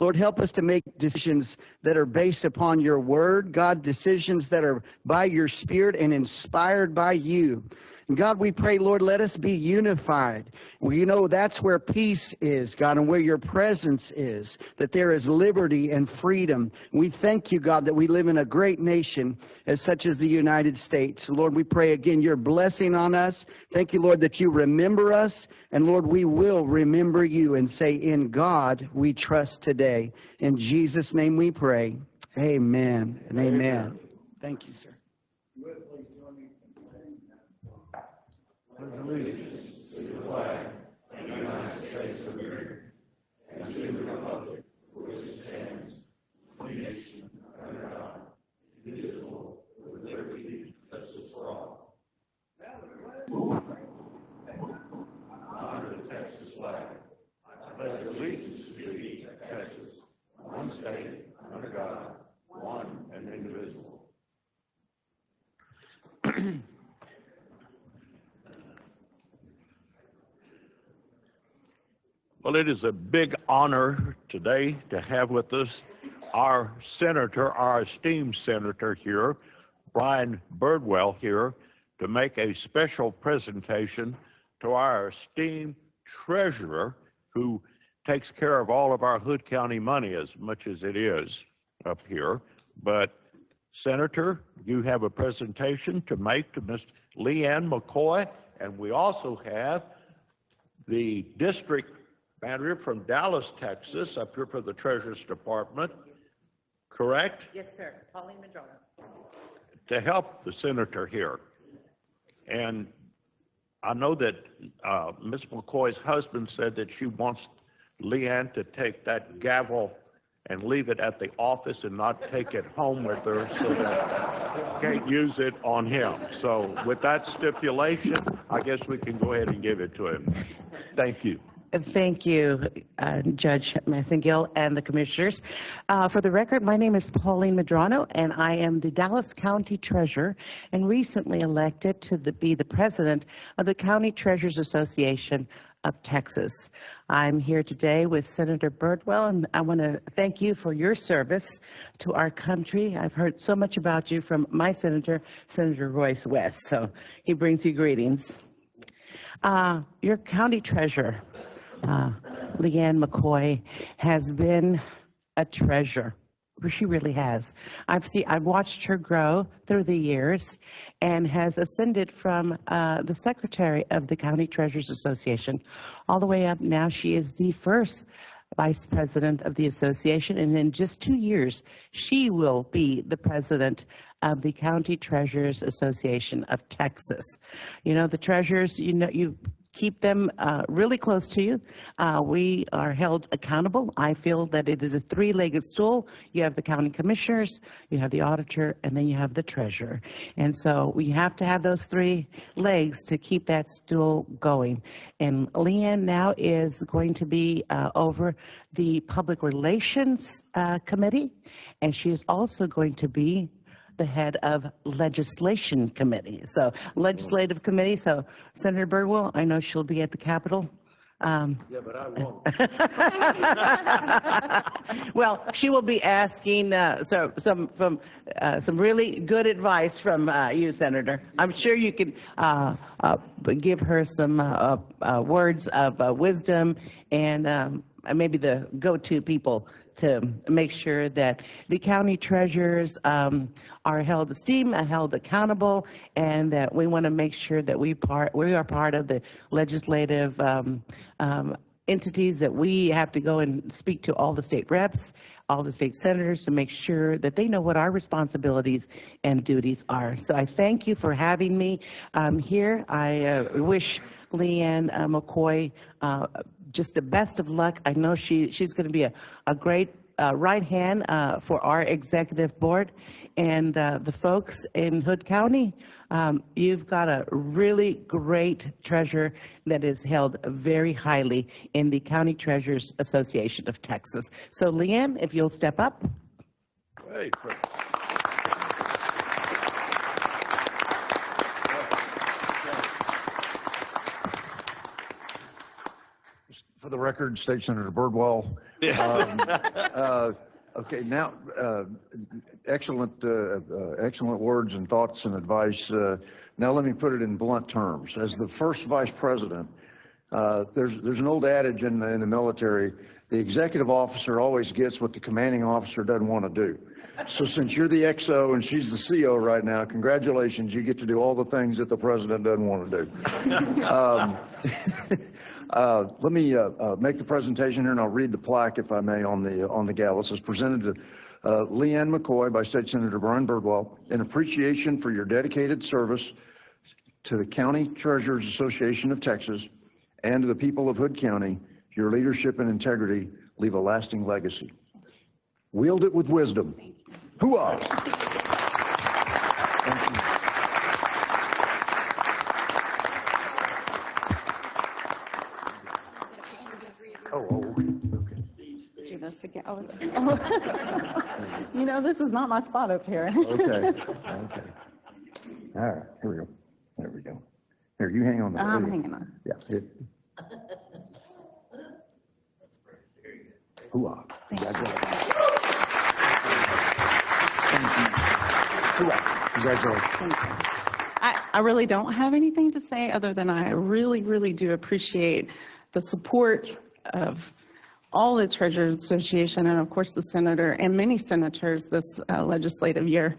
Lord, help us to make decisions that are based upon your word, God, decisions that are by your Spirit and inspired by you. And God, we pray, Lord, let us be unified. We know that's where peace is, God, and where your presence is, that there is liberty and freedom. We thank you, God, that we live in a great nation as such as the United States. Lord, we pray again your blessing on us. Thank you, Lord, that you remember us. And Lord, we will remember you and say, in God we trust today. In Jesus' name we pray. Amen and amen. Thank you, sir. Allegiance to the flag of the United States of America and to the republic for which it stands, one nation under God, indivisible, with liberty and justice for all. Honor the Texas flag. I pledge allegiance to thee, Texas, one state under God, one and indivisible. Well, it is a big honor today to have with us our senator, our esteemed senator here, Brian Birdwell, here to make a special presentation to our esteemed treasurer who takes care of all of our Hood County money as much as it is up here. But Senator, you have a presentation to make to Ms. Leanne McCoy, and we also have the district manager from Dallas, Texas, up here for the Treasurer's Department, correct? Yes, sir. Pauline Medrano. To help the senator here. And I know that Ms. McCoy's husband said that she wants Leanne to take that gavel and leave it at the office and not take it home with her so that can't use it on him. So with that stipulation, I guess we can go ahead and give it to him. Thank you. Thank you, Judge Massengill and the commissioners. For the record, my name is Pauline Medrano, and I am the Dallas County Treasurer and recently elected to be the president of the County Treasurers Association of Texas. I'm here today with Senator Birdwell, and I want to thank you for your service to our country. I've heard so much about you from my senator, Senator Royce West, so he brings you greetings. Your county treasurer, Leanne McCoy, has been a treasure. She really has. I've watched her grow through the years and has ascended from the secretary of the County Treasurers Association all the way up. Now she is the first vice president of the association, and in just 2 years, she will be the president of the County Treasurers Association of Texas. You know, the treasurers, you keep them really close to you. We are held accountable. I feel that it is a three-legged stool. You have the county commissioners, you have the auditor, and then you have the treasurer. And so we have to have those three legs to keep that stool going. And Leanne now is going to be over the Public Relations Committee, and she is also going to be the head of legislation committee. So legislative committee. So Senator Birdwell, I know she'll be at the Capitol. Yeah, but I won't. Well, she will be asking some really good advice from you, Senator. I'm sure you could give her some words of wisdom and maybe the go-to people to make sure that the county treasurers are held esteemed and held accountable, and that we want to make sure that we are part of the legislative entities, that we have to go and speak to all the state reps, all the state senators, to make sure that they know what our responsibilities and duties are. So I thank you for having me here. I wish Leanne McCoy just the best of luck. I know she's going to be a great right hand for our executive board. And the folks in Hood County, you've got a really great treasurer that is held very highly in the County Treasurers Association of Texas. So Leanne, if you'll step up. Great. For the record, State Senator Birdwell. Okay, now, excellent words and thoughts and advice. Now let me put it in blunt terms. As the first vice president, there's an old adage in the military: the executive officer always gets what the commanding officer doesn't want to do. So since you're the XO and she's the CO right now, congratulations, you get to do all the things that the president doesn't want to do. Let me make the presentation here, and I'll read the plaque, if I may, on the gavel. This is presented to Leanne McCoy by State Senator Brian Birdwell in appreciation for your dedicated service to the County Treasurers Association of Texas and to the people of Hood County. Your leadership and integrity leave a lasting legacy. Wield it with wisdom. Hooah! Thank you. Okay. Do this again. Oh. You know, this is not my spot up here. Okay. All right, here we go. There we go. Here, you hang on. I'm hanging on. Yeah. Hooah. Congratulations. Congratulations. I really don't have anything to say other than I really, really do appreciate the support of all the Treasurers Association and, of course, the senator and many senators this legislative year.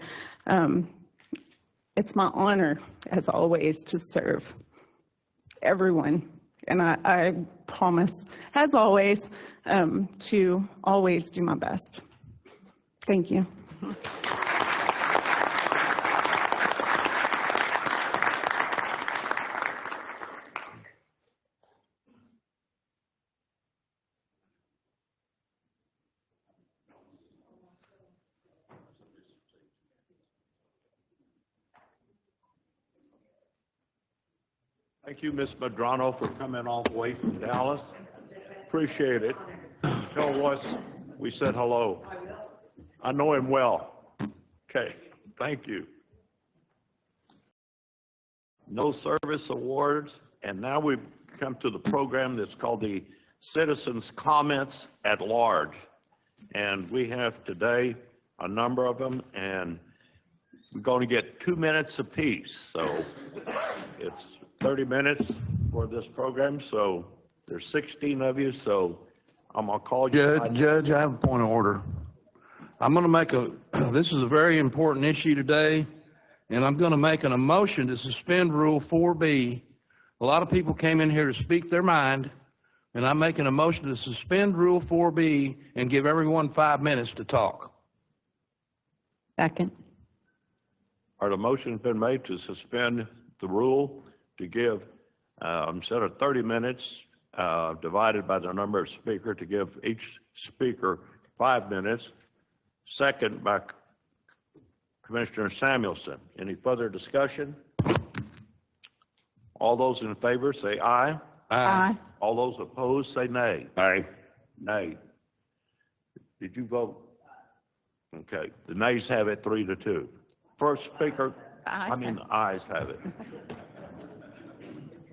It's my honor, as always, to serve everyone. And I promise, as always, to always do my best. Thank you. Thank you, Ms. Medrano, for coming all the way from Dallas. Appreciate it. Tell Wes we said hello. I know him well. Okay, thank you. No service awards, and now we've come to the program that's called the Citizens Comments at Large. And we have today a number of them, and we're going to get 2 minutes apiece. So it's 30 minutes for this program, so there's 16 of you, so I'm going to call you. Judge, I have a point of order. I'm going to make this is a very important issue today, and I'm going to make a motion to suspend Rule 4B. A lot of people came in here to speak their mind, and I'm making a motion to suspend Rule 4B and give everyone 5 minutes to talk. Second. All right, a motion's been made to suspend the rule to give, instead of 30 minutes, divided by the number of speakers, to give each speaker 5 minutes. Second by Commissioner Samuelson. Any further discussion? All those in favor say aye. Aye. All those opposed say nay. Aye. Nay. Did you vote? Okay, the nays have it 3-2. First speaker, the ayes have it.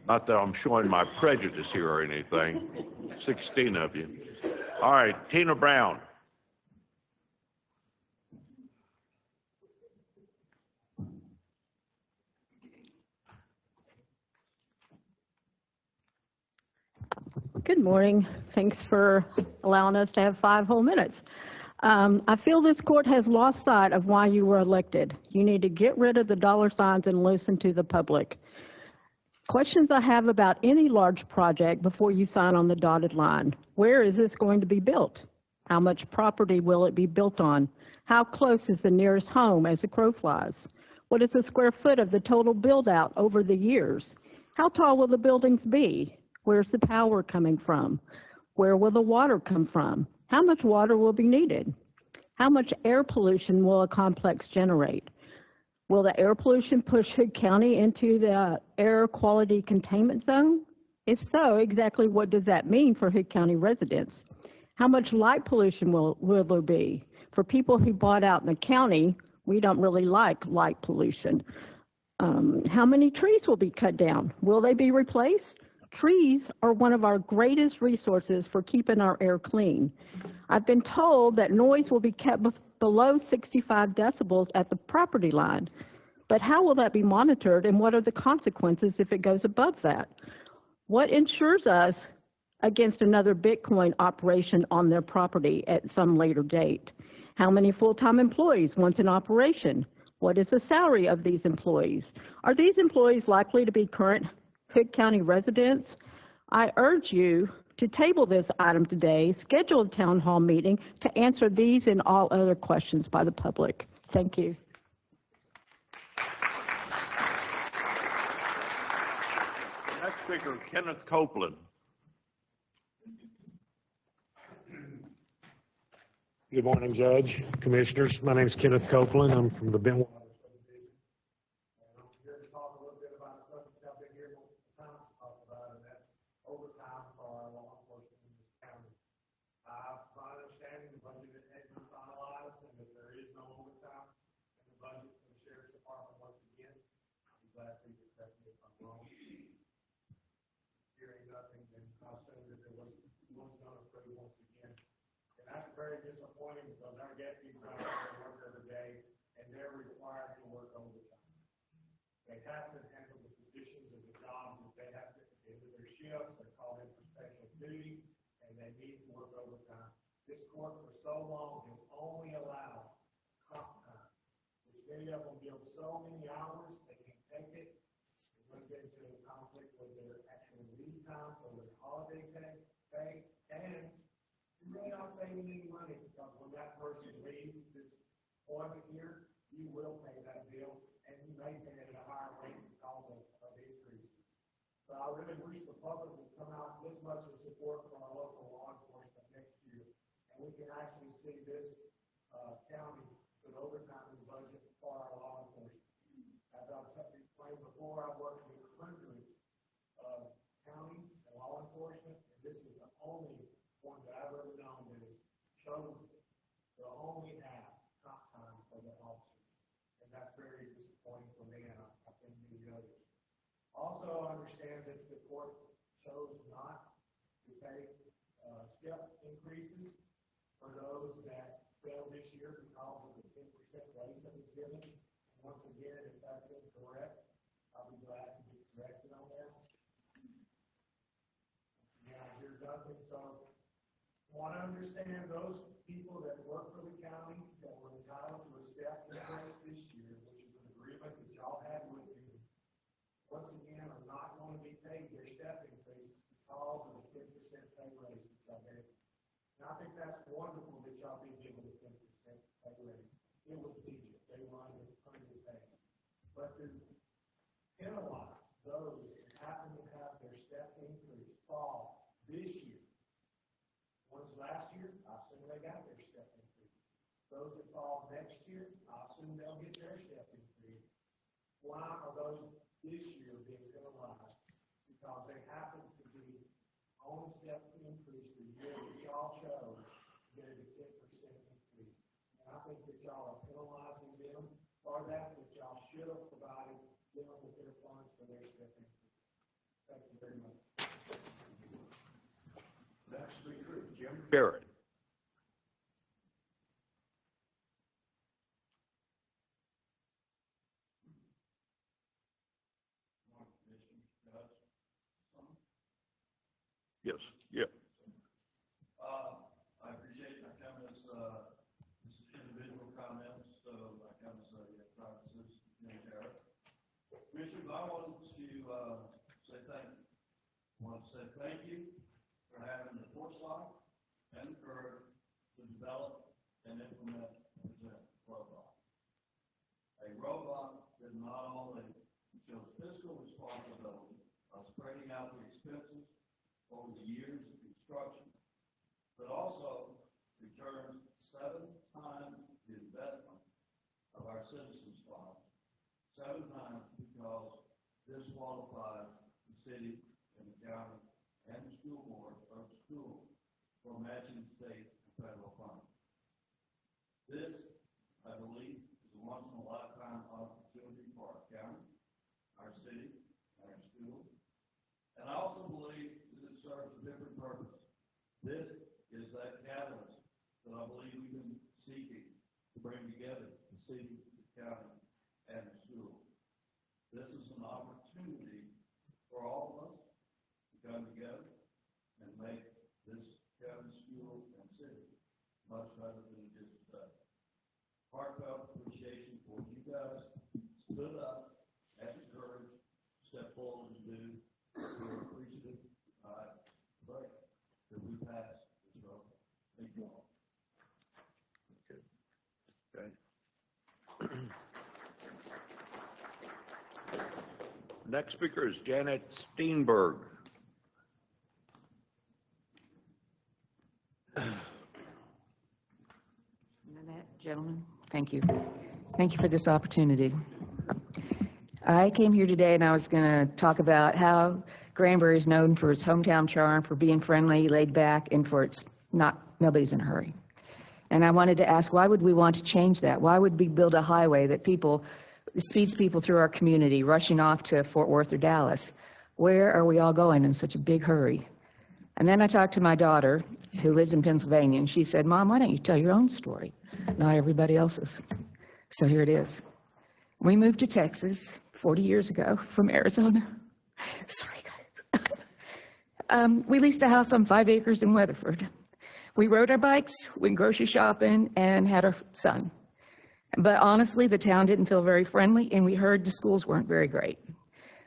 Not that I'm showing my prejudice here or anything. 16 of you. All right, Tina Brown. Good morning. Thanks for allowing us to have 5 whole minutes. I feel this court has lost sight of why you were elected. You need to get rid of the dollar signs and listen to the public. Questions I have about any large project before you sign on the dotted line. Where is this going to be built? How much property will it be built on? How close is the nearest home as the crow flies? What is the square foot of the total build out over the years? How tall will the buildings be? Where's the power coming from? Where will the water come from? How much water will be needed? How much air pollution will a complex generate? Will the air pollution push Hood County into the air quality containment zone? If so, exactly what does that mean for Hood County residents? How much light pollution will there be? For people who bought out in the county, we don't really like light pollution. How many trees will be cut down? Will they be replaced? Trees are one of our greatest resources for keeping our air clean. I've been told that noise will be kept below 65 decibels at the property line. But how will that be monitored, and what are the consequences if it goes above that? What ensures us against another Bitcoin operation on their property at some later date? How many full-time employees once in operation? What is the salary of these employees? Are these employees likely to be current Hood County residents? I urge you to table this item today, schedule a town hall meeting to answer these and all other questions by the public. Thank you. Next speaker, Kenneth Copeland. Good morning, Judge, Commissioners. My name is Kenneth Copeland. I'm from the Benwood. And I'm here to talk a little bit about a subject I've been here multiple times to talk about, and that's overtime for our law enforcement in this county. My understanding, the budget has been finalized and that there is no overtime in the budget for the Sheriff's Department once again. I'm glad to correct me if I'm wrong. Hearing nothing, then I assume that there was none approved once again. And that's very disappointing because our deputies go out there and work every day, and they're required to work overtime. They have to handle the positions of the jobs that they have to do their shifts. They're called in for special duty, and they need to work overtime. This court for so long has only allowed comp time, which many of them build so many hours, they can't take it. It runs into a conflict with their actual leave time or their holiday pay, and you're really not saving any money because when that person leaves this employment here, you will pay that bill, and you may pay it at a higher rate because of increases. So I really wish the public would come out this much in support for our local law enforcement next year, and we can actually see this county put overtime in the budget for our law enforcement. As I've explained before, I've worked with hundreds of county and law enforcement, and this is the only one that I've ever known that is chosen to only have comp time for the officers. And that's very disappointing for me, and I think many others. Also, I understand that the court chose not to pay step increases for those that failed this year because of the 10% raise that was given. And once again, if that's incorrect, I'll be glad to be corrected on that. Yeah, here's nothing. So I want to understand those people that work for the county that were entitled to a step increase this year, which is an agreement that y'all had with me, once again, are not going to be paid their step increase because of the 10% pay raise that y'all gave. And I think that's wonderful that y'all did give them a 10% pay raise. It was needed. They were underpaid. But to penalize those who happen to have their step increase fall this year, ones last year, I assume they got their step increase. Those that fall next year, I assume they'll get their step increase. Why are those this year being penalized? Because they happen to be on step increase the year that y'all chose to get a 10% increase. And I think that y'all are penalizing them for that, that y'all should have provided them with their funds for their step increase. Thank you very much. Next speaker, Jim Barrett. Yes, yeah. I appreciate my comments, this is individual comments, so my comments are practices, Commissioners, I wanted to say thank you. I want to say thank you for having the foresight and the courage to develop and implement a robot. A robot that not only shows fiscal responsibility of spreading out the expenses over the years of construction, but also returns 7 times the investment of our citizens' funds. 7 times because this qualifies the city and the county and the school board of the school for matching state and federal funds. This, I believe, is a once-in-a-lifetime opportunity for our county, our city, and our school. And I also believe that it serves a different purpose. This is that catalyst that I believe we've been seeking to bring together the city, the county, and the school. This is an opportunity for all of us to come together and make this county, school, and city much better than it is today. Heartfelt appreciation for you guys stood up, had the courage, step forward and do. We're appreciative. I pray that we pass this vote. Thank you all. Okay. Next speaker is Janet Steenberg. Gentlemen, thank you. Thank you for this opportunity. I came here today and I was going to talk about how Granbury is known for its hometown charm, for being friendly, laid back, and for its nobody's in a hurry. And I wanted to ask, why would we want to change that? Why would we build a highway that speeds people through our community, rushing off to Fort Worth or Dallas? Where are we all going in such a big hurry? And then I talked to my daughter, who lives in Pennsylvania, and she said, Mom, why don't you tell your own story, not everybody else's? So here it is. We moved to Texas 40 years ago from Arizona. Sorry, guys. We leased a house on 5 acres in Weatherford. We rode our bikes, went grocery shopping, and had our son. But honestly, the town didn't feel very friendly, and we heard the schools weren't very great.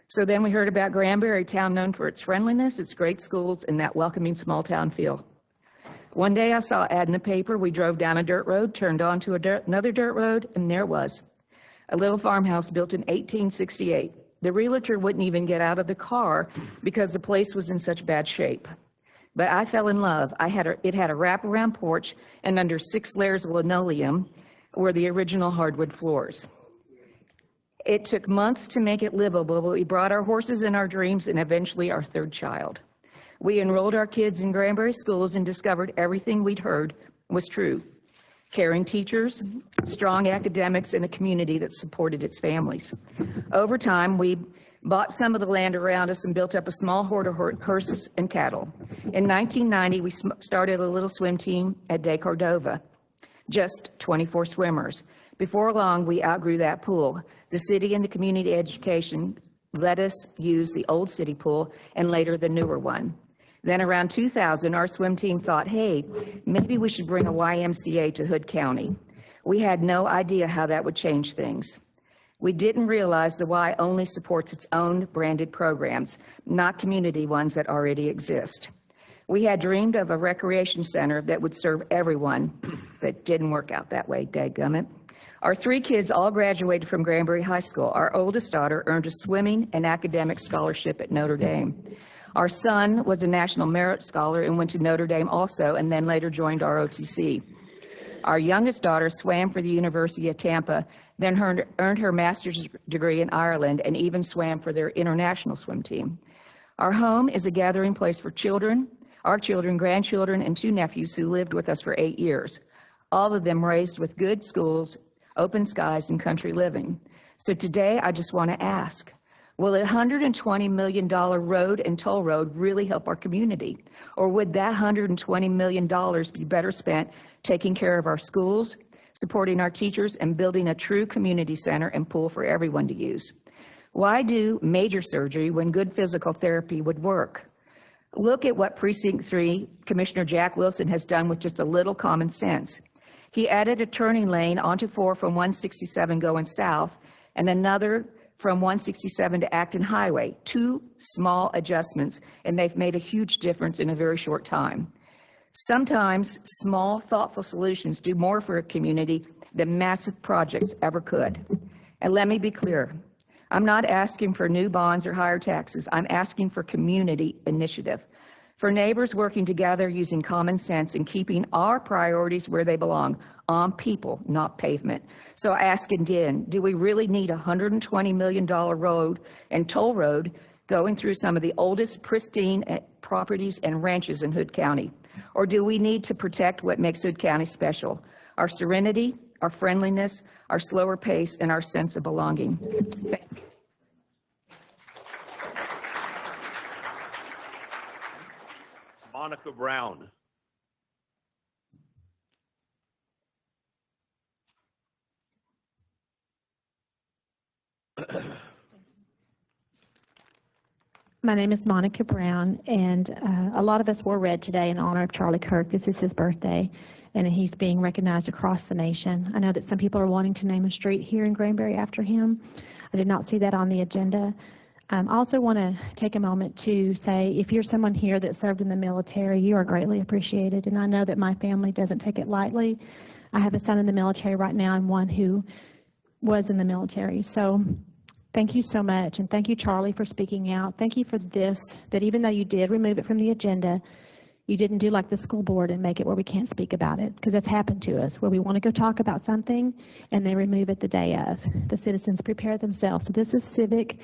So then we heard about Granbury, a town known for its friendliness, its great schools, and that welcoming small town feel. One day I saw an ad in the paper. We drove down a dirt road, turned onto another dirt road, and there it was. A little farmhouse built in 1868. The realtor wouldn't even get out of the car because the place was in such bad shape. But I fell in love. It had a wraparound porch, and under 6 layers of linoleum were the original hardwood floors. It took months to make it livable, but we brought our horses and our dreams and eventually our 3rd child. We enrolled our kids in Granbury schools and discovered everything we'd heard was true. Caring teachers, strong academics, and a community that supported its families. Over time, we bought some of the land around us and built up a small horde of horses and cattle. In 1990, we started a little swim team at De Cordova, just 24 swimmers. Before long, we outgrew that pool. The city and the community education let us use the old city pool and later the newer one. Then around 2000, our swim team thought, hey, maybe we should bring a YMCA to Hood County. We had no idea how that would change things. We didn't realize the Y only supports its own branded programs, not community ones that already exist. We had dreamed of a recreation center that would serve everyone, but didn't work out that way, dadgummit. Our 3 kids all graduated from Granbury High School. Our oldest daughter earned a swimming and academic scholarship at Notre Dame. Our son was a National Merit Scholar and went to Notre Dame also, and then later joined ROTC. Our youngest daughter swam for the University of Tampa, then earned her master's degree in Ireland, and even swam for their international swim team. Our home is a gathering place for children, our children, grandchildren, and 2 nephews who lived with us for 8 years, all of them raised with good schools, open skies, and country living. So today, I just want to ask, will a $120 million road and toll road really help our community? Or would that $120 million be better spent taking care of our schools, supporting our teachers, and building a true community center and pool for everyone to use? Why do major surgery when good physical therapy would work? Look at what Precinct 3 Commissioner Jack Wilson has done with just a little common sense. He added a turning lane onto 4 from 167 going south and another from 167 to Acton Highway. 2 small adjustments, and they've made a huge difference in a very short time. Sometimes small, thoughtful solutions do more for a community than massive projects ever could. And let me be clear, I'm not asking for new bonds or higher taxes. I'm asking for community initiative, for neighbors working together using common sense and keeping our priorities where they belong, on people, not pavement. So I ask again, do we really need a $120 million road and toll road going through some of the oldest pristine properties and ranches in Hood County? Or do we need to protect what makes Hood County special? Our serenity, our friendliness, our slower pace, and our sense of belonging. Thank you. Monica Brown. My name is Monica Brown, and a lot of us wore red today in honor of Charlie Kirk. This is his birthday, and he's being recognized across the nation. I know that some people are wanting to name a street here in Granbury after him. I did not see that on the agenda. I also want to take a moment to say, if you're someone here that served in the military, you are greatly appreciated, and I know that my family doesn't take it lightly. I have a son in the military right now and one who was in the military. So thank you so much, and thank you, Charlie, for speaking out. Thank you for this, that even though you did remove it from the agenda, you didn't do like the school board and make it where we can't speak about it, because that's happened to us, where we want to go talk about something and they remove it the day of. The citizens prepare themselves. So this is civic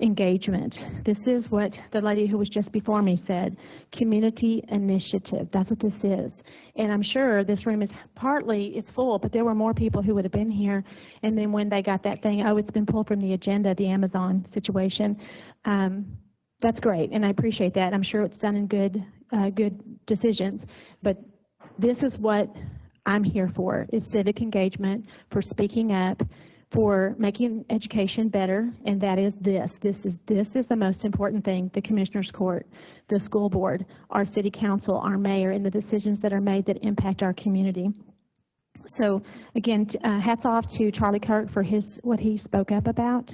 engagement. This is what the lady who was just before me said, community initiative. That's what this is. And I'm sure this room is partly, it's full, but there were more people who would have been here. And then when they got that thing, oh, it's been pulled from the agenda, the Amazon situation, that's great. And I appreciate that. I'm sure it's done in good decisions. But this is what I'm here for, is civic engagement, for speaking up, for making education better, and that is this. This is the most important thing. The Commissioners Court, the school board, our city council, our mayor, and the decisions that are made that impact our community. So again, hats off to Charlie Kirk for what he spoke up about.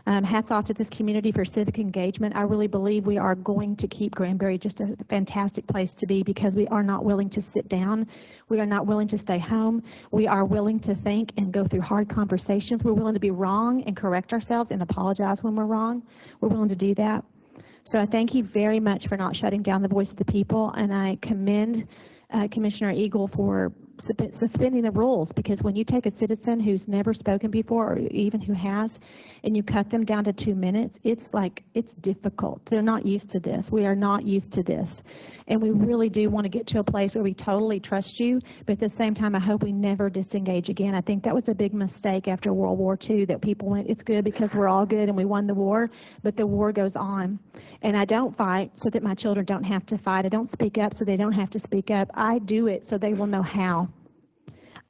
Hats off to this community for civic engagement. I really believe we are going to keep Granbury just a fantastic place to be, because we are not willing to sit down. We are not willing to stay home. We are willing to think and go through hard conversations. We're willing to be wrong and correct ourselves and apologize when we're wrong. We're willing to do that. So I thank you very much for not shutting down the voice of the people, and I commend Commissioner Eagle for suspending the rules, because when you take a citizen who's never spoken before, or even who has, and you cut them down to 2 minutes, it's difficult. They're not used to this. We are not used to this. And we really do want to get to a place where we totally trust you, but at the same time, I hope we never disengage again. I think that was a big mistake after World War II, that people went, it's good because we're all good and we won the war, but the war goes on. And I don't fight so that my children don't have to fight. I don't speak up so they don't have to speak up. I do it so they will know how.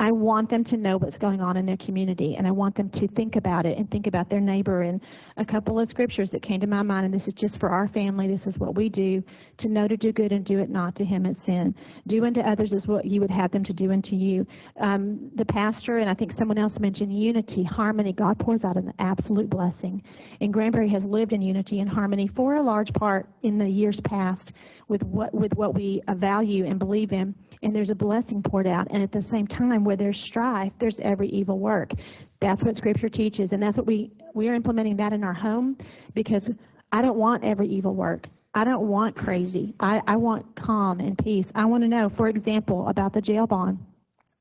I want them to know what's going on in their community, and I want them to think about it and think about their neighbor. And a couple of scriptures that came to my mind, and this is just for our family, this is what we do: to know to do good and do it not, to him as sin. Do unto others as what you would have them to do unto you. The pastor, and I think someone else mentioned unity, harmony. God pours out an absolute blessing. And Granbury has lived in unity and harmony for a large part in the years past with what we value and believe in. And there's a blessing poured out. And at the same time, where there's strife, there's every evil work. That's what Scripture teaches. And that's what we are implementing that in our home, because I don't want every evil work. I don't want crazy. I want calm and peace. I want to know, for example, about the jail bond.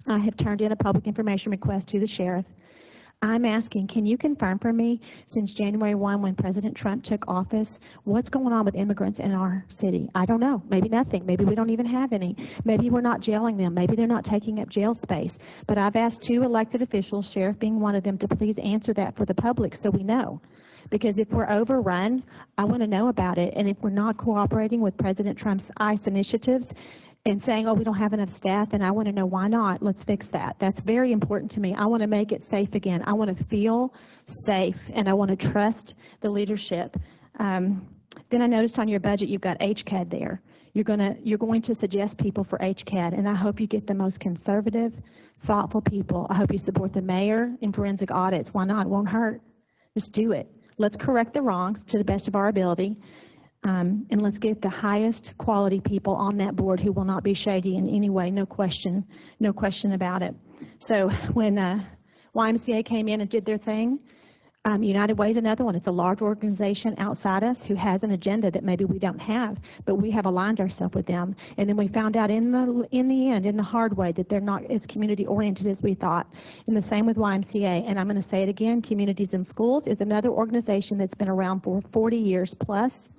I have turned in a public information request to the sheriff. I'm asking, can you confirm for me, since January 1, when President Trump took office, what's going on with immigrants in our city? I don't know. Maybe nothing. Maybe we don't even have any. Maybe we're not jailing them. Maybe they're not taking up jail space. But I've asked 2 elected officials, sheriff being one of them, to please answer that for the public so we know. Because if we're overrun, I want to know about it. And if we're not cooperating with President Trump's ICE initiatives and saying, oh, we don't have enough staff, and I want to know why not. Let's fix that. That's very important to me. I want to make it safe again. I want to feel safe, and I want to trust the leadership. Then I noticed on your budget you've got HCAD there. You're going to suggest people for HCAD, and I hope you get the most conservative, thoughtful people. I hope you support the mayor in forensic audits. Why not? It won't hurt. Just do it. Let's correct the wrongs to the best of our ability. And let's get the highest quality people on that board who will not be shady in any way, no question about it. So when YMCA came in and did their thing, United Way is another one. It's a large organization outside us who has an agenda that maybe we don't have, but we have aligned ourselves with them. And then we found out in the end, in the hard way, that they're not as community oriented as we thought. And the same with YMCA. And I'm going to say it again, Communities in Schools is another organization that's been around for 40 years plus.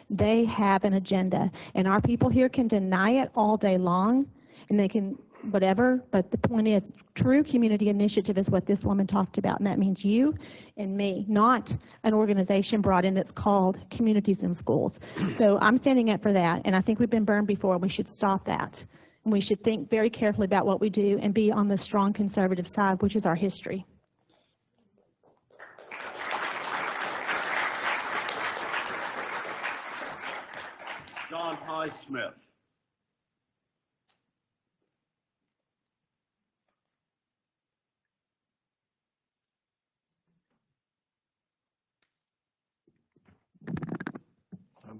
They have an agenda, and our people here can deny it all day long, and they can whatever, but the point is, true community initiative is what this woman talked about, and that means you and me, not an organization brought in that's called Communities in Schools. So I'm standing up for that, and I think we've been burned before, and we should stop that. And we should think very carefully about what we do and be on the strong conservative side, which is our history. John Highsmith.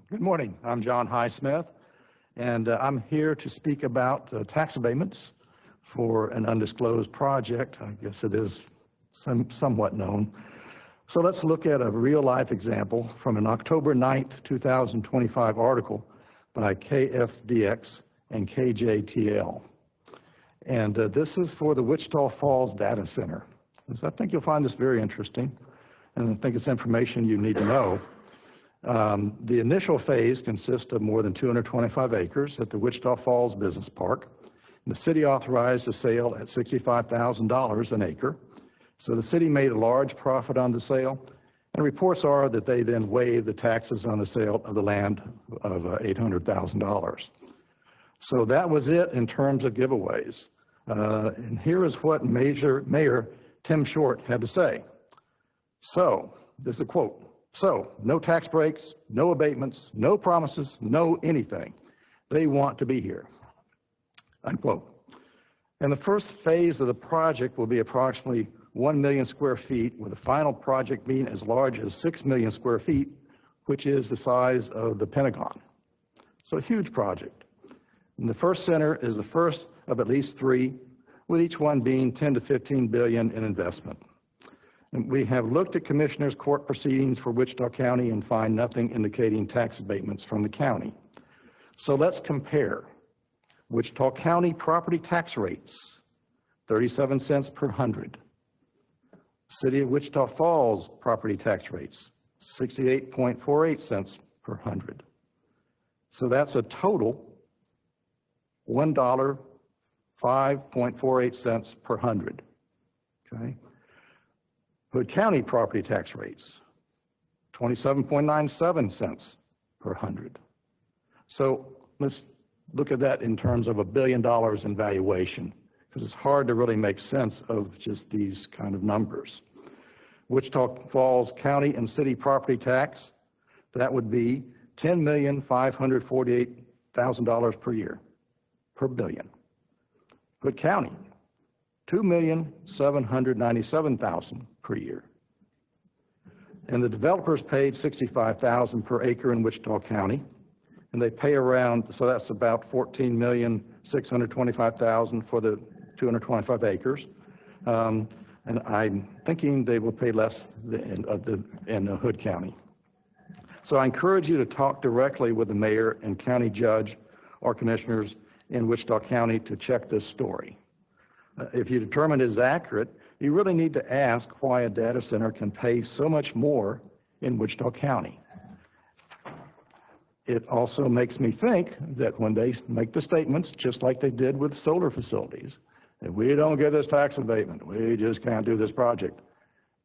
Good morning. I'm John Highsmith, and I'm here to speak about tax abatements for an undisclosed project. I guess it is somewhat known. So let's look at a real-life example from an October 9th, 2025 article by KFDX and KJTL. And this is for the Wichita Falls Data Center. So I think you'll find this very interesting, and I think it's information you need to know. The initial phase consists of more than 225 acres at the Wichita Falls Business Park. The city authorized the sale at $65,000 an acre. So the city made a large profit on the sale, and reports are that they then waived the taxes on the sale of the land of $800,000. So that was it in terms of giveaways. And here is what Mayor Tim Short had to say. So, this is a quote. So, no tax breaks, no abatements, no promises, no anything. They want to be here, unquote. And the first phase of the project will be approximately 1 million square feet, with the final project being as large as 6 million square feet, which is the size of the Pentagon. So a huge project. And the first center is the first of at least 3, with each one being 10 to 15 billion in investment. And we have looked at commissioners' court proceedings for Wichita County and find nothing indicating tax abatements from the county. So let's compare. Wichita County property tax rates, 37 cents per hundred. City of Wichita Falls property tax rates, 68.48 cents per hundred. So that's a total $1, 5.48 cents per hundred, okay? Hood County property tax rates, 27.97 cents per hundred. So let's look at that in terms of $1 billion in valuation, because it's hard to really make sense of just these kind of numbers. Wichita Falls County and City property tax, that would be $10,548,000 per year, per billion. Hood County, $2,797,000 per year. And the developers paid $65,000 per acre in Wichita County, and they pay around, so that's about $14,625,000 for the 225 acres. And I'm thinking they will pay less in Hood County. So I encourage you to talk directly with the mayor and county judge or commissioners in Wichita County to check this story. If you determine it is accurate, you really need to ask why a data center can pay so much more in Wichita County. It also makes me think that when they make the statements, just like they did with solar facilities, if we don't get this tax abatement, we just can't do this project.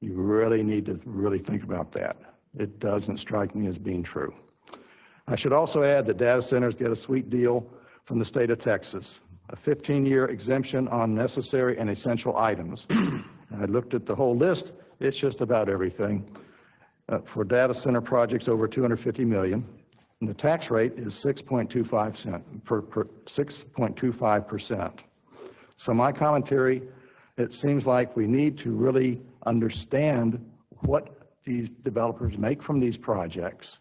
You really need to really think about that. It doesn't strike me as being true. I should also add that data centers get a sweet deal from the state of Texas, a 15-year exemption on necessary and essential items. I looked at the whole list. It's just about everything. For data center projects over $250 million, and the tax rate is 6.25%. So my commentary, it seems like we need to really understand what these developers make from these projects,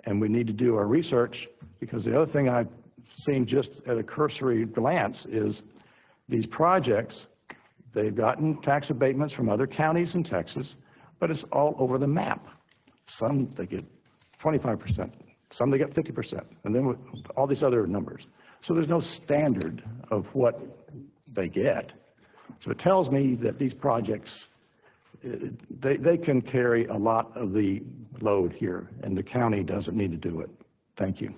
and we need to do our research, because the other thing I've seen just at a cursory glance is these projects, they've gotten tax abatements from other counties in Texas, but it's all over the map. Some they get 25%, some they get 50%, and then all these other numbers. So there's no standard of what they get. So it tells me that these projects, they can carry a lot of the load here, and the county doesn't need to do it. Thank you.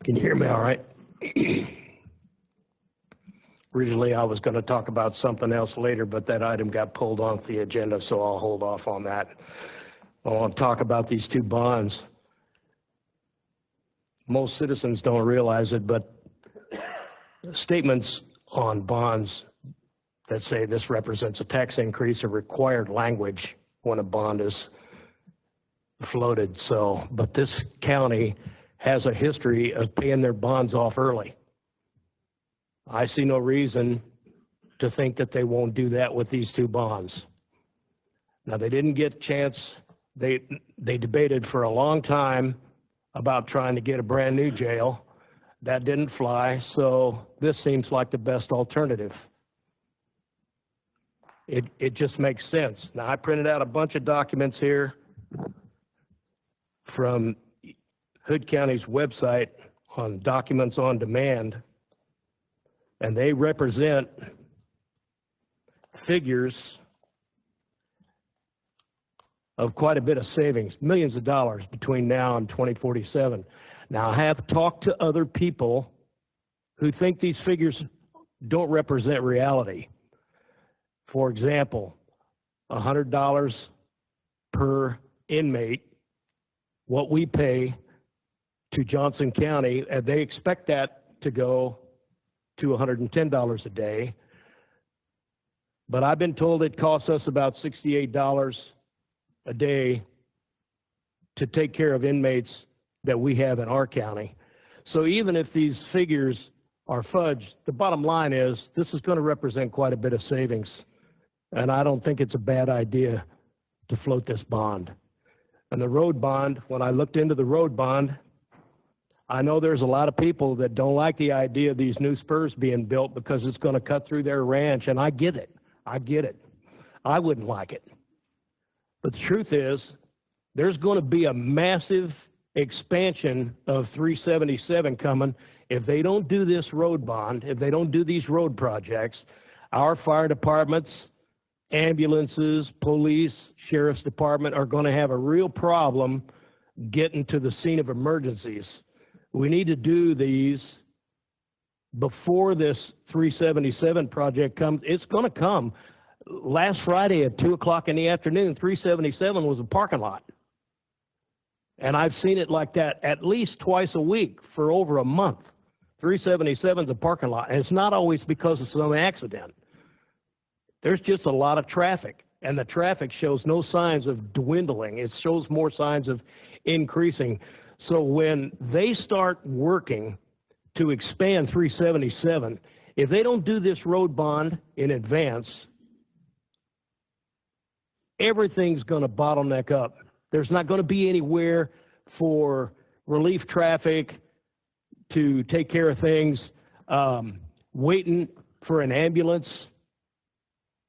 Can you hear me all right? Originally, I was going to talk about something else later, but that item got pulled off the agenda, so I'll hold off on that. I want to talk about these two bonds. Most citizens don't realize it, but statements on bonds that say this represents a tax increase are required language when a bond is floated. So, but this county has a history of paying their bonds off early. I see no reason to think that they won't do that with these two bonds. Now, they didn't get a chance. They debated for a long time about trying to get a brand new jail. That didn't fly, so this seems like the best alternative. It just makes sense. Now, I printed out a bunch of documents here from Hood County's website on documents on demand, and they represent figures of quite a bit of savings, millions of dollars between now and 2047. Now, I have talked to other people who think these figures don't represent reality. For example, $100 per inmate, what we pay to Johnson County, and they expect that to go to $110 a day. But I've been told it costs us about $68 a day to take care of inmates that we have in our county. So even if these figures are fudged, the bottom line is this is going to represent quite a bit of savings. And I don't think it's a bad idea to float this bond. And the road bond, when I looked into the road bond, I know there's a lot of people that don't like the idea of these new spurs being built because it's going to cut through their ranch, and I get it. I get it. I wouldn't like it. But the truth is, there's going to be a massive expansion of 377 coming. If they don't do this road bond, if they don't do these road projects, our fire departments, ambulances, police, sheriff's department are going to have a real problem getting to the scene of emergencies. We need to do these before this 377 project comes. It's going to come. Last Friday at 2 o'clock in the afternoon, 377 was a parking lot. And I've seen it like that at least twice a week for over a month. 377 is a parking lot. And it's not always because of some accident. There's just a lot of traffic. And the traffic shows no signs of dwindling. It shows more signs of increasing. So when they start working to expand 377, if they don't do this road bond in advance, everything's going to bottleneck up. There's not going to be anywhere for relief traffic to take care of things, waiting for an ambulance.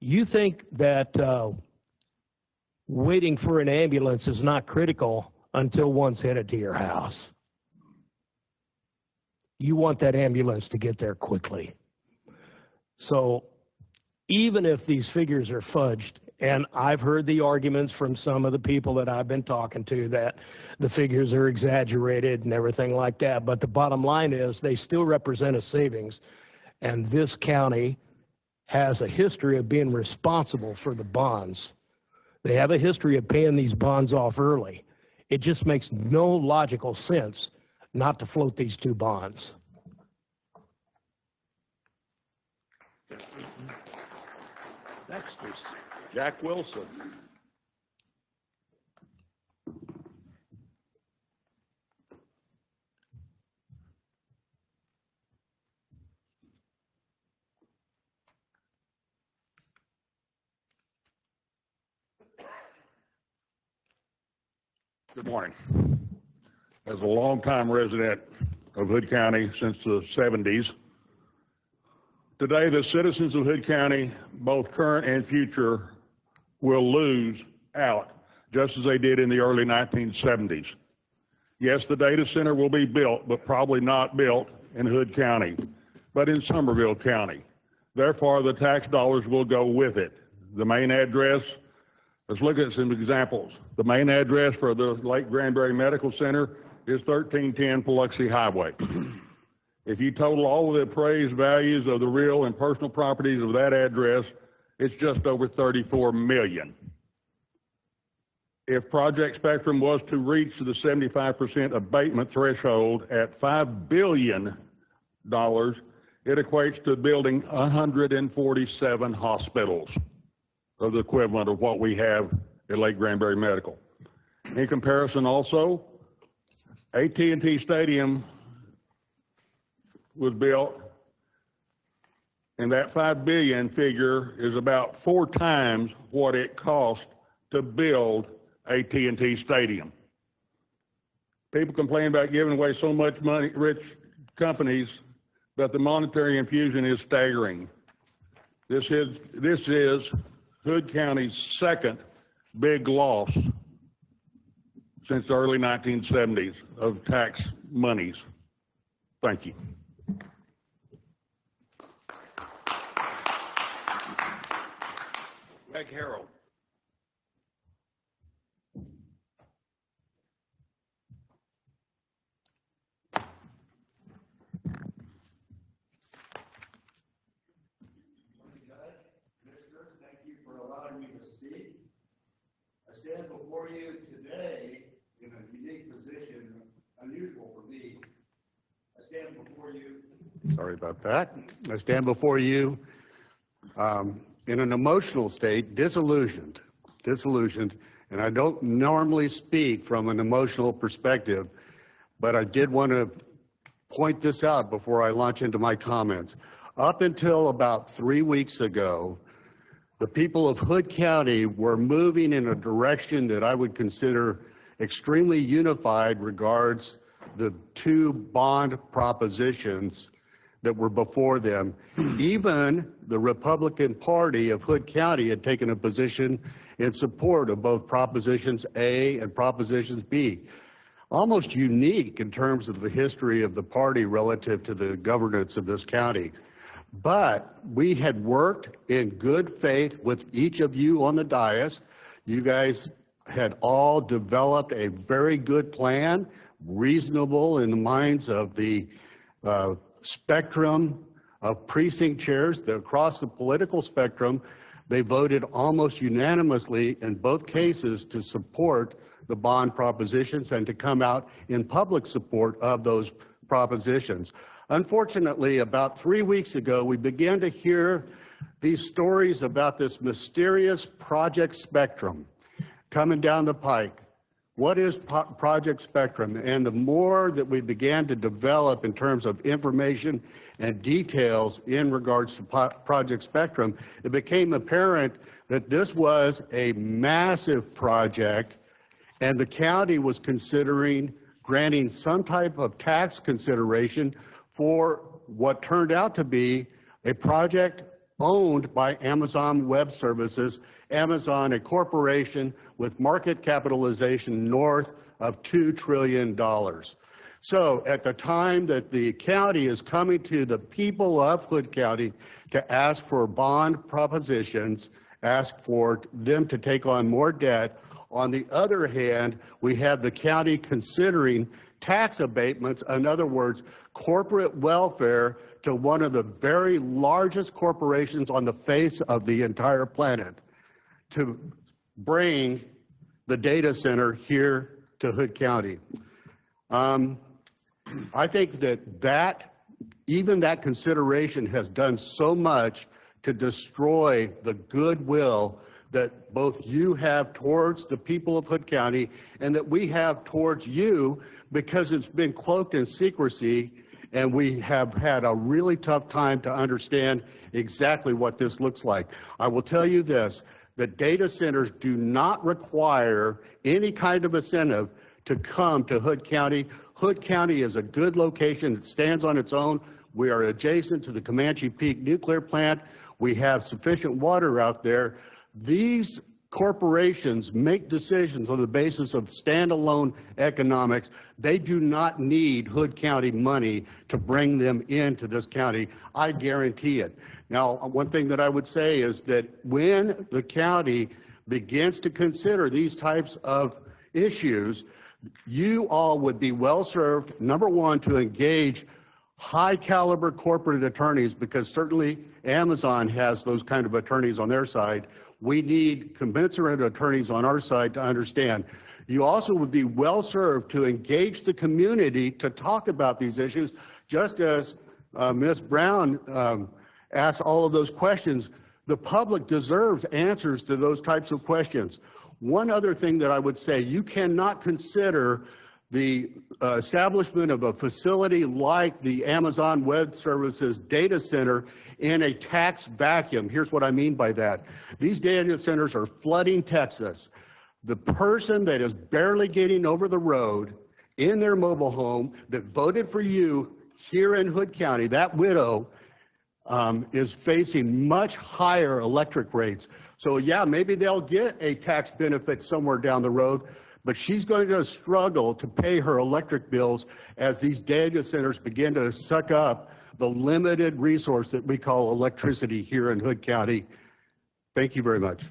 You think that waiting for an ambulance is not critical until one's headed to your house. You want that ambulance to get there quickly. So even if these figures are fudged, and I've heard the arguments from some of the people that I've been talking to that the figures are exaggerated and everything like that, but the bottom line is they still represent a savings, and this county has a history of being responsible for the bonds. They have a history of paying these bonds off early. It just makes no logical sense not to float these two bonds. Next is Jack Wilson. Good morning. As a longtime resident of Hood County since the 70s, today the citizens of Hood County, both current and future, will lose out, just as they did in the early 1970s. Yes, the data center will be built, but probably not built in Hood County, but in Somerville County. Therefore, the tax dollars will go with it. The main address, let's look at some examples. The main address for the Lake Granbury Medical Center is 1310 Biloxi Highway. If you total all of the appraised values of the real and personal properties of that address, it's just over 34 million. If Project Spectrum was to reach the 75% abatement threshold at $5 billion, it equates to building 147 hospitals, or the equivalent of what we have at Lake Granbury Medical. In comparison also, AT&T Stadium was built, and that $5 billion figure is about 4 times what it cost to build AT&T Stadium. People complain about giving away so much money, rich companies, but the monetary infusion is staggering. This is Hood County's second big loss since the early 1970s of tax monies. Thank you. Greg Harrell. Thank you for allowing me to speak. I stand before you today in a unique position, unusual for me. I stand before you. Sorry about that. I stand before you in an emotional state, disillusioned, and I don't normally speak from an emotional perspective, but I did want to point this out before I launch into my comments. Up until about 3 weeks ago, the people of Hood County were moving in a direction that I would consider extremely unified regards the 2 bond propositions that were before them. Even the Republican Party of Hood County had taken a position in support of both Propositions A and Propositions B. Almost unique in terms of the history of the party relative to the governance of this county. But we had worked in good faith with each of you on the dais. You guys had all developed a very good plan, reasonable in the minds of the spectrum of precinct chairs across the political spectrum. They voted almost unanimously in both cases to support the bond propositions and to come out in public support of those propositions. Unfortunately, about 3 weeks ago, we began to hear these stories about this mysterious Project Spectrum coming down the pike. What is Project Spectrum? And the more that we began to develop in terms of information and details in regards to Project Spectrum, it became apparent that this was a massive project, and the county was considering granting some type of tax consideration for what turned out to be a project owned by Amazon Web Services, Amazon, a corporation with market capitalization north of $2 trillion. So at the time that the county is coming to the people of Hood County to ask for bond propositions, ask for them to take on more debt, on the other hand, we have the county considering tax abatements, in other words, corporate welfare to one of the very largest corporations on the face of the entire planet to bring the data center here to Hood County. I think that even that consideration has done so much to destroy the goodwill that both you have towards the people of Hood County and that we have towards you, because it's been cloaked in secrecy and we have had a really tough time to understand exactly what this looks like. I will tell you this, that data centers do not require any kind of incentive to come to Hood County. Hood County is a good location. It stands on its own. We are adjacent to the Comanche Peak nuclear plant. We have sufficient water out there. These corporations make decisions on the basis of standalone economics. They do not need Hood County money to bring them into this county. I guarantee it. Now, one thing that I would say is that when the county begins to consider these types of issues, You all would be well served, number one, to engage high caliber corporate attorneys, because certainly Amazon has those kind of attorneys on their side. We need commensurate attorneys on our side to understand. You also would be well served to engage the community to talk about these issues, just as Ms. Brown asked all of those questions. The public deserves answers to those types of questions. One other thing that I would say, you cannot consider the establishment of a facility like the Amazon Web Services data center in a tax vacuum. Here's what I mean by that. These data centers are flooding Texas. The person that is barely getting over the road in their mobile home that voted for you here in Hood County, that widow is facing much higher electric rates. So yeah, maybe they'll get a tax benefit somewhere down the road, but she's going to struggle to pay her electric bills as these data centers begin to suck up the limited resource that we call electricity here in Hood County. Thank you very much.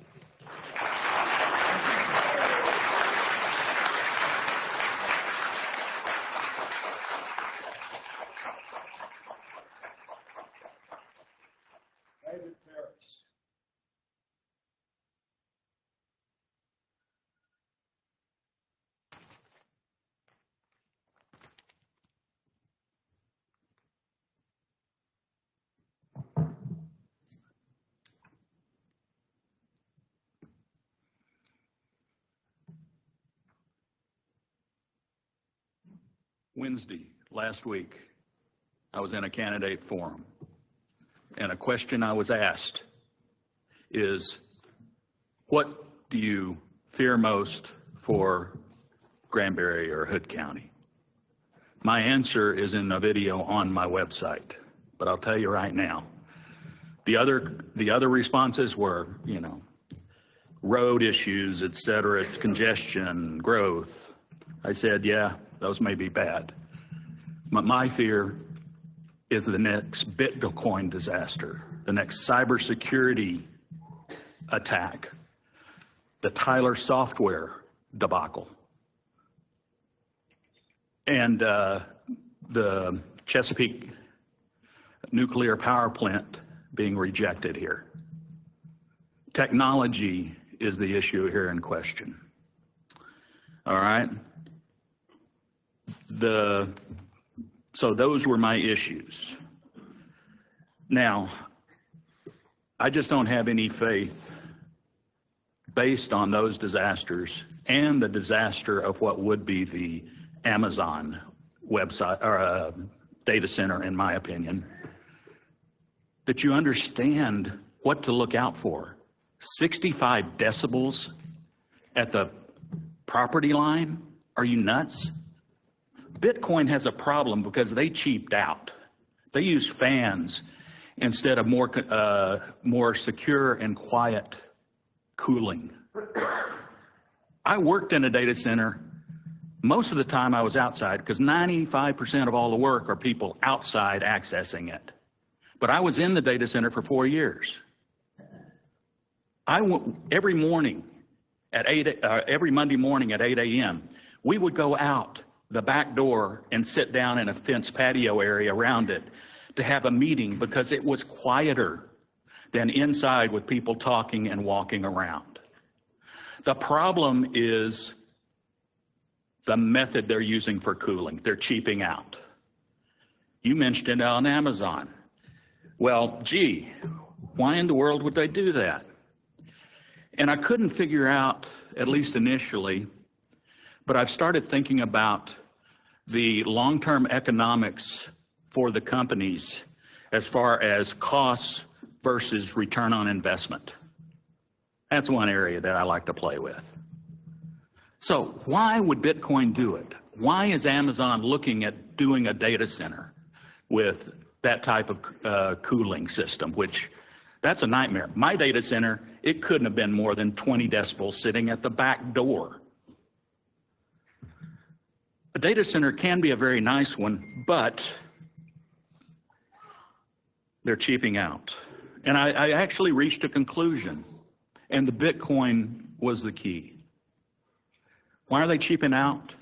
Wednesday, last week, I was in a candidate forum, and a question I was asked is, what do you fear most for Granbury or Hood County? My answer is in a video on my website, but I'll tell you right now, the other responses were, you know, road issues, et cetera, it's congestion, growth. I said, yeah, those may be bad. But my fear is the next Bitcoin disaster, the next cybersecurity attack, the Tyler software debacle, and the Chesapeake nuclear power plant being rejected here. Technology is the issue here in question. All right? So those were my issues. Now, I just don't have any faith based on those disasters and the disaster of what would be the Amazon website or data center, in my opinion, that you understand what to look out for. 65 decibels at the property line? Are you nuts? Bitcoin has a problem because they cheaped out. They use fans instead of more secure and quiet cooling. I worked in a data center. Most of the time I was outside because 95% of all the work are people outside accessing it. But I was in the data center for 4 years. Every morning at every Monday morning at 8 a.m., we would go out the back door and sit down in a fenced patio area around it to have a meeting because it was quieter than inside with people talking and walking around. The problem is the method they're using for cooling. They're cheaping out. You mentioned it on Amazon. Well, gee, why in the world would they do that? And I couldn't figure out, at least initially, but I've started thinking about the long-term economics for the companies as far as costs versus return on investment. That's one area that I like to play with. So why would Bitcoin do it? Why is Amazon looking at doing a data center with that type of cooling system, which that's a nightmare. My data center, it couldn't have been more than 20 decibels sitting at the back door. A data center can be a very nice one, but they're cheaping out. And I actually reached a conclusion, and the Bitcoin was the key. Why are they cheaping out?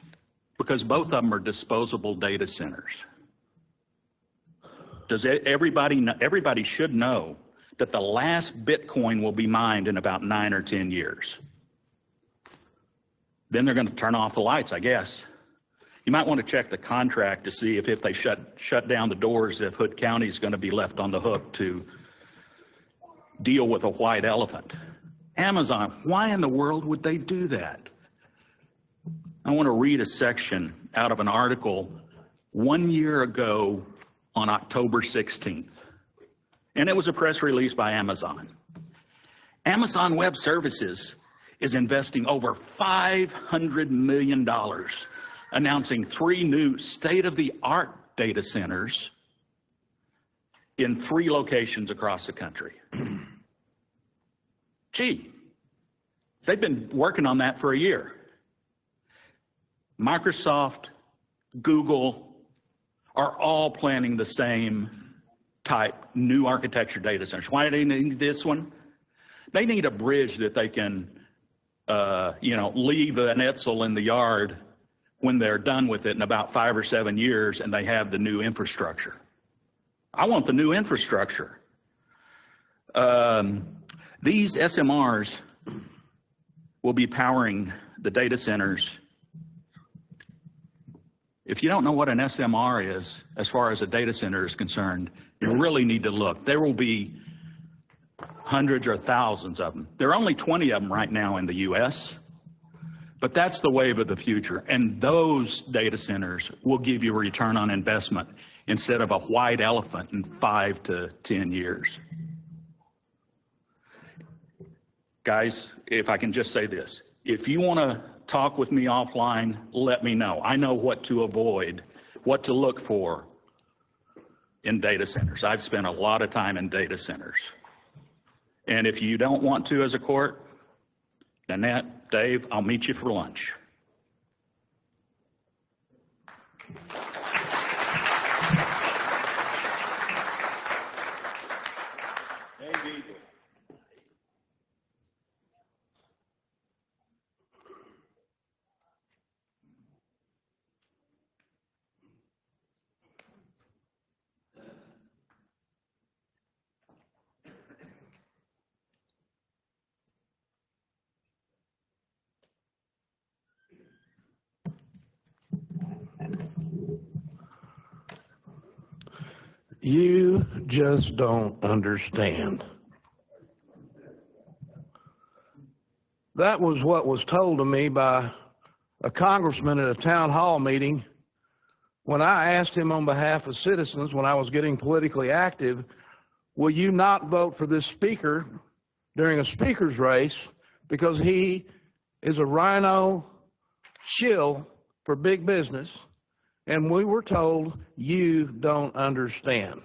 because both of them are disposable data centers. Does everybody know? Everybody should know that the last Bitcoin will be mined in about 9 or 10 years. Then they're going to turn off the lights, I guess. You might want to check the contract to see if they shut down the doors, if Hood County is going to be left on the hook to deal with a white elephant. Amazon, why in the world would they do that? I want to read a section out of an article 1 year ago on October 16th. And it was a press release by Amazon. Amazon Web Services is investing over $500 million, announcing 3 new state-of-the-art data centers in 3 locations across the country. Gee, they've been working on that for a year. Microsoft, Google are all planning the same type new architecture data centers. Why do they need this one? They need a bridge that they can, leave an Etzel in the yard when they're done with it in about 5 or 7 years and they have the new infrastructure. I want the new infrastructure. These SMRs will be powering the data centers. If you don't know what an SMR is, as far as a data center is concerned, you really need to look. There will be hundreds or thousands of them. There are only 20 of them right now in the US, but that's the wave of the future. And those data centers will give you a return on investment instead of a white elephant in 5 to 10 years. Guys, if I can just say this, if you want to talk with me offline, let me know. I know what to avoid, what to look for in data centers. I've spent a lot of time in data centers. And if you don't want to as a court, Nanette, Dave, I'll meet you for lunch. You just don't understand. That was what was told to me by a congressman at a town hall meeting when I asked him on behalf of citizens when I was getting politically active, will you not vote for this speaker during a speaker's race because he is a rhino shill for big business? And we were told, you don't understand.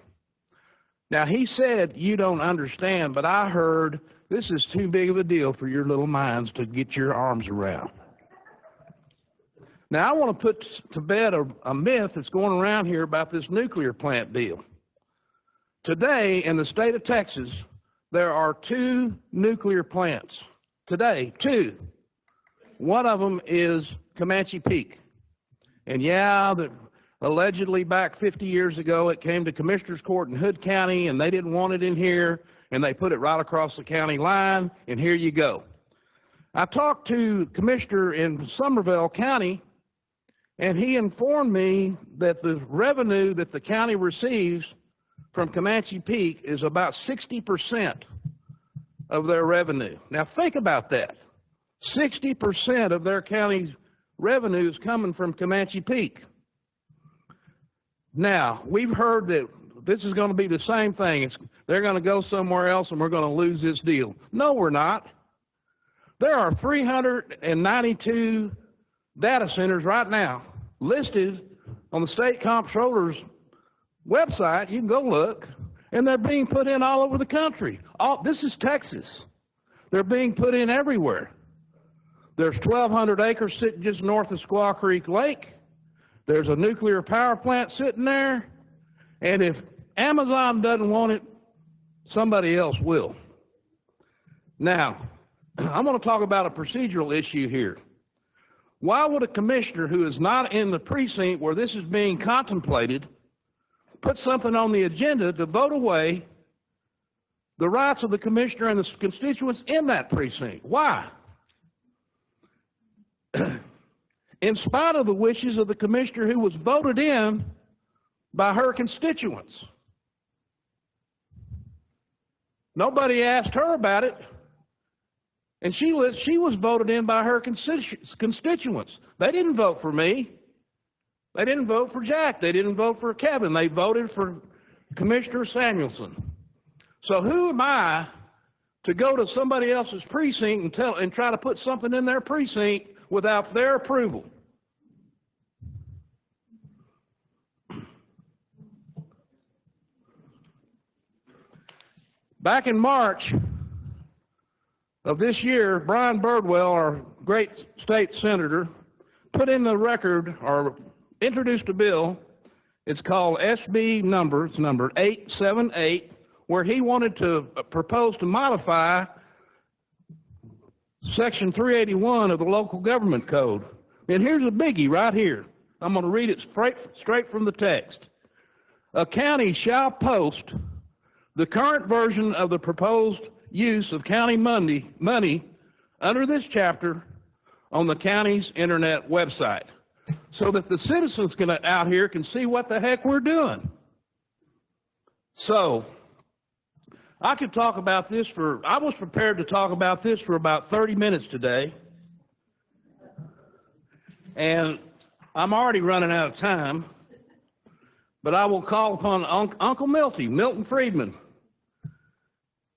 Now, he said, you don't understand, but I heard, this is too big of a deal for your little minds to get your arms around. Now, I want to put to bed a myth that's going around here about this nuclear plant deal. Today, in the state of Texas, there are 2 nuclear plants. Today, 2. One of them is Comanche Peak. And yeah, allegedly back 50 years ago, it came to Commissioner's Court in Hood County, and they didn't want it in here, and they put it right across the county line, and here you go. I talked to the commissioner in Somervell County, and he informed me that the revenue that the county receives from Comanche Peak is about 60% of their revenue. Now think about that. 60% of their county's revenue is coming from Comanche Peak. Now, we've heard that this is going to be the same thing. They're going to go somewhere else and we're going to lose this deal. No, we're not. There are 392 data centers right now listed on the state comptroller's website. You can go look, and they're being put in all over the country. This is Texas. They're being put in everywhere. There's 1,200 acres sitting just north of Squaw Creek Lake. There's a nuclear power plant sitting there. And if Amazon doesn't want it, somebody else will. Now, I'm going to talk about a procedural issue here. Why would a commissioner who is not in the precinct where this is being contemplated put something on the agenda to vote away the rights of the commissioner and the constituents in that precinct? Why? In spite of the wishes of the commissioner who was voted in by her constituents. Nobody asked her about it. And she was voted in by her constituents. They didn't vote for me. They didn't vote for Jack. They didn't vote for Kevin. They voted for Commissioner Samuelson. So who am I to go to somebody else's precinct and try to put something in their precinct without their approval? Back in March of this year, Brian Birdwell, our great state senator, put in the record or introduced a bill. It's called SB number 878, where he wanted to propose to modify Section 381 of the Local Government Code. And here's a biggie right here. I'm going to read it straight from the text. A county shall post the current version of the proposed use of county money under this chapter on the county's internet website so that the citizens out here can see what the heck we're doing. So I could talk about this I was prepared to talk about this for about 30 minutes today. And I'm already running out of time, but I will call upon Uncle Milton Friedman.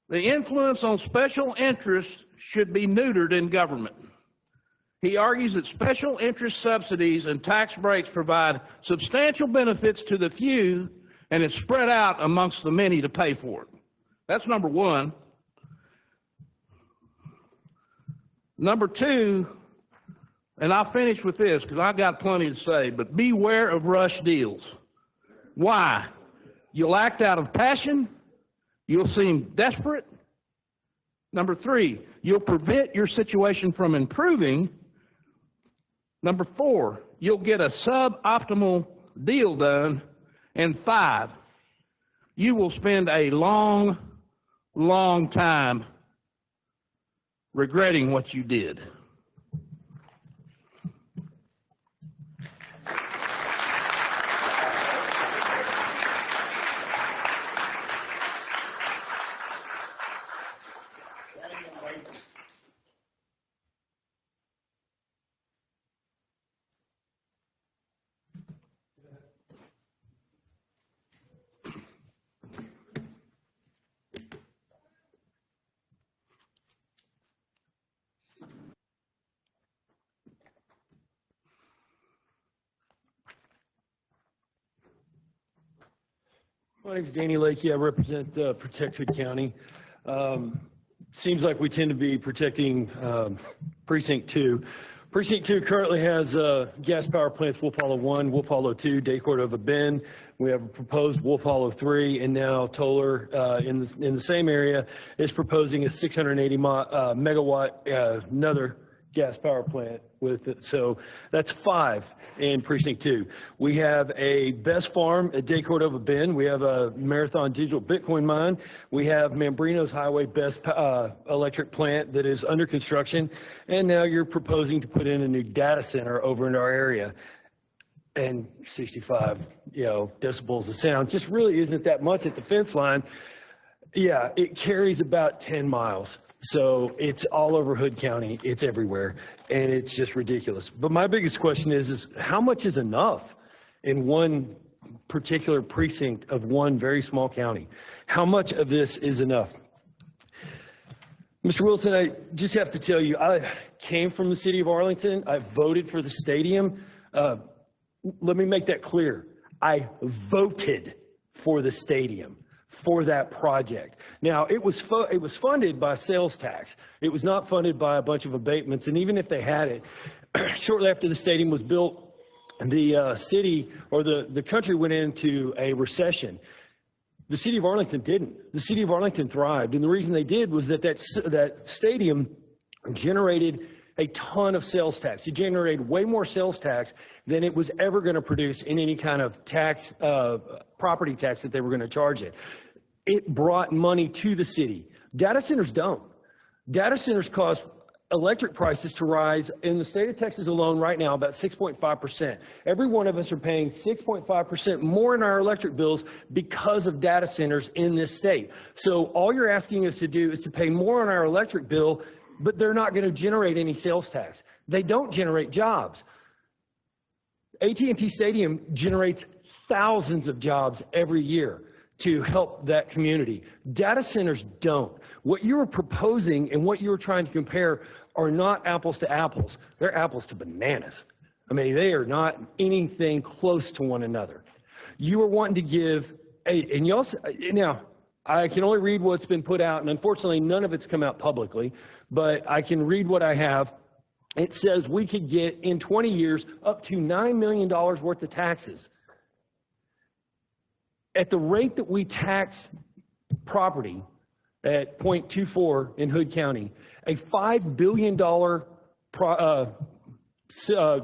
The influence on special interests should be neutered in government. He argues that special interest subsidies and tax breaks provide substantial benefits to the few and it's spread out amongst the many to pay for it. That's number one. Number two, and I'll finish with this because I've got plenty to say, but beware of rush deals. Why? You'll act out of passion. You'll seem desperate. Number three, you'll prevent your situation from improving. Number four, you'll get a suboptimal deal done. And five, you will spend a long, long time regretting what you did. My name is Danny Lakey. I represent Protect Hood County. Seems like we tend to be protecting Precinct 2. Precinct 2 currently has gas power plants Wolf Hollow 1, Wolf Hollow 2, Day-Cordova Bend. We have a proposed Wolf Hollow 3, and now Toller in the same area is proposing a 680 megawatt another gas power plant with it. So that's 5 in Precinct 2. We have a Best Farm at Day-Cordova Bend. We have a Marathon Digital Bitcoin mine. We have Mambrino's Highway Best electric plant that is under construction. And now you're proposing to put in a new data center over in our area. And 65, decibels of sound just really isn't that much at the fence line. Yeah, it carries about 10 miles. So it's all over Hood County, it's everywhere, and it's just ridiculous. But my biggest question is how much is enough in one particular precinct of one very small county? How much of this is enough? Mr. Wilson, I just have to tell you, I came from the city of Arlington. I voted for the stadium. Let me make that clear. I voted for the stadium, for that project. Now, it was funded by sales tax. It was not funded by a bunch of abatements, and even if they had it, shortly after the stadium was built, the city or the country went into a recession. The city of Arlington didn't. The city of Arlington thrived, and the reason they did was that stadium generated a ton of sales tax. It generated way more sales tax than it was ever going to produce in any kind of tax, property tax that they were going to charge it. It brought money to the city. Data centers don't. Data centers cause electric prices to rise in the state of Texas alone right now about 6.5%. Every one of us are paying 6.5% more in our electric bills because of data centers in this state. So all you're asking us to do is to pay more on our electric bill, but they're not going to generate any sales tax. They don't generate jobs. AT&T Stadium generates thousands of jobs every year to help that community. Data centers don't. What you were proposing and what you were trying to compare are not apples to apples. They're apples to bananas. I mean, they are not anything close to one another. You are wanting to give, and you also, now, I can only read what's been put out, and unfortunately, none of it's come out publicly, but I can read what I have. It says we could get, in 20 years, up to $9 million worth of taxes. At the rate that we tax property at 0.24 in Hood County, a $5 billion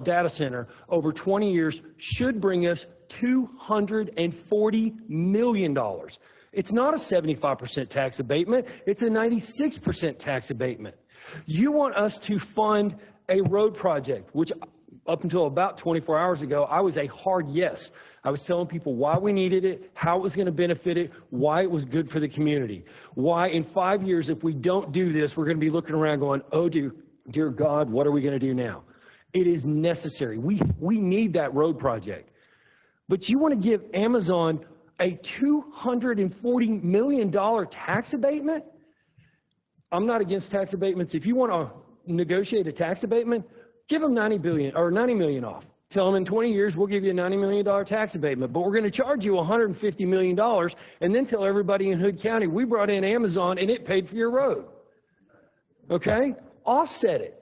data center over 20 years should bring us $240 million. It's not a 75% tax abatement, it's a 96% tax abatement. You want us to fund a road project, which up until about 24 hours ago, I was a hard yes. I was telling people why we needed it, how it was going to benefit it, why it was good for the community. Why in 5 years, if we don't do this, we're going to be looking around going, oh, dear God, what are we going to do now? It is necessary. We need that road project. But you want to give Amazon a $240 million tax abatement? I'm not against tax abatements. If you want to negotiate a tax abatement, give them $90 million off. Tell them in 20 years, we'll give you a $90 million tax abatement, but we're going to charge you $150 million, and then tell everybody in Hood County, we brought in Amazon and it paid for your road. Okay? Offset it.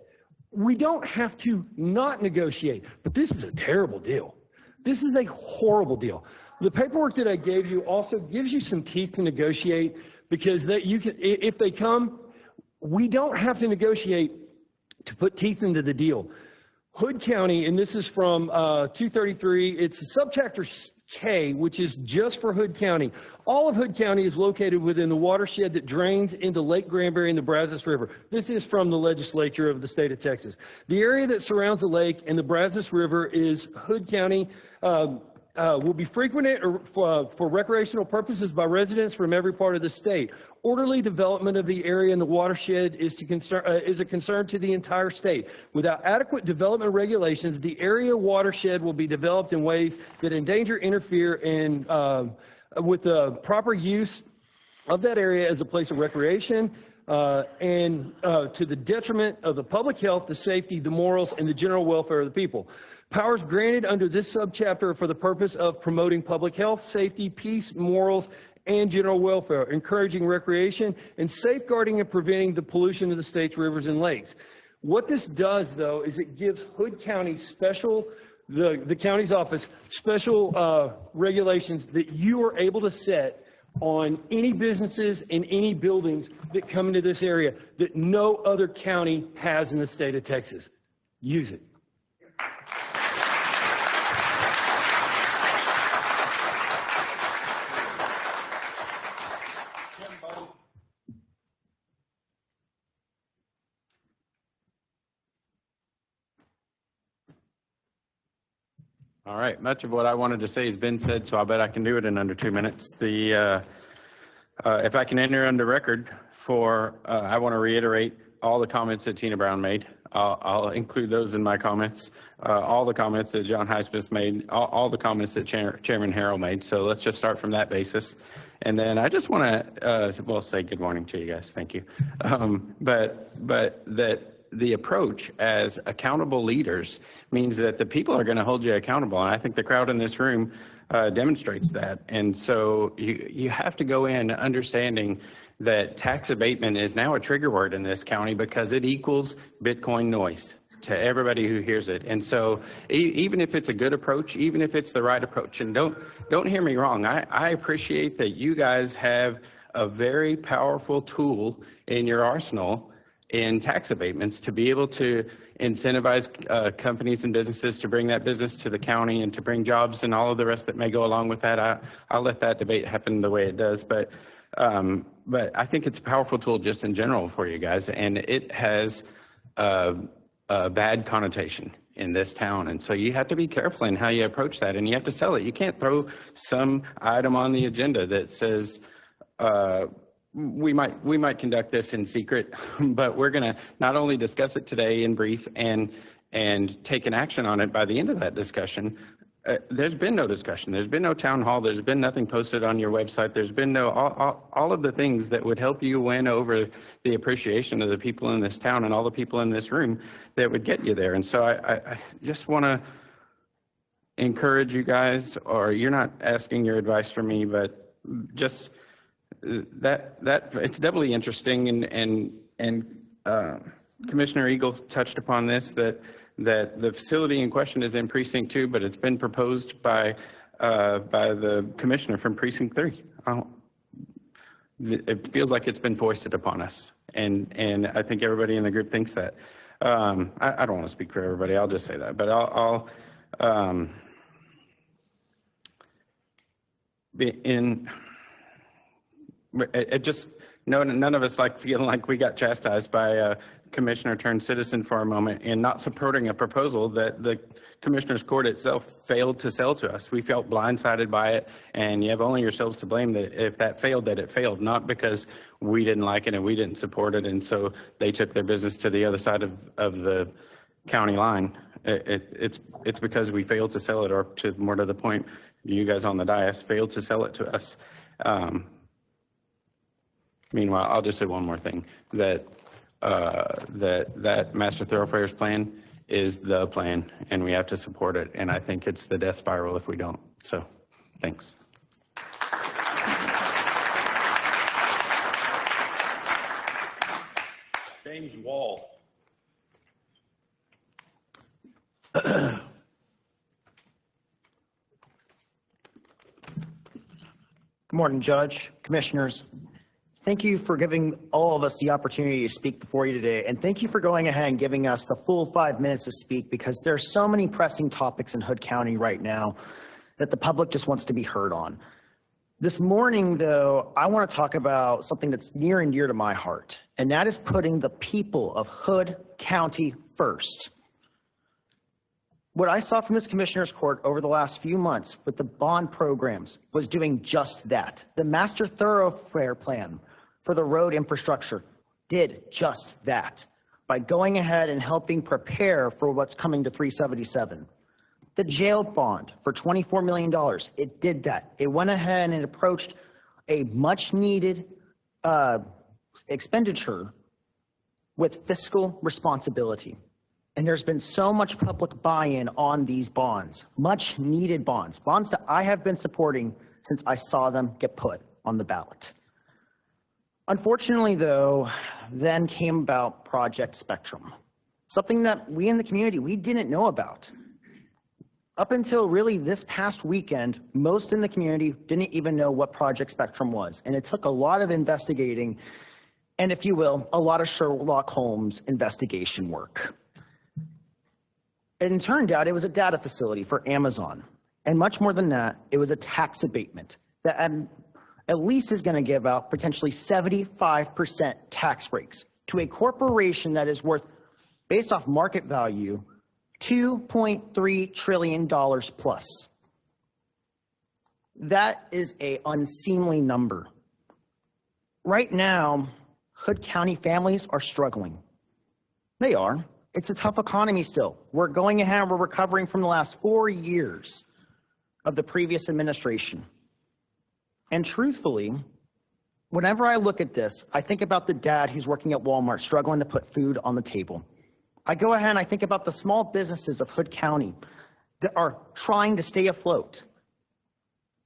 We don't have to not negotiate, but this is a terrible deal. This is a horrible deal. The paperwork that I gave you also gives you some teeth to negotiate, because that you can, if they come, we don't have to negotiate to put teeth into the deal. Hood County, and this is from 233, it's subchapter K, which is just for Hood County. All of Hood County is located within the watershed that drains into Lake Granbury and the Brazos River. This is from the legislature of the state of Texas. The area that surrounds the lake and the Brazos River is Hood County, will be frequented for recreational purposes by residents from every part of the state. Orderly development of the area and the watershed is a concern to the entire state. Without adequate development regulations, the area watershed will be developed in ways that endanger, interfere with the proper use of that area as a place of recreation, and to the detriment of the public health, the safety, the morals, and the general welfare of the people. Powers granted under this subchapter for the purpose of promoting public health, safety, peace, morals, and general welfare, encouraging recreation, and safeguarding and preventing the pollution of the state's rivers and lakes. What this does, though, is it gives Hood County special, the county's office, special regulations that you are able to set on any businesses and any buildings that come into this area that no other county has in the state of Texas. Use it. All right, much of what I wanted to say has been said, so I bet I can do it in under 2 minutes. If I can enter under record I want to reiterate all the comments that Tina Brown made. I'll include those in my comments. All the comments that John Highsmith made, all the comments that Chairman Harrell made. So let's just start from that basis. And then I just want to, say good morning to you guys. Thank you. But that the approach as accountable leaders means that the people are going to hold you accountable. And I think the crowd in this room demonstrates that. And so you have to go in understanding that tax abatement is now a trigger word in this county because it equals Bitcoin noise to everybody who hears it. And so even if it's a good approach, even if it's the right approach, and don't hear me wrong, I appreciate that you guys have a very powerful tool in your arsenal in tax abatements to be able to incentivize companies and businesses to bring that business to the county and to bring jobs and all of the rest that may go along with that. I'll let that debate happen the way it does, but I think it's a powerful tool just in general for you guys, and it has a bad connotation in this town. And so you have to be careful in how you approach that, and you have to sell it. You can't throw some item on the agenda that says, we might conduct this in secret, but we're going to not only discuss it today in brief and take an action on it by the end of that discussion. There's been no discussion. There's been no town hall. There's been nothing posted on your website. There's been no, all of the things that would help you win over the appreciation of the people in this town and all the people in this room that would get you there. And so I just want to encourage you guys, or you're not asking your advice from me, but just that it's doubly interesting. And Commissioner Eagle touched upon this, that the facility in question is in Precinct 2, but it's been proposed by the commissioner from Precinct 3. It feels like it's been foisted upon us, and I think everybody in the group thinks that. I don't want to speak for everybody. I'll just say that, but I'll be in. It just none of us like feeling like we got chastised by a commissioner turned citizen for a moment in not supporting a proposal that the Commissioner's Court itself failed to sell to us. We felt blindsided by it, and you have only yourselves to blame that if that failed, that it failed, not because we didn't like it and we didn't support it, and so they took their business to the other side of the county line. It's because we failed to sell it, or more to the point, you guys on the dais failed to sell it to us. Meanwhile, I'll just say one more thing, that Master Thoroughfares plan is the plan, and we have to support it. And I think it's the death spiral if we don't. So, thanks. James Wall. Good morning, Judge, Commissioners. Thank you for giving all of us the opportunity to speak before you today, and thank you for going ahead and giving us the full 5 minutes to speak, because there are so many pressing topics in Hood County right now that the public just wants to be heard on. This morning, though, I want to talk about something that's near and dear to my heart, and that is putting the people of Hood County first. What I saw from this Commissioner's Court over the last few months with the bond programs was doing just that. The Master Thoroughfare Plan for the road infrastructure did just that by going ahead and helping prepare for what's coming to 377. The jail bond for $24 million, it did that. It went ahead and it approached a much needed expenditure with fiscal responsibility. And there's been so much public buy-in on these bonds, much needed bonds that I have been supporting since I saw them get put on the ballot. Unfortunately, though, then came about Project Spectrum, something that we in the community, we didn't know about. Up until really this past weekend, most in the community didn't even know what Project Spectrum was. And it took a lot of investigating, and if you will, a lot of Sherlock Holmes investigation work. And it turned out it was a data facility for Amazon. And much more than that, it was a tax abatement that at least is going to give out potentially 75% tax breaks to a corporation that is worth, based off market value, $2.3 trillion plus. That is an unseemly number. Right now, Hood County families are struggling. They are. It's a tough economy still. We're going ahead, we're recovering from the last 4 years of the previous administration. And truthfully, whenever I look at this, I think about the dad who's working at Walmart struggling to put food on the table. I go ahead and I think about the small businesses of Hood County that are trying to stay afloat.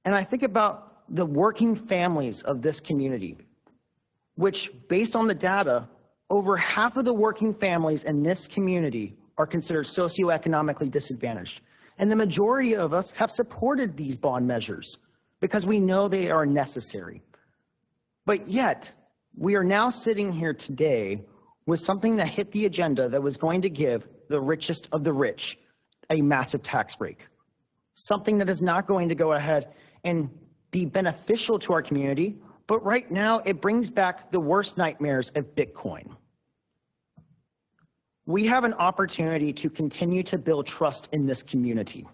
And I think about the working families of this community, which, based on the data, over half of the working families in this community are considered socioeconomically disadvantaged. And the majority of us have supported these bond measures because we know they are necessary. But yet, we are now sitting here today was something that hit the agenda that was going to give the richest of the rich a massive tax break. Something that is not going to go ahead and be beneficial to our community, but right now it brings back the worst nightmares of Bitcoin. We have an opportunity to continue to build trust in this community.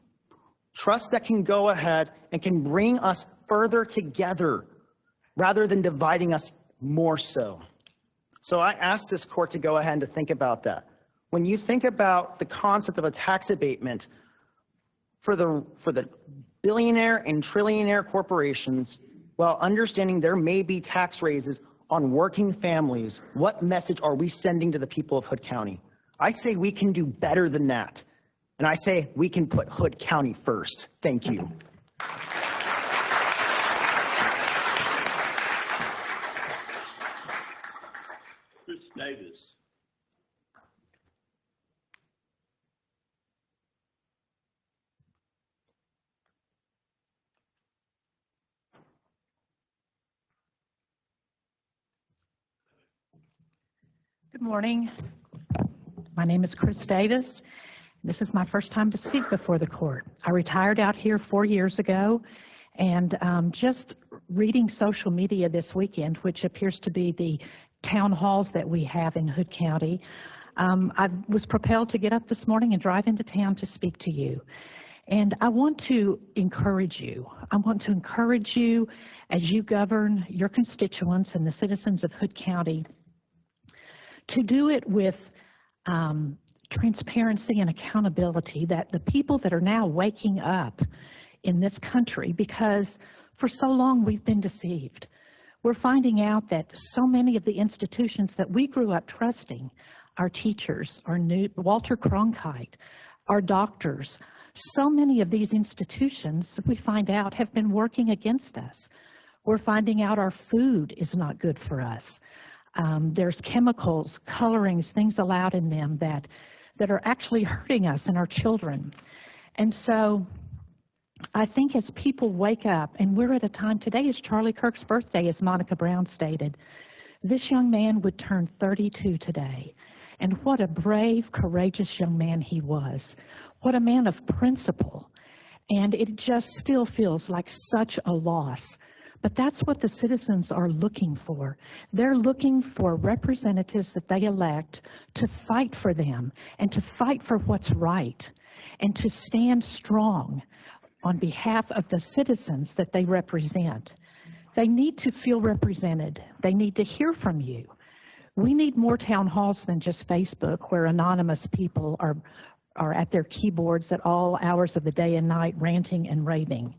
Trust that can go ahead and can bring us further together rather than dividing us more so. So I ask this court to go ahead and to think about that. When you think about the concept of a tax abatement for the billionaire and trillionaire corporations, while understanding there may be tax raises on working families, what message are we sending to the people of Hood County? I say we can do better than that. And I say we can put Hood County first. Thank you. Chris Davis. Good morning. My name is Chris Davis. This is my first time to speak before the court. I retired out here 4 years ago, and just reading social media this weekend, which appears to be the town halls that we have in Hood County, I was propelled to get up this morning and drive into town to speak to you. And I want to encourage you. I want to encourage you as you govern your constituents and the citizens of Hood County to do it with transparency and accountability, that the people that are now waking up in this country, because for so long we've been deceived. We're finding out that so many of the institutions that we grew up trusting, our teachers, Walter Cronkite, our doctors, so many of these institutions, we find out, have been working against us. We're finding out our food is not good for us. There's chemicals, colorings, things allowed in them that are actually hurting us and our children. And so I think as people wake up, and we're at a time, today is Charlie Kirk's birthday, as Monica Brown stated. This young man would turn 32 today. And what a brave, courageous young man he was. What a man of principle. And it just still feels like such a loss. But that's what the citizens are looking for. They're looking for representatives that they elect to fight for them and to fight for what's right and to stand strong on behalf of the citizens that they represent. They need to feel represented. They need to hear from you. We need more town halls than just Facebook, where anonymous people are at their keyboards at all hours of the day and night ranting and raving.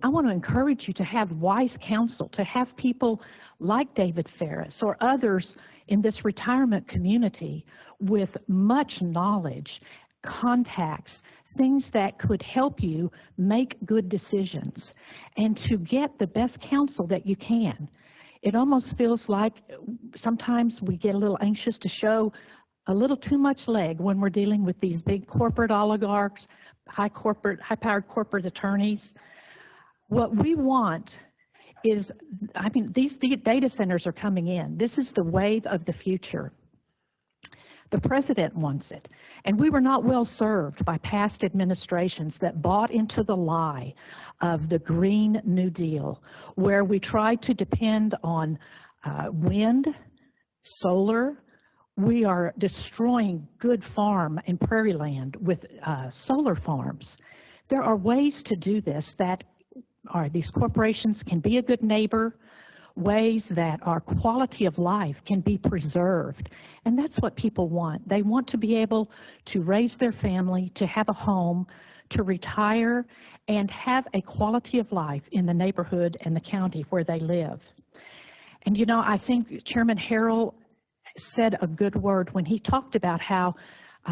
I want to encourage you to have wise counsel, to have people like David Ferris or others in this retirement community with much knowledge, contacts, things that could help you make good decisions and to get the best counsel that you can. It almost feels like sometimes we get a little anxious to show a little too much leg when we're dealing with these big corporate oligarchs, high-powered corporate attorneys. What we want is, these data centers are coming in. This is the wave of the future. The president wants it. And we were not well served by past administrations that bought into the lie of the Green New Deal, where we tried to depend on wind, solar. We are destroying good farm and prairie land with solar farms. There are ways to do this that these corporations can be a good neighbor, ways that our quality of life can be preserved. And that's what people want. They want to be able to raise their family, to have a home, to retire, and have a quality of life in the neighborhood and the county where they live. And I think Chairman Harrell said a good word when he talked about how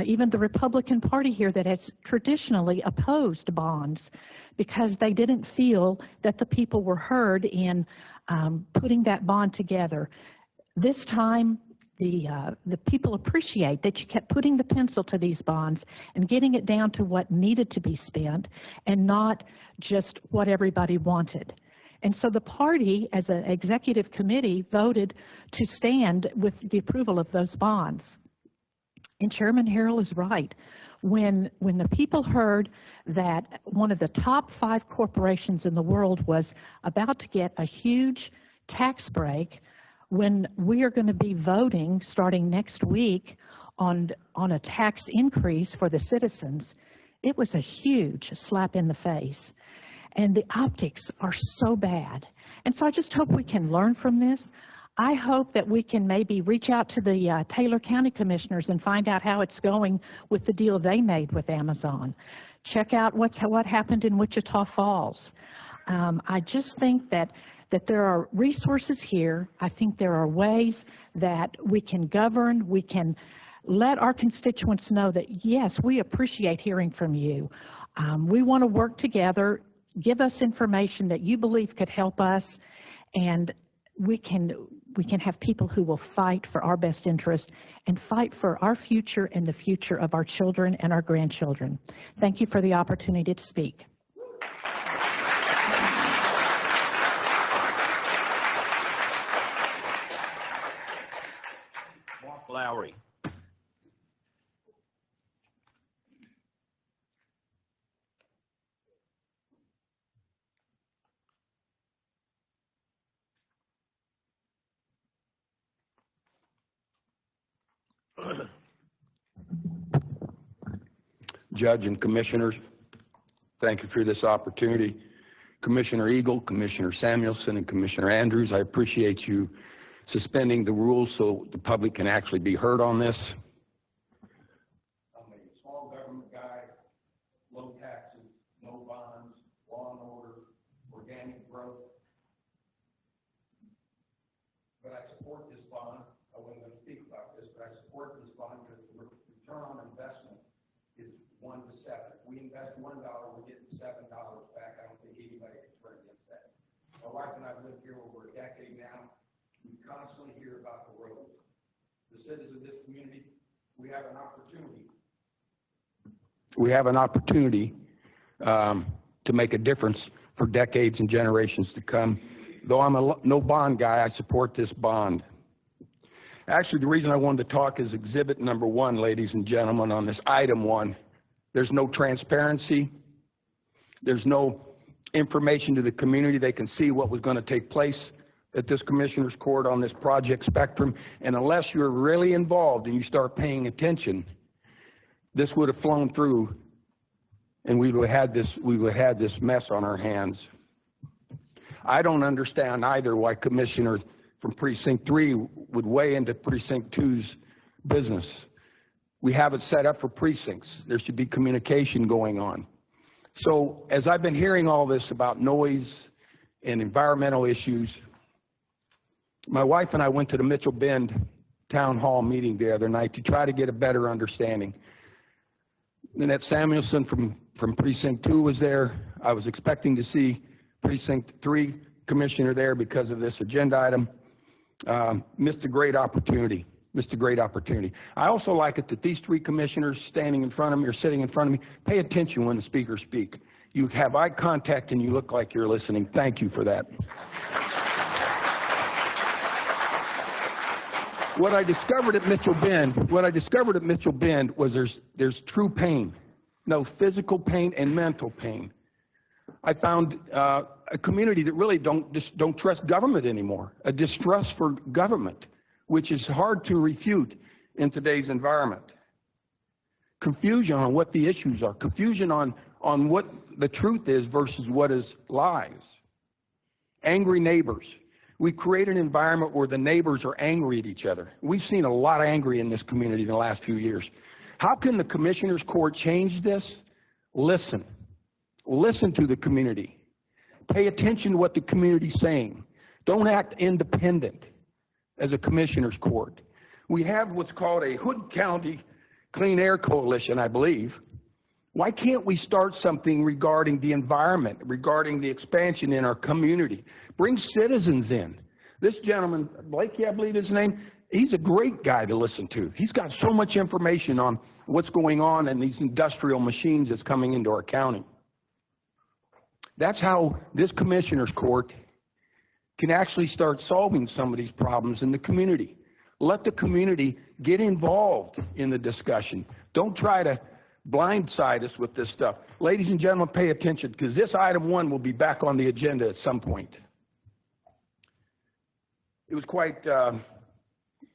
even the Republican Party here that has traditionally opposed bonds because they didn't feel that the people were heard in putting that bond together. This time, the people appreciate that you kept putting the pencil to these bonds and getting it down to what needed to be spent and not just what everybody wanted. And so the party, as an executive committee, voted to stand with the approval of those bonds. And Chairman Harrell is right. When the people heard that one of the top 5 corporations in the world was about to get a huge tax break, when we are going to be voting starting next week on a tax increase for the citizens, it was a huge slap in the face. And the optics are so bad. And so I just hope we can learn from this. I hope that we can maybe reach out to the Taylor County Commissioners and find out how it's going with the deal they made with Amazon. Check out what happened in Wichita Falls. I just think that there are resources here. I think there are ways that we can govern, we can let our constituents know that, yes, we appreciate hearing from you. We want to work together. Give us information that you believe could help us, and we can have people who will fight for our best interest and fight for our future and the future of our children and our grandchildren. Thank you for the opportunity to speak. Mark Lowry. Judge and Commissioners, thank you for this opportunity. Commissioner Eagle, Commissioner Samuelson, and Commissioner Andrews, I appreciate you suspending the rules so the public can actually be heard on this. I'm a small government guy, low taxes, no bonds, law and order, organic growth. But I support this bond. I wasn't going to speak about this, but I support this bond because the return on investment is 1 to 7. If we invest $1, we're getting $7 back. I don't think anybody can turn against that. My wife and I have lived here over a decade now. We constantly hear about the roads. The citizens of this community, we have an opportunity. We have an opportunity to make a difference for decades and generations to come. Though I'm a no bond guy, I support this bond. Actually, the reason I wanted to talk is exhibit number 1, ladies and gentlemen, on this item 1. There's no transparency. There's no information to the community. They can see what was going to take place at this Commissioner's Court on this project spectrum. And unless you're really involved and you start paying attention, this would have flown through and we would have had this mess on our hands. I don't understand either why commissioners from Precinct 3 would weigh into Precinct 2's business. We have it set up for precincts. There should be communication going on. So as I've been hearing all this about noise and environmental issues, my wife and I went to the Mitchell Bend Town Hall meeting the other night to try to get a better understanding. Nanette Samuelson from Precinct 2 was there. I was expecting to see Precinct 3 Commissioner there because of this agenda item. Missed a great opportunity. Missed a great opportunity. I also like it that these 3 commissioners standing in front of me or sitting in front of me pay attention when the speakers speak. You have eye contact and you look like you're listening. Thank you for that. What I discovered at Mitchell Bend was there's true pain, no physical pain and mental pain. I found a community that really don't trust government anymore, a distrust for government, which is hard to refute in today's environment. Confusion on what the issues are, confusion on what the truth is versus what is lies. Angry neighbors. We create an environment where the neighbors are angry at each other. We've seen a lot of angry in this community in the last few years. How can the Commissioner's Court change this? Listen. Listen to the community. Pay attention to what the community's saying. Don't act independent as a Commissioner's Court. We have what's called a Hood County Clean Air Coalition, I believe. Why can't we start something regarding the environment, regarding the expansion in our community? Bring citizens in. This gentleman, Blakey, I believe his name, he's a great guy to listen to. He's got so much information on what's going on in these industrial machines that's coming into our county. That's how this Commissioner's Court can actually start solving some of these problems in the community. Let the community get involved in the discussion. Don't try to blindside us with this stuff. Ladies and gentlemen, pay attention, because this item 1 will be back on the agenda at some point. It was quite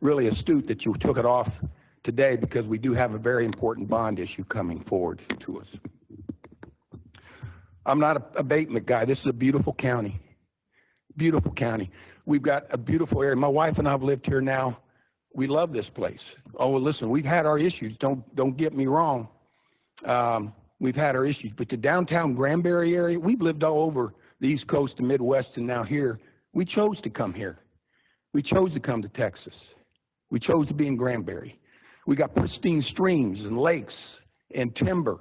really astute that you took it off today, because we do have a very important bond issue coming forward to us. I'm not an abatement guy. This is a beautiful county. Beautiful county. We've got a beautiful area. My wife and I have lived here now. We love this place. Oh, well, listen, we've had our issues. Don't get me wrong. We've had our issues. But the downtown Granbury area, we've lived all over the East Coast, the Midwest, and now here. We chose to come here. We chose to come to Texas. We chose to be in Granbury. We got pristine streams and lakes and timber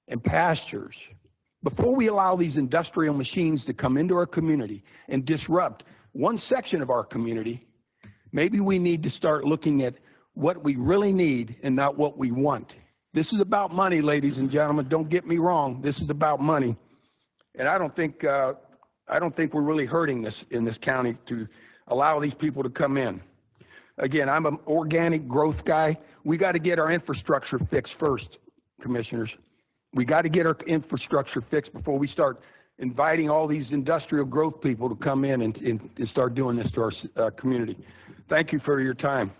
and pastures. Before we allow these industrial machines to come into our community and disrupt one section of our community, maybe we need to start looking at what we really need and not what we want. This is about money, ladies and gentlemen. Don't get me wrong. This is about money. And I don't think we're really hurting this in this county to allow these people to come in. Again, I'm an organic growth guy. We got to get our infrastructure fixed first, commissioners. We got to get our infrastructure fixed before we start inviting all these industrial growth people to come in and start doing this to our community. Thank you for your time.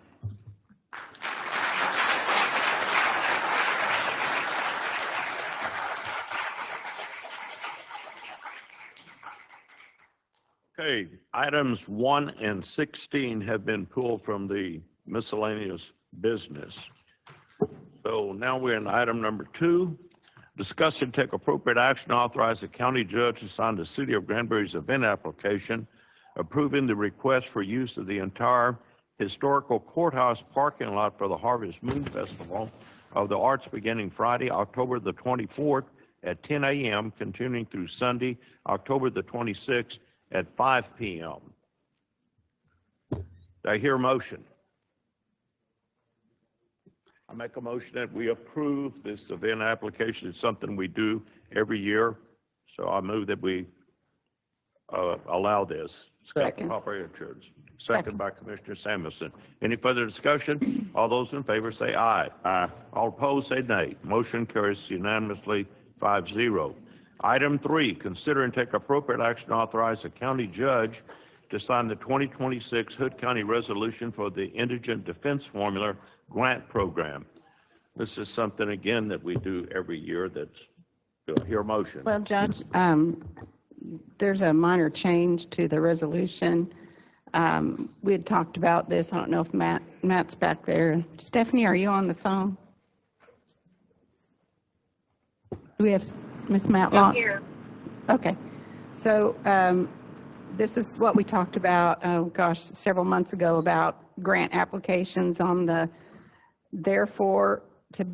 Okay, items 1 and 16 have been pulled from the miscellaneous business. So now we're in item number 2. Discuss and take appropriate action to authorize the county judge to sign the City of Granbury's event application, approving the request for use of the entire historical courthouse parking lot for the Harvest Moon Festival of the Arts beginning Friday, October the 24th at 10 a.m., continuing through Sunday, October the 26th at 5 p.m. Do I hear a motion? I make a motion that we approve this event application. It's something we do every year. So I move that we allow this. Second. Second by Commissioner Samuelson. Any further discussion? All those in favor say aye. Aye. All opposed say nay. Motion carries unanimously 5-0. Item 3, consider and take appropriate action to authorize the county judge to sign the 2026 Hood County Resolution for the Indigent Defense Formula Grant Program. This is something, again, that we do every year. Do I hear a motion? Well, Judge, there's a minor change to the resolution. We had talked about this. I don't know if Matt's back there. Stephanie, are you on the phone? Do we have Ms. Matlock? I'm here. Okay. So this is what we talked about, several months ago about grant applications on the, therefore, to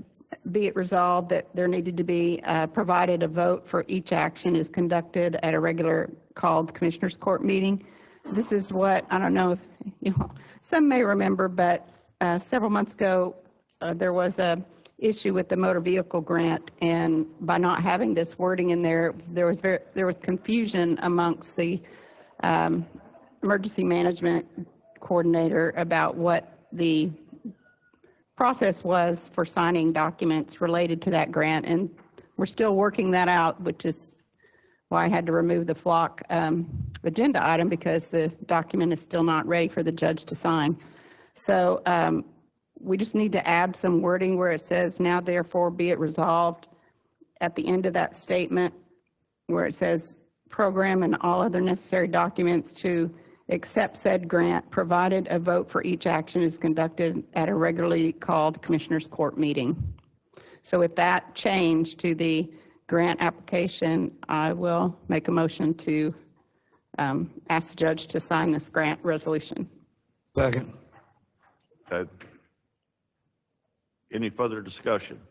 be it resolved that there needed to be provided a vote for each action is conducted at a regular called Commissioners Court meeting. This is what, I don't know if some may remember, but several months ago there was a issue with the motor vehicle grant, and by not having this wording in there, there was confusion amongst the emergency management coordinator about what the process was for signing documents related to that grant, and we're still working that out, which is why I had to remove the flock agenda item, because the document is still not ready for the judge to sign. So we just need to add some wording where it says, now therefore be it resolved, at the end of that statement where it says program and all other necessary documents to accept said grant, provided a vote for each action is conducted at a regularly called Commissioners Court meeting. So with that change to the grant application, I will make a motion to ask the judge to sign this grant resolution. Second. Okay. Any further discussion?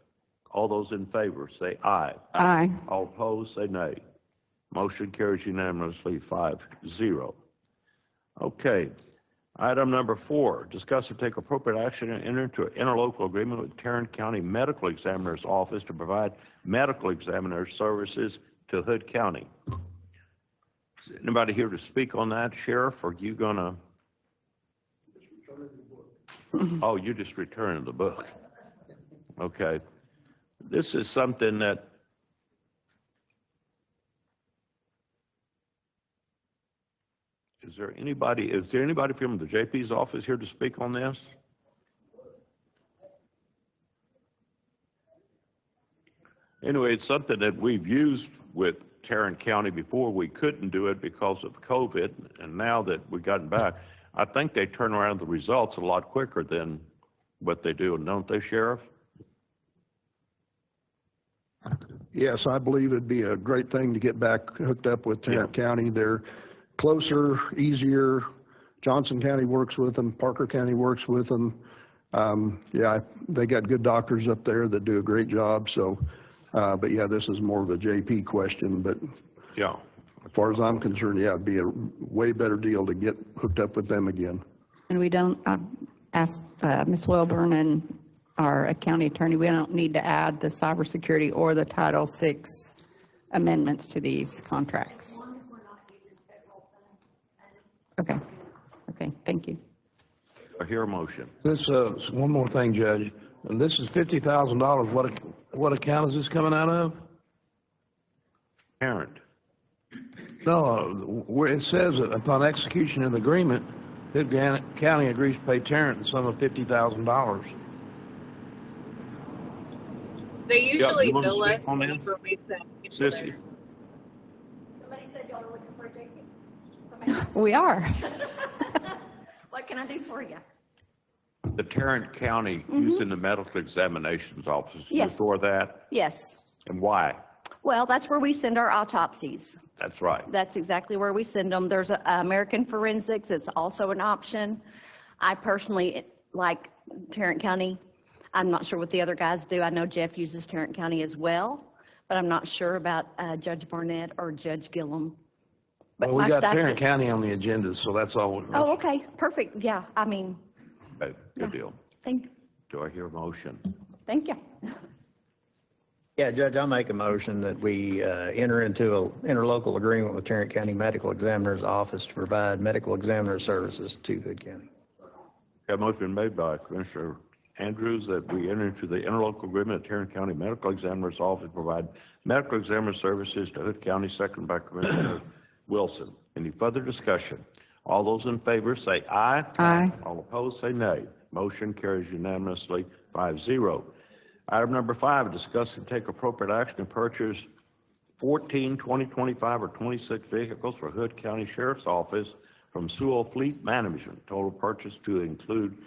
All those in favor say aye. Aye. All opposed say nay. Motion carries unanimously 5-0. Okay. Item number 4, discuss and take appropriate action and enter into an interlocal agreement with Tarrant County Medical Examiner's Office to provide medical examiner services to Hood County. Is anybody here to speak on that, Sheriff? Or are you gonna? Oh, you just returned the book. Okay. This is something that is there anybody from the JP's office here to speak on this? Anyway, it's something that we've used with Tarrant County before. We couldn't do it because of COVID, and now that we've gotten back, I think they turn around the results a lot quicker than what they do, don't they, Sheriff? Yes, I believe it'd be a great thing to get back hooked up with Tarrant County. They're closer, easier. Johnson County works with them. Parker County works with them. Yeah, they got good doctors up there that do a great job. So, but yeah, this is more of a JP question. But yeah, as far as I'm concerned, yeah, it'd be a way better deal to get hooked up with them again. And we don't, ask Ms. Wilburn and our county attorney, we don't need to add the cybersecurity or the Title VI amendments to these contracts. Okay. Okay, thank you. I hear a motion. This, one more thing, Judge. And this is $50,000. What account is this coming out of? Tarrant. No, where it says upon execution of the agreement, Hood County agrees to pay Tarrant the sum of $50,000. They usually you bill us speak on that? whenever we send people Sissy. Somebody said y'all are looking for a JP. We are. What can I do for you? The Tarrant County using the medical examinations office Yes. for that, Yes. and why? Well, that's where we send our autopsies. That's right. That's exactly where we send them. There's American Forensics. It's also an option. I personally like Tarrant County. I'm not sure what the other guys do. I know Jeff uses Tarrant County as well, but I'm not sure about Judge Barnett or Judge Gillum. But Well, we my got staff Tarrant do- County on the agenda, so that's all. Oh, okay, perfect. Yeah, I mean, Okay, good deal. thank Do I hear a motion? you. Yeah, Judge, I'll make a motion that we enter into an interlocal agreement with Tarrant County Medical Examiner's Office to provide medical examiner services to Hood County. A motion made by Commissioner Andrews that we enter into the interlocal agreement at Tarrant County Medical Examiner's Office to provide medical examiner services to Hood County, second by Commissioner Wilson. Any further discussion? All those in favor say aye. Aye. All opposed say nay. Motion carries unanimously 5-0. Item number 5, discuss and take appropriate action to purchase 14 2025 or 26 vehicles for Hood County Sheriff's Office from Sewell Fleet Management. Total purchase to include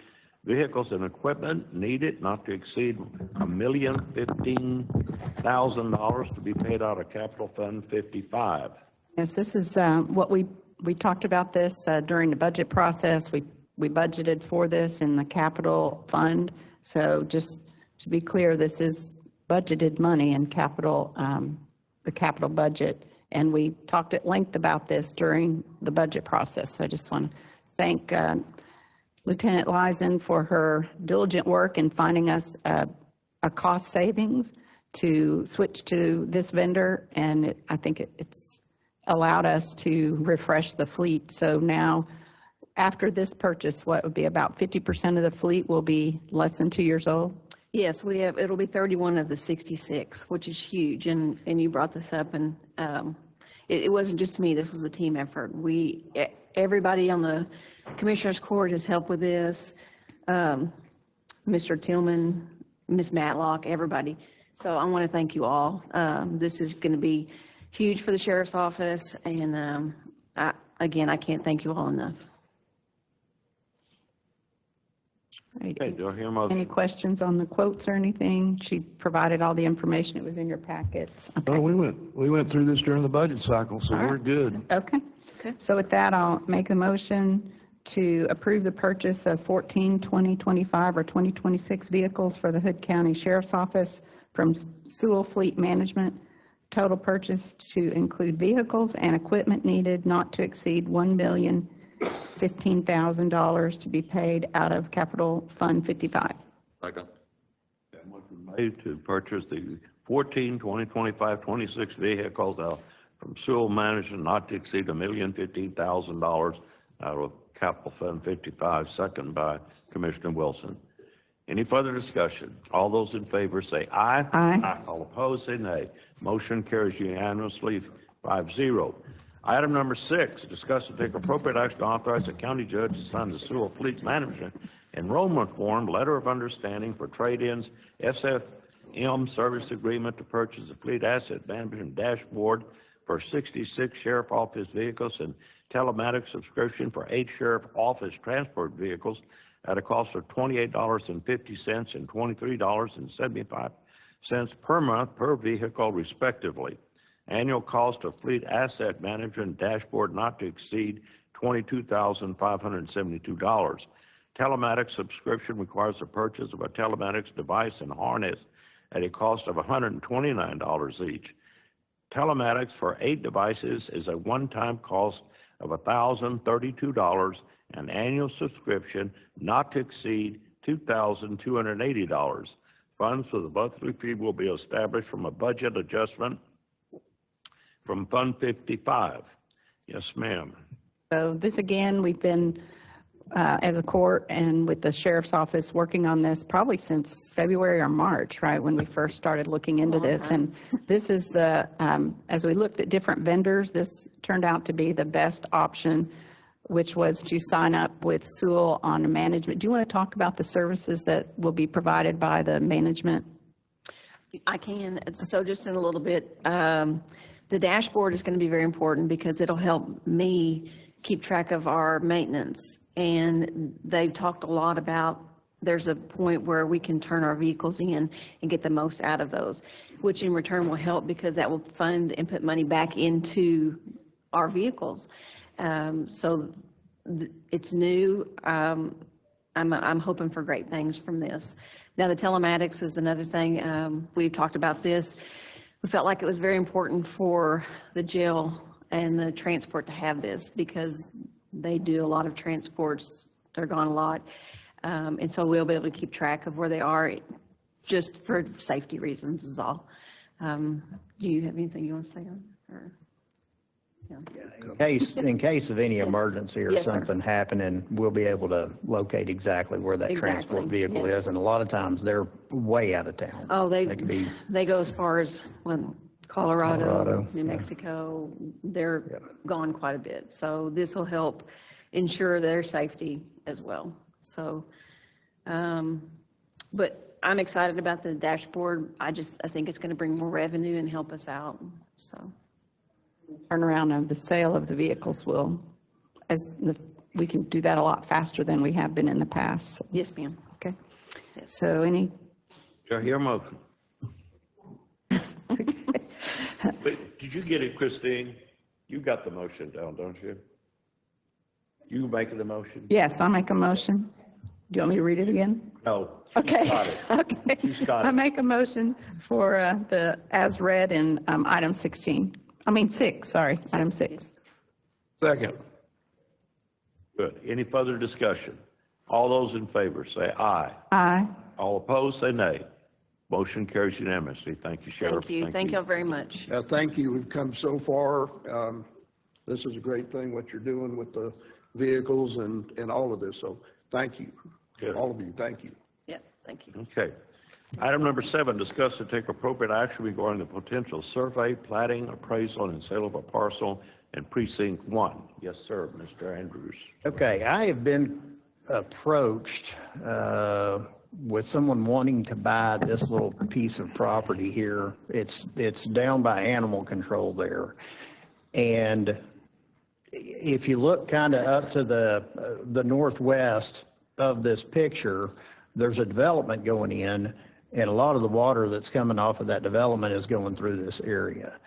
vehicles and equipment needed not to exceed $1,015,000 to be paid out of Capital Fund 55. Yes, this is what we talked about this during the budget process. We budgeted for this in the capital fund. So just to be clear, this is budgeted money in capital, the capital budget. And we talked at length about this during the budget process. So I just want to thank Lieutenant Lizen for her diligent work in finding us a cost savings to switch to this vendor. And I think it's allowed us to refresh the fleet. So now, after this purchase, what would be about 50% of the fleet will be less than 2 years old? Yes, it'll be 31 of the 66, which is huge. And you brought this up, and it wasn't just me. This was a team effort. Everybody on the Commissioner's Court has helped with this. Mr. Tillman, Ms. Matlock, everybody. So I want to thank you all. This is going to be huge for the Sheriff's Office. And again, I can't thank you all enough. Okay, do I hear a motion? Any questions on the quotes or anything? She provided all the information. It was in your packets. Oh, we went through this during the budget cycle, so we're good. Okay. So with that, I'll make a motion to approve the purchase of 14 2025 or 2026 vehicles for the Hood County Sheriff's Office from Sewell Fleet Management. Total purchase to include vehicles and equipment needed not to exceed $1,015,000 to be paid out of Capital Fund 55. Second. Motion made to purchase the 14 2025 26 vehicles from Sewell Management not to exceed $1,015,000 out of Capital Fund 55, second by Commissioner Wilson. Any further discussion? All those in favor say aye. Aye. All opposed say nay. Motion carries unanimously 5-0. Item number 6, discuss and take appropriate action to authorize the county judge to sign the Sewell Fleet Management Enrollment Form, Letter of Understanding for Trade-ins, SFM Service Agreement to purchase a Fleet Asset Management Dashboard for 66 Sheriff Office vehicles and telematics subscription for 8 Sheriff Office transport vehicles at a cost of $28.50 and $23.75 per month per vehicle respectively. Annual cost of Fleet Asset Management Dashboard not to exceed $22,572. Telematics subscription requires the purchase of a telematics device and harness at a cost of $129 each. Telematics for 8 devices is a one-time cost of $1,032, and annual subscription not to exceed $2,280. Funds for the monthly fee will be established from a budget adjustment from Fund 55. Yes, ma'am. So this again, we've been, as a court and with the sheriff's office working on this probably since February or March, right, when we first started looking into this. And this is the, as we looked at different vendors, this turned out to be the best option, which was to sign up with Sewell on management. Do you want to talk about the services that will be provided by the management? I can. So just in a little bit, the dashboard is going to be very important because it'll help me keep track of our maintenance. And they've talked a lot about there's a point where we can turn our vehicles in and get the most out of those, which in return will help because that will fund and put money back into our vehicles. So it's new. I'm hoping for great things from this. Now the telematics is another thing. We've talked about this. We felt like it was very important for the jail and the transport to have this because they do a lot of transports. They're gone a lot. And so we'll be able to keep track of where they are just for safety reasons is all. Do you have anything you want to say on it? Or? Yeah. In case of any emergency or Yes, sir. something happening, we'll be able to locate exactly where that transport vehicle yes. is. And a lot of times they're way out of town. Oh, they could be go as far as Colorado, Colorado, New Mexico. They're gone quite a bit. So this will help ensure their safety as well. So, but I'm excited about the dashboard. I think it's going to bring more revenue and help us out. So. Turnaround of the sale of the vehicles will, we can do that a lot faster than we have been in the past. Yes, ma'am. Okay. So any? Do I hear a motion? Wait, did you get it, Christine? You got the motion down, don't you? You making the motion? Yes, I'll make a motion. Do you want me to read it again? No. Okay. Got it. Okay. She's got I it. make a motion for the as read in item 16. I mean 6, sorry, item 6. Second. Good. Any further discussion? All those in favor say aye. Aye. All opposed say nay. Motion carries unanimously. Thank you, Sheriff. Thank you. Thank you very much. Thank you. We've come so far. This is a great thing, what you're doing with the vehicles and all of this. So thank you. Good. All of you, thank you. Yes, thank you. Okay. Item number 7, discuss and take appropriate action regarding the potential survey, plating, appraisal, and sale of a parcel in Precinct 1. Yes, sir, Mr. Andrews. Okay, I have been approached with someone wanting to buy this little piece of property here. It's down by animal control there. And if you look kind of up to the northwest of this picture, there's a development going in, and a lot of the water that's coming off of that development is going through this area.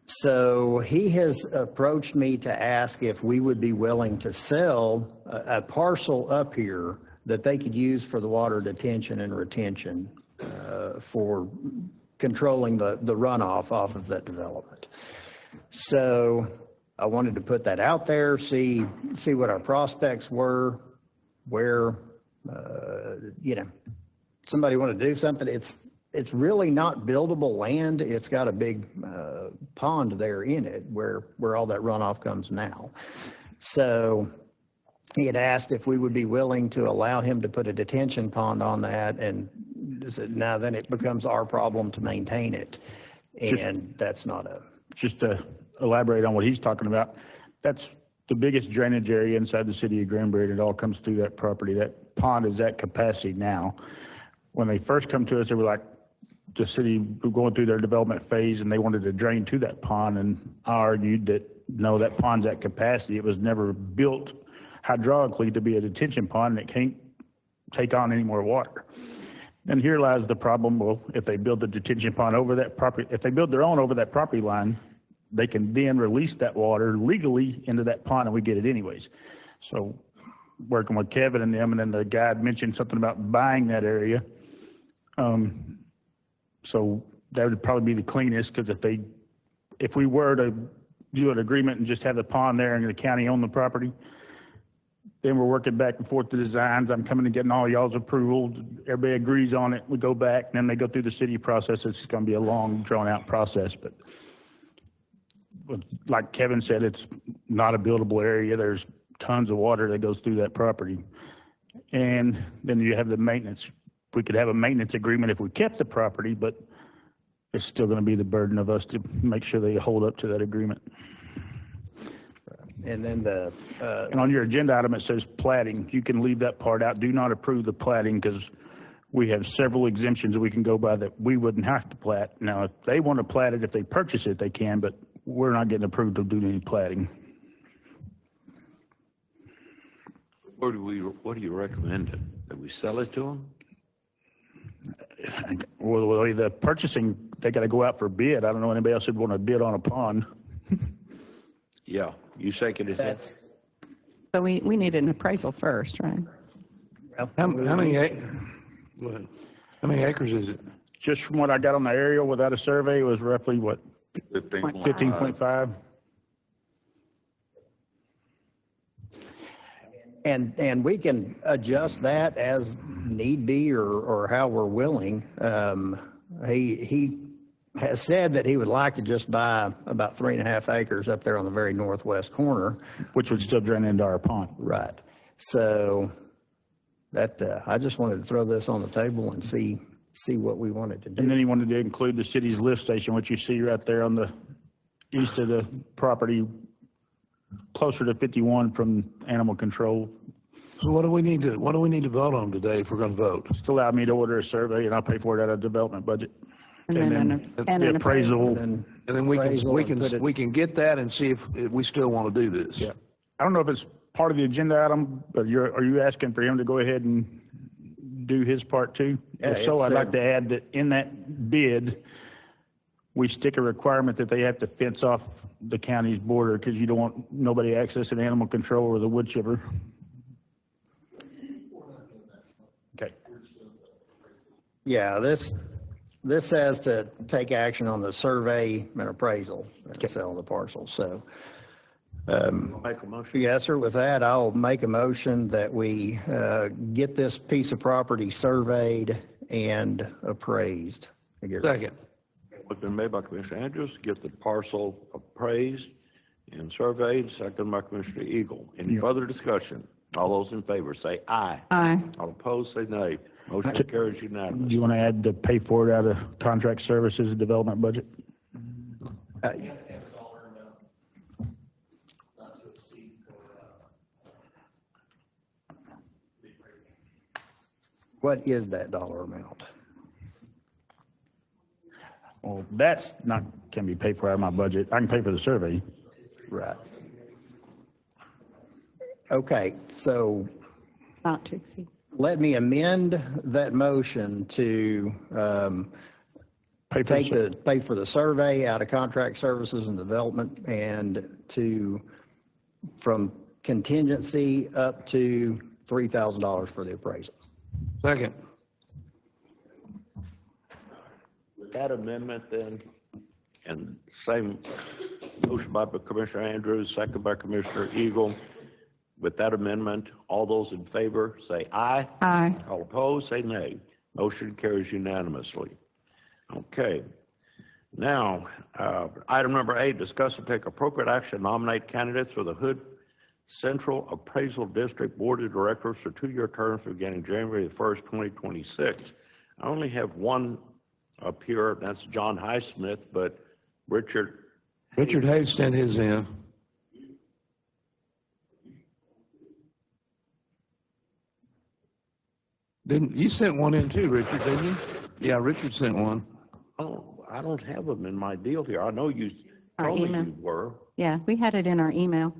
So he has approached me to ask if we would be willing to sell a parcel up here that they could use for the water detention and retention for controlling the runoff off of that development. So I wanted to put that out there, see what our prospects were, where, somebody want to do something. it's really not buildable land. It's got a big pond there in it where all that runoff comes now. So he had asked if we would be willing to allow him to put a detention pond on that, and said, now then it becomes our problem to maintain it. And that's not a... Just to elaborate on what he's talking about, that's the biggest drainage area inside the city of Granbury, and it all comes through that property. That pond is at capacity now. When they first come to us, they were like, the city going through their development phase, and they wanted to drain to that pond, and I argued that, no, that pond's at capacity. It was never built hydraulically to be a detention pond, and it can't take on any more water. And here lies the problem. Well, if they build the detention pond over that property, if they build their own over that property line, they can then release that water legally into that pond, and we get it anyways. So working with Kevin and them, and then the guy mentioned something about buying that area. So that would probably be the cleanest, because if we were to do an agreement and just have the pond there and the county own the property, then we're working back and forth the designs. I'm coming and getting all y'all's approval. Everybody agrees on it. We go back, and then they go through the city process. It's going to be a long, drawn-out process. But like Kevin said, it's not a buildable area. There's tons of water that goes through that property. And then you have the maintenance. We could have a maintenance agreement if we kept the property, but it's still going to be the burden of us to make sure they hold up to that agreement. And then and on your agenda item, it says platting. You can leave that part out. Do not approve the platting, because we have several exemptions that we can go by that we wouldn't have to plat. Now, if they want to plat it, if they purchase it, they can, but we're not getting approved to do any platting. What do you recommend? That we sell it to them? Well, the purchasing, they got to go out for bid. I don't know anybody else who'd want to bid on a pond. Yeah, you second it. So we need an appraisal first, right? How many acres is it? Just from what I got on the aerial without a survey, it was roughly what? 15.5. And we can adjust that as need be or how we're willing. He has said that he would like to just buy about 3.5 acres up there on the very northwest corner. Which would still drain into our pond. Right. So that I just wanted to throw this on the table and see what we wanted to do. And then he wanted to include the city's lift station, which you see right there on the east of the property, closer to 51 from animal control. So what do we need to vote on today if we're going to vote? Just allow me to order a survey, and I'll pay for it out of development budget. And then an appraisal. And then we can get that and see if we still want to do this. Yeah. I don't know if it's part of the agenda item, but are you asking for him to go ahead and do his part too? Yeah, If so, I'd like to add that in that bid, we stick a requirement that they have to fence off the county's border, because you don't want nobody accessing animal control or the wood chipper. Okay. Yeah, this says to take action on the survey and appraisal and sell the parcel. So, Make a motion. yes, sir. With that, I'll make a motion that we get this piece of property surveyed and appraised. Second. It's been made by Commissioner Andrews, get the parcel appraised and surveyed, second by Commissioner Eagle. Any further discussion? All those in favor say aye. Aye. All opposed say nay. Motion carries Do unanimously. you want to add to pay for it out of contract services and development budget? What is that dollar amount? Well, that's not, can be paid for out of my budget. I can pay for the survey. Right. Okay, so Not to exceed. let me amend that motion to pay for the survey out of contract services and development, and from contingency up to $3,000 for the appraisal. Second. With that amendment then, and same motion by Commissioner Andrews, second by Commissioner Eagle. With that amendment, all those in favor say aye. Aye. All opposed say nay. Motion carries unanimously. Okay. Now, item number 8, discuss and take appropriate action, nominate candidates for the Hood Central Appraisal District Board of Directors for 2-year terms beginning January the 1st, 2026. I only have one up here, that's John Highsmith, but Richard Hayes sent his in. Didn't, you sent one in too, Richard, didn't you? Yeah, Richard sent one. Oh, I don't have them in my deal here. I know you Our told me email. you were. Yeah, we had it in our email.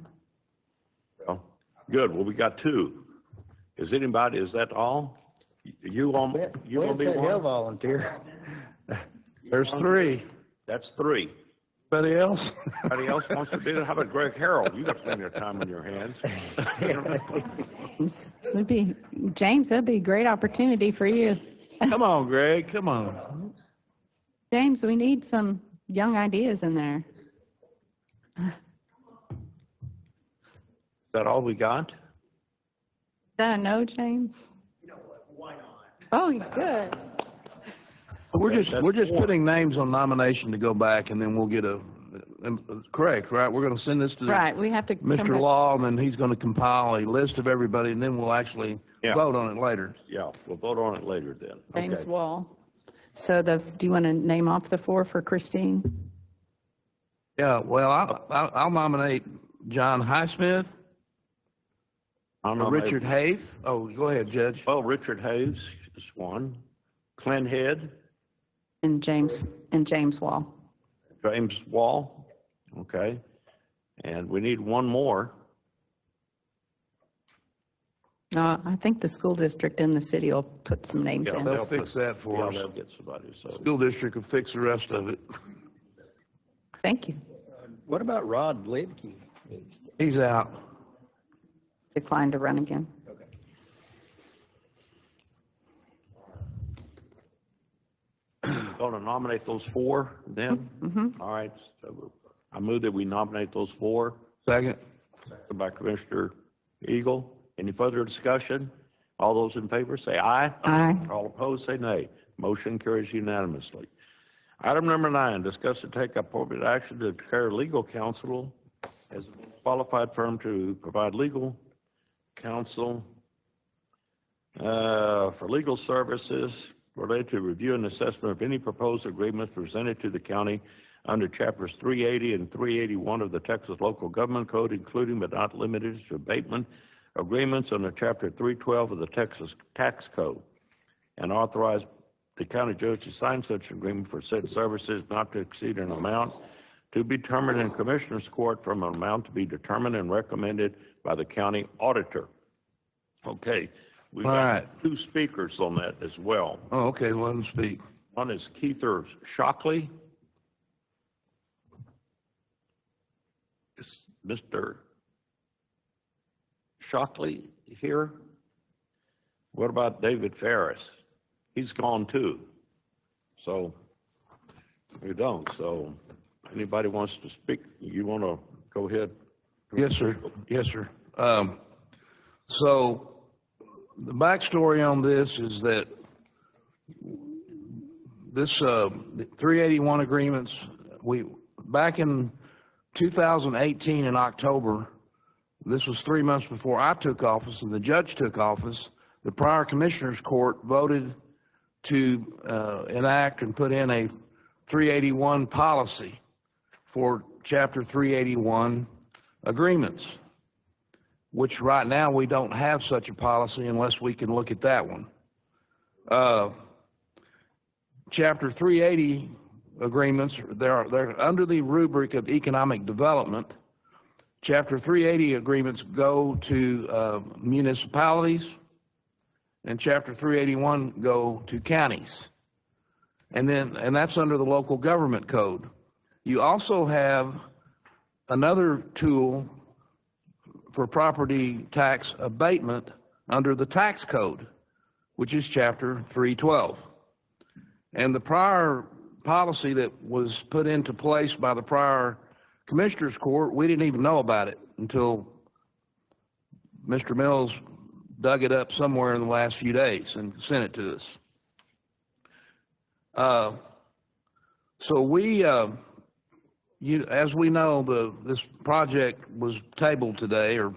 Well, good. Well, we got 2. Is that all? You on, you gonna be He'll one? volunteer. There's 3. That's 3. Anybody else? Anybody else wants to do it? How about Greg Harrell? You got plenty of time on your hands. James, that'd be a great opportunity for you. Come on, Greg, come on. James, we need some young ideas in there. Is that all we got? Is that a no, James? You know what, why not? Oh, good. We're just putting names on nomination to go back, and then we'll get correct, right? We're going to send this to Right, we have to. Mr. Law, and then he's going to compile a list of everybody, and then we'll actually vote on it later. Yeah, we'll vote on it later then. James Okay. Wall. So do you want to name off the 4 for Christine? Yeah, well, I'll nominate John Highsmith. Richard Hayes. Oh, go ahead, Judge. Well, Richard Hayes is one. Clint Head. And James Wall. James Wall. Okay. And we need one more. I think the school district and the city will put some names Yeah, in. They'll fix that for us. They'll get somebody. So School district will fix the rest of it. Thank you. What about Rod Lidke? He's out. Declined to run again. going to nominate those 4 then? All right. So I move that we nominate those 4. Second. Second by Commissioner Eagle. Any further discussion? All those in favor say aye. Aye. All opposed say nay. Motion carries unanimously. Item number 9, discuss and take appropriate action to declare legal counsel as a qualified firm to provide legal counsel for legal services related to review and assessment of any proposed agreements presented to the county under chapters 380 and 381 of the Texas Local Government Code, including but not limited to abatement agreements under chapter 312 of the Texas Tax Code, and authorize the county judge to sign such agreement for said services not to exceed an amount to be determined in Commissioner's Court from an amount to be determined and recommended by the county auditor. Okay, we've got 2 speakers on that as well. Oh, okay, let them speak. One is Keither Shockley. Is Mr. Shockley here? What about David Ferris? He's gone too. So we don't. So anybody wants to speak, you want to go ahead? Yes, sir. Yes, sir. So the backstory on this is that this the 381 agreements, back in 2018 in October, this was 3 months before I took office and the judge took office, the prior Commissioner's Court voted to enact and put in a 381 policy for Chapter 381 agreements, which right now we don't have such a policy unless we can look at that one. Chapter 380 agreements, they're under the rubric of economic development. Chapter 380 agreements go to municipalities, and Chapter 381 go to counties. And that's under the local government code. You also have another tool for property tax abatement under the tax code, which is Chapter 312. And the prior policy that was put into place by the prior Commissioner's Court, we didn't even know about it until Mr. Mills dug it up somewhere in the last few days and sent it to us. So as we know, this project was tabled today, or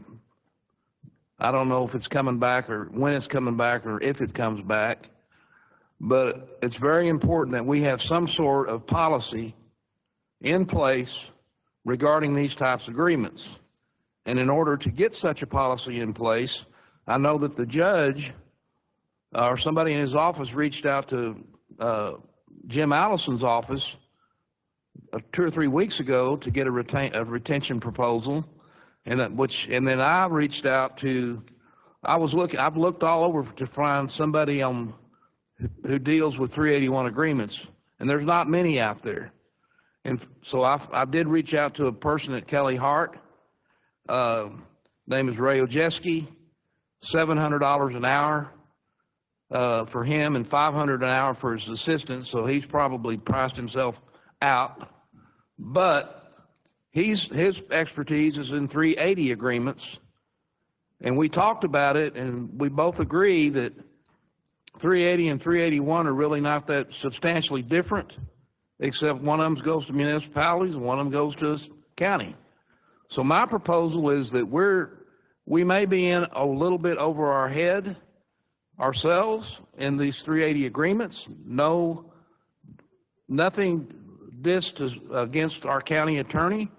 I don't know if it's coming back or when it's coming back or if it comes back. But it's very important that we have some sort of policy in place regarding these types of agreements. And in order to get such a policy in place, I know that the judge or somebody in his office reached out to Jim Allison's office 2 or 3 weeks ago to get a retention proposal, and then I reached out to. I've looked all over to find somebody who deals with 381 agreements, and there's not many out there. And so I did reach out to a person at Kelly Hart. Name is Ray Ojeski. $700 an hour for him and $500 an hour for his assistant. So he's probably priced himself out. But his expertise is in 380 agreements. And we talked about it, and we both agree that 380 and 381 are really not that substantially different, except one of them goes to municipalities and one of them goes to the county. So my proposal is that we may be in a little bit over our head ourselves in these 380 agreements. Nothing against our county attorney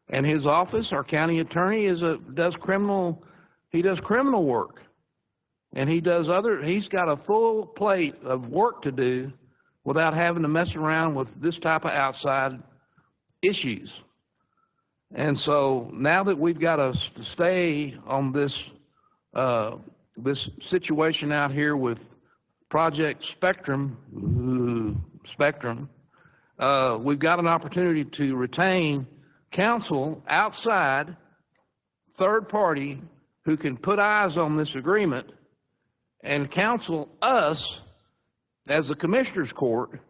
and his office. Our county attorney does criminal work. And he's got a full plate of work to do without having to mess around with this type of outside issues. And so now that we've got to stay on this situation out here with Project Spectrum, we've got an opportunity to retain counsel outside, third party, who can put eyes on this agreement and counsel us as the Commissioner's Court,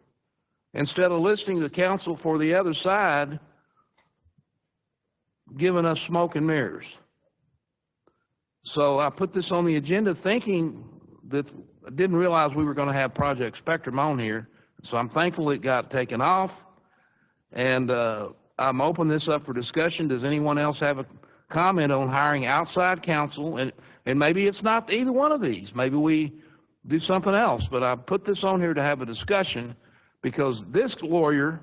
instead of listening to counsel for the other side giving us smoke and mirrors. So I put this on the agenda thinking that I didn't realize we were going to have Project Spectrum on here. So I'm thankful it got taken off. And I'm opening this up for discussion. Does anyone else have a comment on hiring outside counsel? And maybe it's not either one of these. Maybe we do something else. But I put this on here to have a discussion because this lawyer,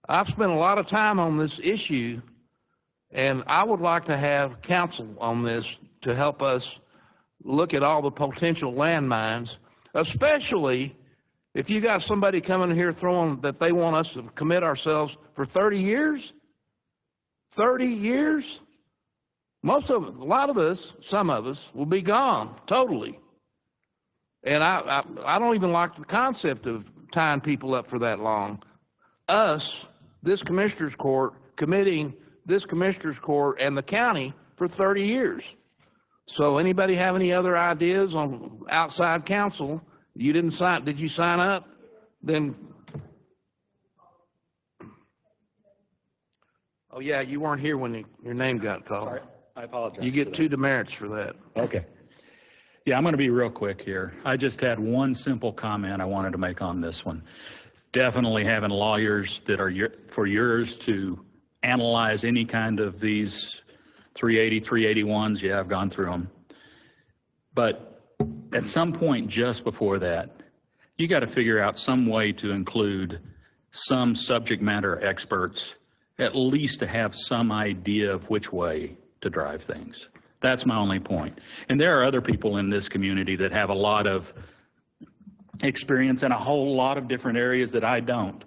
I've spent a lot of time on this issue, and I would like to have counsel on this to help us look at all the potential landmines, especially if you got somebody coming here throwing that they want us to commit ourselves for 30 years. 30 years? A lot of us, some of us, will be gone totally. And I don't even like the concept of tying people up for that long. This Commissioner's Court, committing this Commissioner's Court and the county for 30 years. So anybody have any other ideas on outside counsel? You didn't sign, did you sign up? Then, oh yeah, you weren't here when your name got called. Sorry, I apologize. You get 2 demerits for that. Okay. Yeah, I'm going to be real quick here. I just had one simple comment I wanted to make on this one. Definitely having lawyers that are for yours to analyze any kind of these 380, 381s. Yeah, I've gone through them. But at some point just before that, you got to figure out some way to include some subject matter experts, at least to have some idea of which way to drive things. That's my only point. And there are other people in this community that have a lot of experience in a whole lot of different areas that I don't.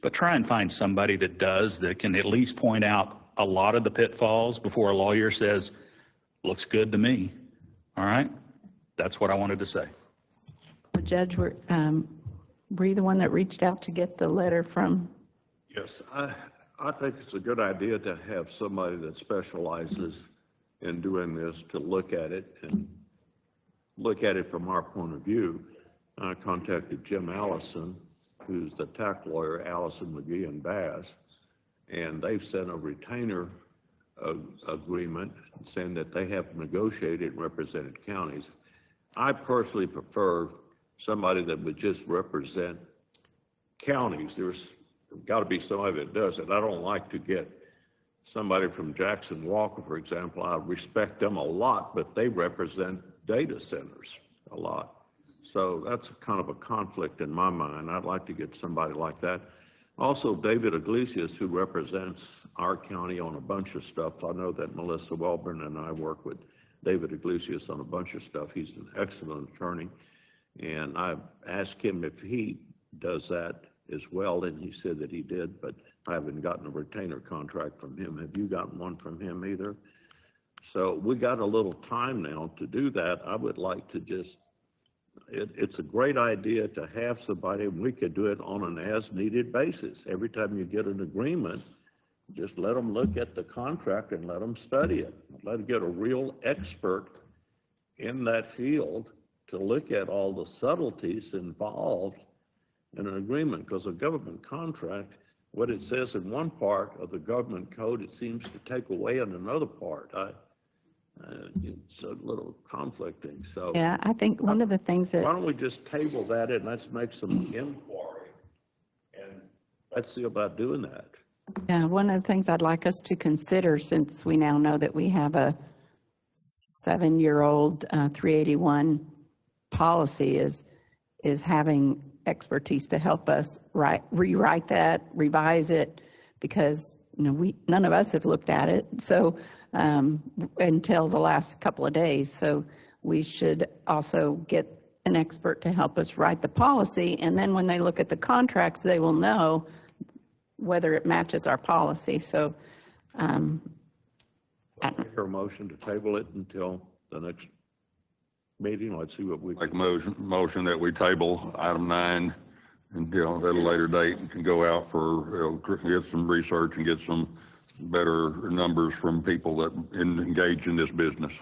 But try and find somebody that does, that can at least point out a lot of the pitfalls before a lawyer says, looks good to me. All right? That's what I wanted to say. Judge, were you the one that reached out to get the letter from? Yes, I think it's a good idea to have somebody that specializes in doing this to look at it and look at it from our point of view. I contacted Jim Allison, who's the tax lawyer, Allison, McGee, and Bass, and they've sent a retainer agreement saying that they have negotiated and represented counties. I personally prefer somebody that would just represent counties. There's got to be somebody that does it. I don't like to get somebody from Jackson Walker, for example. I respect them a lot, but they represent data centers a lot. So that's kind of a conflict in my mind. I'd like to get somebody like that. Also, David Iglesias, who represents our county on a bunch of stuff. I know that Melissa Welborn and I work with David Iglesias on a bunch of stuff. He's an excellent attorney. And I asked him if he does that as well, and he said that he did, but I haven't gotten a retainer contract from him. Have you gotten one from him either? So we got a little time now to do that. I would like to just, it's a great idea to have somebody, and we could do it on an as-needed basis. Every time you get an agreement, just let them look at the contract and let them study it. Let them get a real expert in that field to look at all the subtleties involved in an agreement, because a government contract, what it says in one part of the government code, it seems to take away in another part. It's a little conflicting. So Yeah, I think one of the things that. Why don't we just table that and let's make some inquiry, and let's see about doing that. Yeah, one of the things I'd like us to consider, since we now know that we have a 7-year-old 381 policy, is having expertise to help us rewrite that, revise it, because none of us have looked at it. So until the last couple of days. So we should also get an expert to help us write the policy, and then when they look at the contracts, they will know whether it matches our policy. So I hear a motion to table it until the next meeting. Let's see what we Make a motion that we table item 9 until at a later date and can go out for, get some research and get some better numbers from people that engage in this business.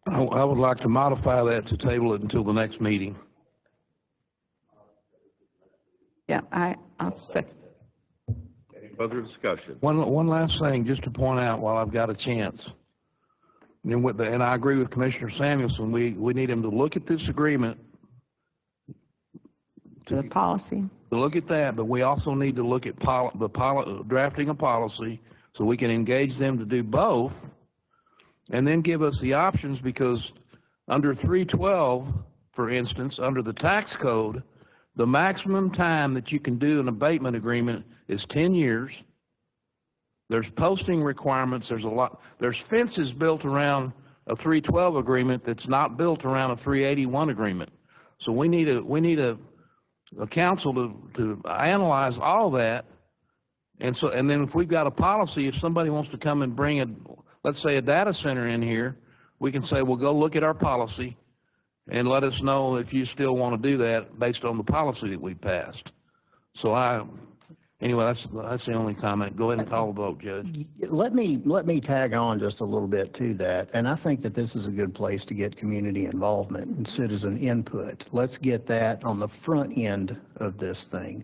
I would like to modify that to table it until the next meeting. yeah, I'll second. Any further discussion? One last thing, just to point out while I've got a chance. And I agree with Commissioner Samuelson. We need him to look at this agreement. The policy. To look at that, but we also need to look at drafting a policy so we can engage them to do both, and then give us the options, because under 312, for instance, under the tax code, the maximum time that you can do an abatement agreement is 10 years. There's posting requirements. There's fences built around a 312 agreement that's not built around a 381 agreement. So we need a council to analyze all that. And then if we've got a policy, if somebody wants to come and bring let's say a data center in here, we can say, well, go look at our policy and let us know if you still want to do that based on the policy that we passed. So anyway, that's the only comment. Go ahead and call the vote, Judge. Let me tag on just a little bit to that, and I think that this is a good place to get community involvement and citizen input. Let's get that on the front end of this thing.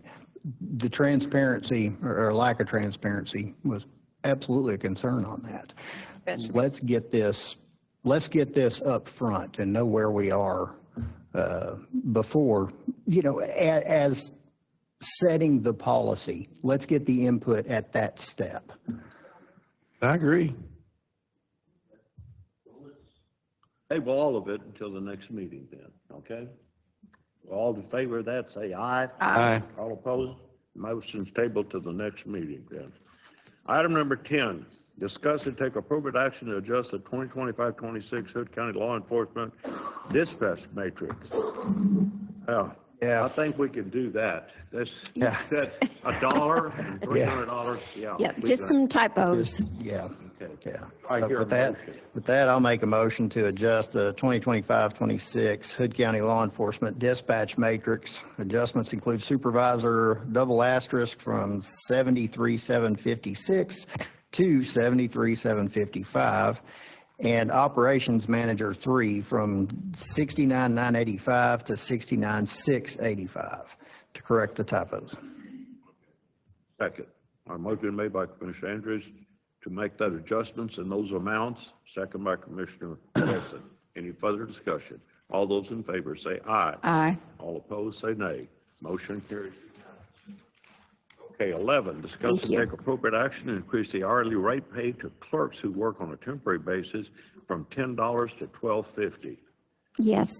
The transparency or lack of transparency was absolutely a concern on that. Let's get this up front and know where we are before, as setting the policy. Let's get the input at that step. I agree. Table all of it until the next meeting then, okay? All in favor of that, say aye. Aye. All opposed? Motion's tabled to the next meeting then. Item number 10, discuss and take appropriate action to adjust the 2025-26 Hood County Law Enforcement Dispatch Matrix. Yeah, I think we can do that. Let's set $1 and $300. Yeah, just some typos. Yeah. Okay. Yeah. I So hear a with that, I'll make a motion to adjust the 2025-26 Hood County Law Enforcement Dispatch Matrix. Adjustments include supervisor double asterisk from 73,756 to 73,755, and operations manager 3 from 69,985 to 69,685 to correct the typos. Second. Our motion made by Commissioner Andrews to make that adjustments in those amounts. Second by Commissioner Wilson. Any further discussion? All those in favor say aye. Aye. All opposed say nay. Motion carries. Okay, 11, discuss and take appropriate action to increase the hourly rate paid to clerks who work on a temporary basis from $10 to $12.50. Yes,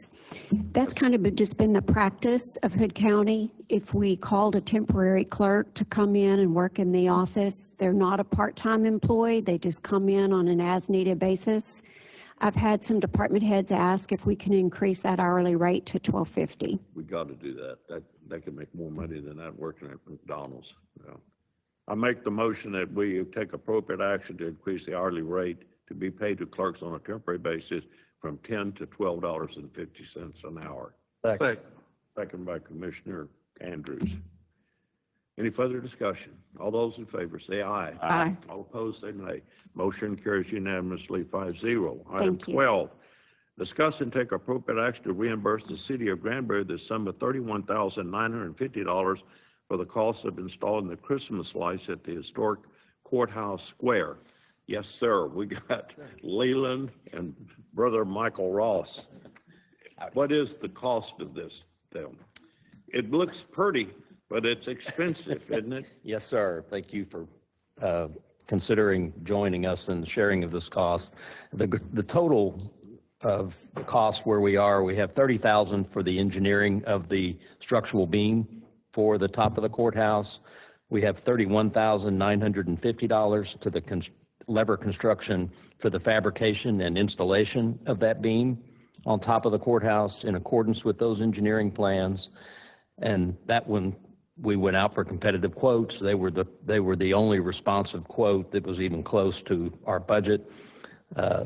that's kind of just been the practice of Hood County. If we called a temporary clerk to come in and work in the office, they're not a part-time employee. They just come in on an as-needed basis. I've had some department heads ask if we can increase that hourly rate to $12.50. We got to do that. They can make more money than that working at McDonald's. Yeah. I make the motion that we take appropriate action to increase the hourly rate to be paid to clerks on a temporary basis from $10 to $12.50 an hour. Second by Commissioner Andrews. Any further discussion? All those in favor say aye. Aye. All opposed say nay. Motion carries unanimously 5-0. Item Thank you. 12, discuss and take appropriate action to reimburse the city of Granbury the sum of $31,950 for the cost of installing the Christmas lights at the historic courthouse square. Yes, sir. We got Leland and Brother Michael Ross. What is the cost of this thing? It looks pretty, but it's expensive, isn't it? Yes, sir. Thank you for considering joining us in the sharing of this cost. The total of the cost where we are, we have $30,000 for the engineering of the structural beam for the top of the courthouse. We have $31,950 to the lever construction for the fabrication and installation of that beam on top of the courthouse in accordance with those engineering plans. And that one, we went out for competitive quotes. They were the only responsive quote that was even close to our budget.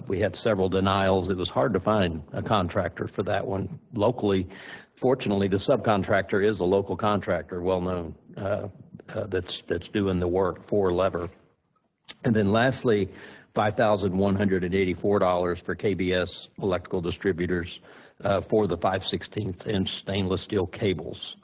We had several denials. It was hard to find a contractor for that one locally. Fortunately, the subcontractor is a local contractor, well known, that's doing the work for lever. And then lastly, $5,184 for KBS electrical distributors for the 5/16 inch stainless steel cables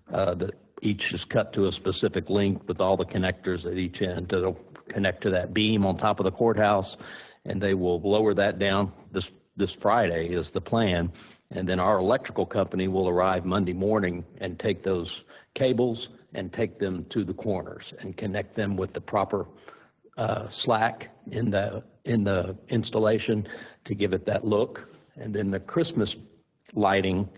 that each is cut to a specific length with all the connectors at each end to connect to that beam on top of the courthouse. And they will lower that down this Friday is the plan. And then our electrical company will arrive Monday morning and take those cables and take them to the corners and connect them with the proper slack in the installation to give it that look. And then the Christmas lighting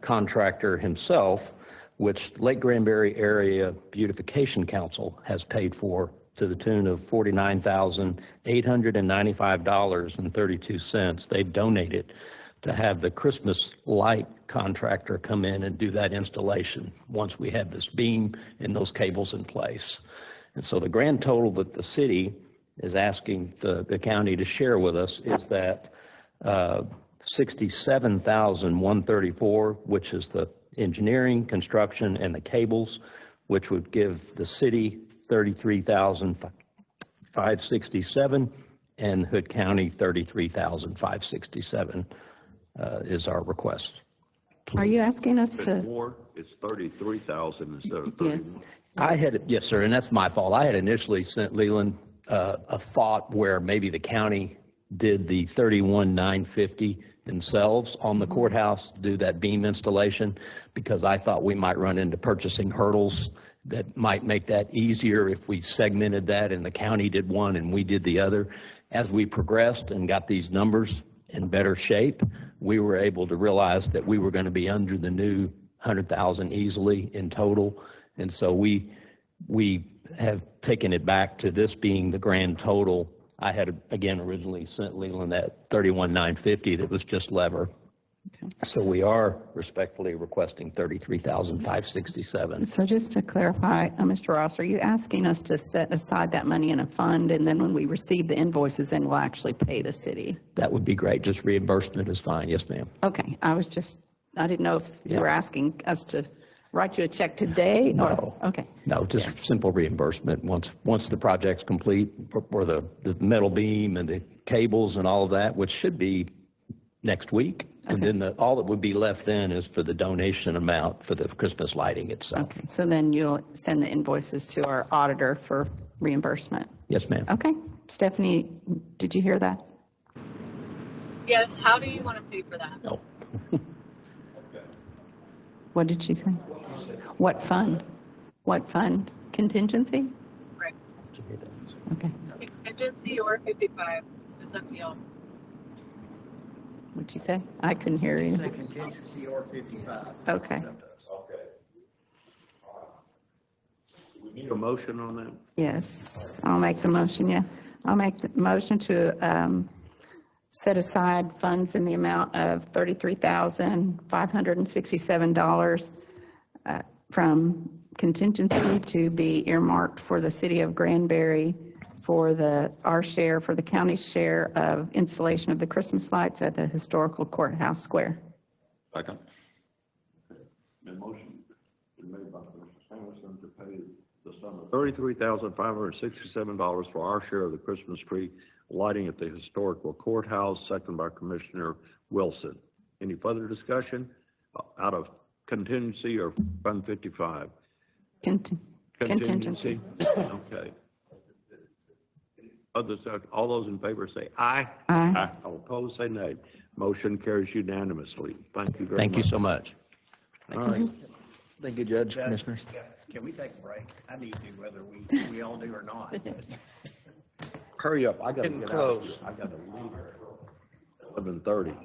contractor himself, which Lake Granbury Area Beautification Council has paid for to the tune of $49,895.32. They've donated to have the Christmas light contractor come in and do that installation once we have this beam and those cables in place. And so the grand total that the city is asking the county to share with us is that $67,134, which is the engineering, construction, and the cables, which would give the city $33,567 and Hood County $33,567 is our request. Are you asking us to? More, it's 33,000 instead of 31. Yes. Yes, sir, and that's my fault. I had initially sent Leland a thought where maybe the county did the $31,950 themselves on the courthouse, do that beam installation, because I thought we might run into purchasing hurdles that might make that easier if we segmented that and the county did one and we did the other. As we progressed and got these numbers in better shape, we were able to realize that we were going to be under the new 100,000 easily in total. And so we have taken it back to this being the grand total. I had, again, originally sent Leland that $31,950 that was just lever. Okay. So we are respectfully requesting $33,567. So just to clarify, Mr. Ross, are you asking us to set aside that money in a fund, and then when we receive the invoices, then we'll actually pay the city? That would be great. Just reimbursement is fine. Yes, ma'am. Okay. I didn't know if you were asking us to write you a check today? No. Okay. No, just simple reimbursement once the project's complete, or the metal beam and the cables and all of that, which should be next week. Okay. And then all that would be left then is for the donation amount for the Christmas lighting itself. Okay. So then you'll send the invoices to our auditor for reimbursement? Yes, ma'am. Okay. Stephanie, did you hear that? Yes. How do you want to pay for that? Oh. What did she say? What fund? What fund? Contingency? Right. Okay. Contingency or 55. It's up to y'all. What'd you say? I couldn't hear you. Say contingency or 55. Okay. We need a motion on that? Yes, I'll make the motion, yeah. I'll make the motion to set aside funds in the amount of $33,567 from contingency to be earmarked for the city of Granbury for our share, for the county's share of installation of the Christmas lights at the historical courthouse square. Second. The motion been made by Commissioner Sanderson to pay the sum of $33,567 for our share of the Christmas tree lighting at the historical courthouse, second by Commissioner Wilson. Any further discussion out of contingency or Fund 55? Contingency. Okay. All those in favor say aye. Aye. All opposed, say nay. Motion carries unanimously. Thank you very much. Thank you so much. All right. Thank you, Judge, Commissioners. Can we take a break? I need to, whether we all do or not. Hurry up, I gotta Getting get close. out of here. I gotta leave at 11:30.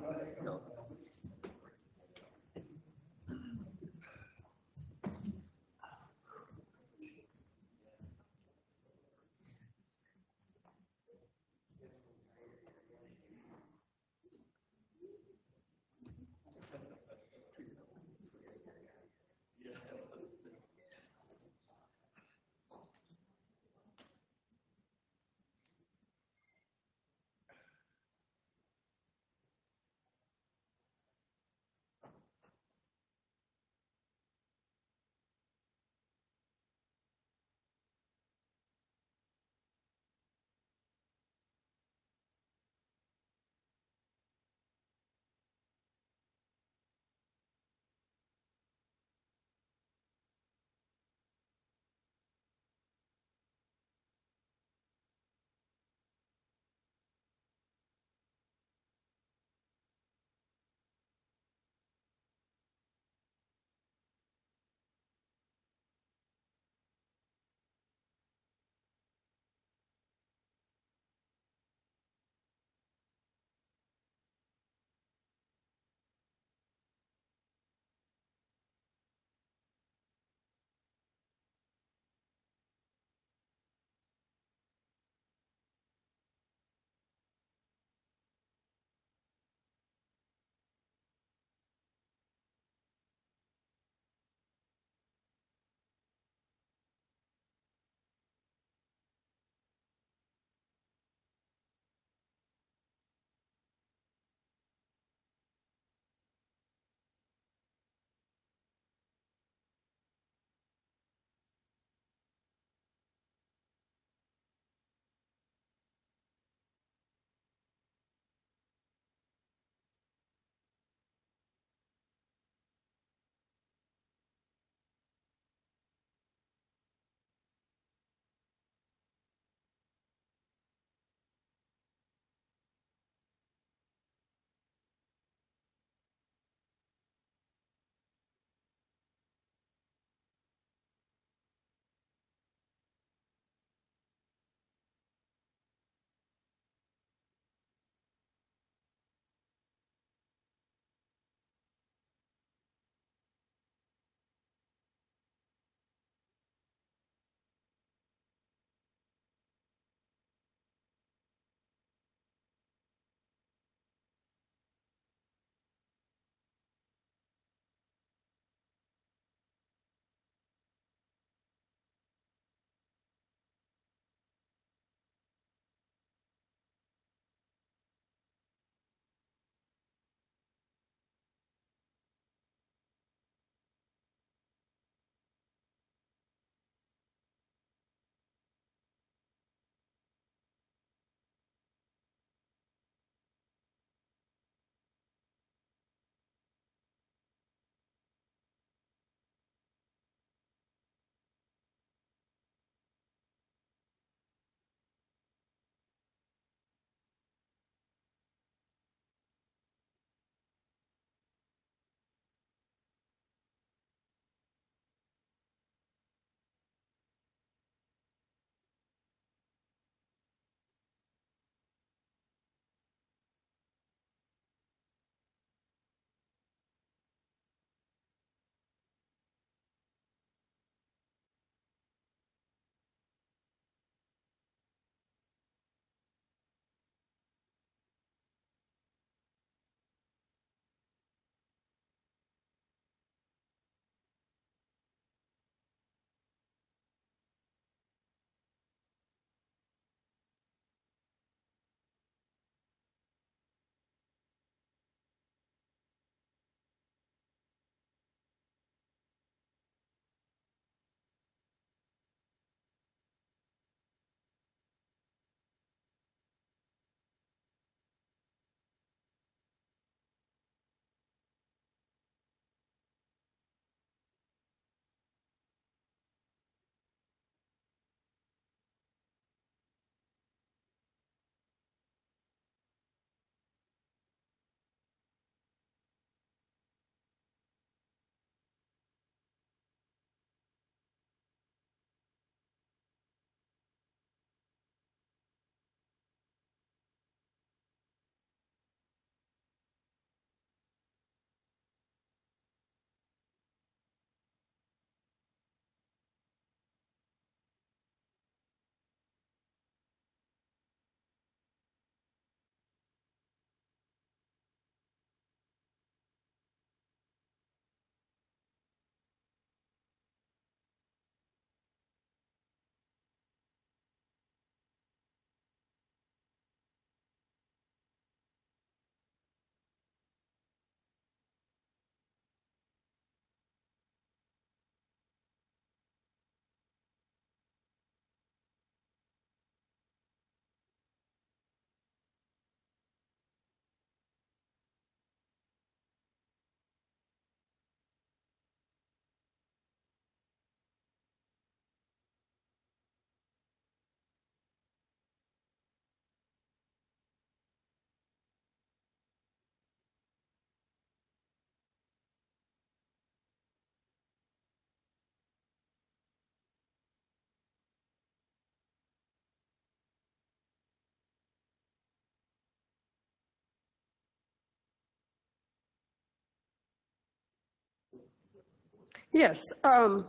Yes, the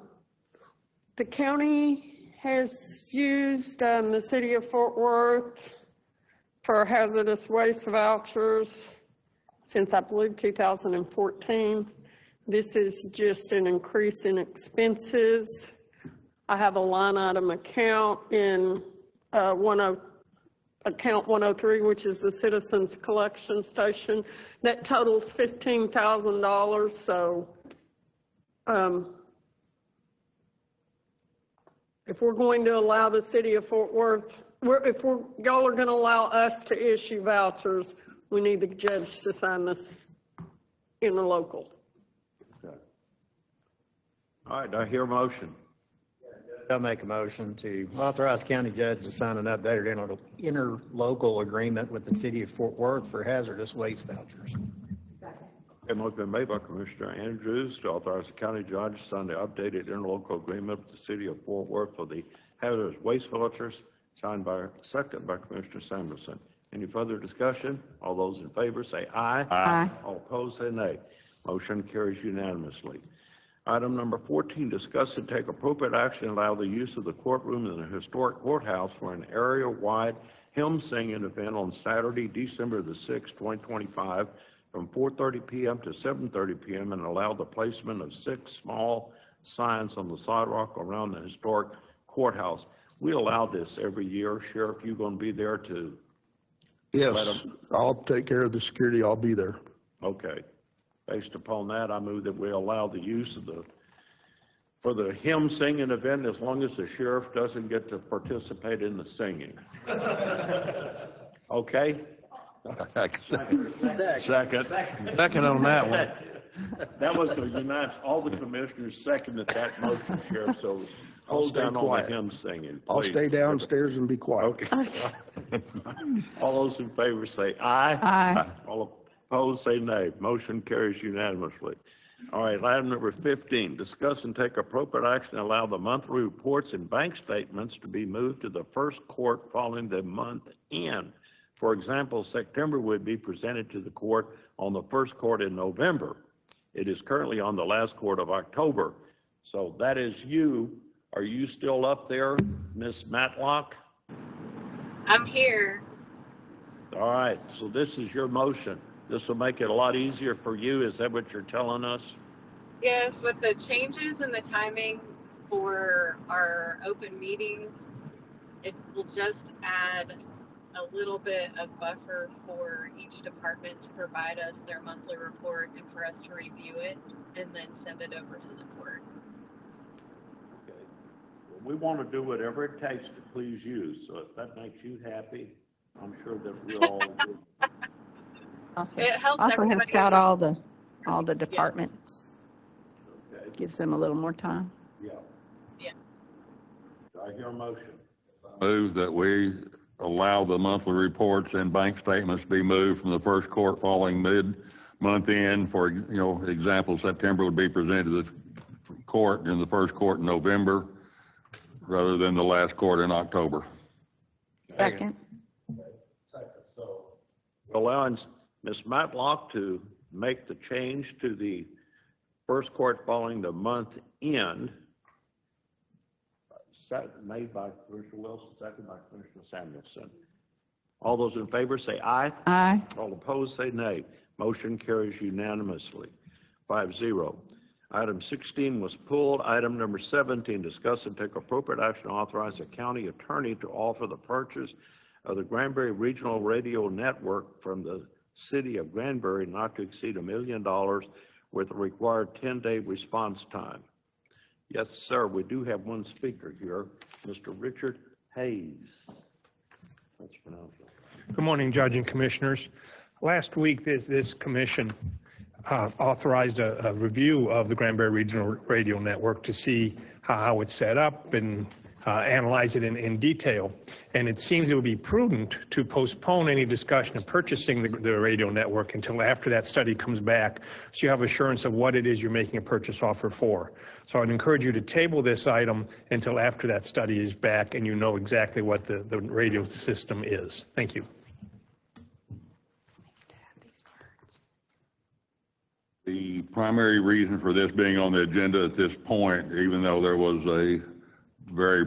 county has used the city of Fort Worth for hazardous waste vouchers since, I believe, 2014. This is just an increase in expenses. I have a line item account in account 103, which is the Citizens Collection Station, that totals $15,000. So if we're going to allow the city of Fort Worth, y'all are going to allow us to issue vouchers, we need the judge to sign this interlocal. Okay. All right, I hear a motion. I'll make a motion to authorize county judge to sign an updated interlocal agreement with the city of Fort Worth for hazardous waste vouchers. A motion been made by Commissioner Andrews to authorize the county judge to sign the updated interlocal agreement with the city of Fort Worth for the hazardous waste vouchers, second by Commissioner Samuelson. Any further discussion? All those in favor say aye. Aye. All opposed say nay. Motion carries unanimously. Item number 14, discuss and take appropriate action to allow the use of the courtroom in the historic courthouse for an area-wide hymn singing event on Saturday, December the 6th, 2025, from 4:30 p.m. to 7:30 p.m. and allow the placement of 6 small signs on the sidewalk around the historic courthouse. We allow this every year. Sheriff, you going to be there to? Yes, I'll take care of the security. I'll be there. Okay. Based upon that, I move that we allow the use of for the hymn singing event as long as the sheriff doesn't get to participate in the singing. Okay? Second on that one. That was a unanimous, all the commissioners seconded that motion, Sheriff, so hold down on the hymn singing. I'll please. stay downstairs and be quiet. Okay. All those in favor say aye. Aye. All opposed say nay. Motion carries unanimously. All right, item number 15, discuss and take appropriate action to allow the monthly reports and bank statements to be moved to the first court following the month end. For example, September would be presented to the court on the first court in November. It is currently on the last court of October. So that is you. Are you still up there, Ms. Matlock? I'm here. All right, so this is your motion. This will make it a lot easier for you. Is that what you're telling us? Yes, with the changes in the timing for our open meetings, it will just add a little bit of buffer for each department to provide us their monthly report and for us to review it and then send it over to the court. Okay. Well, we want to do whatever it takes to please you. So if that makes you happy, I'm sure that we'll all do. It helps Also everybody helps out all the departments. Okay. Gives them a little more time. Yeah. Yeah. Do I hear a motion? Move that we allow the monthly reports and bank statements be moved from the first court following mid-month end. For example, September would be presented to the court in the first court in November rather than the last court in October. Second. So allowing Ms. Matlock to make the change to the first court following the month end, made by Commissioner Wilson, second by Commissioner Samuelson. All those in favor say aye. Aye. All opposed say nay. Motion carries unanimously, 5-0. Item 16 was pulled. Item number 17, discuss and take appropriate action to authorize the county attorney to offer the purchase of the Granbury Regional Radio Network from the city of Granbury not to exceed $1 million with a required 10-day response time. Yes, sir, we do have one speaker here, Mr. Richard Hayes. Let's pronounce it. Good morning, Judge and Commissioners. Last week, this commission authorized a review of the Granbury Regional Radio Network to see how it's set up and analyze it in detail. And it seems it would be prudent to postpone any discussion of purchasing the radio network until after that study comes back, so you have assurance of what it is you're making a purchase offer for. So I'd encourage you to table this item until after that study is back and you know exactly what the radio system is. Thank you. The primary reason for this being on the agenda at this point, even though there was a very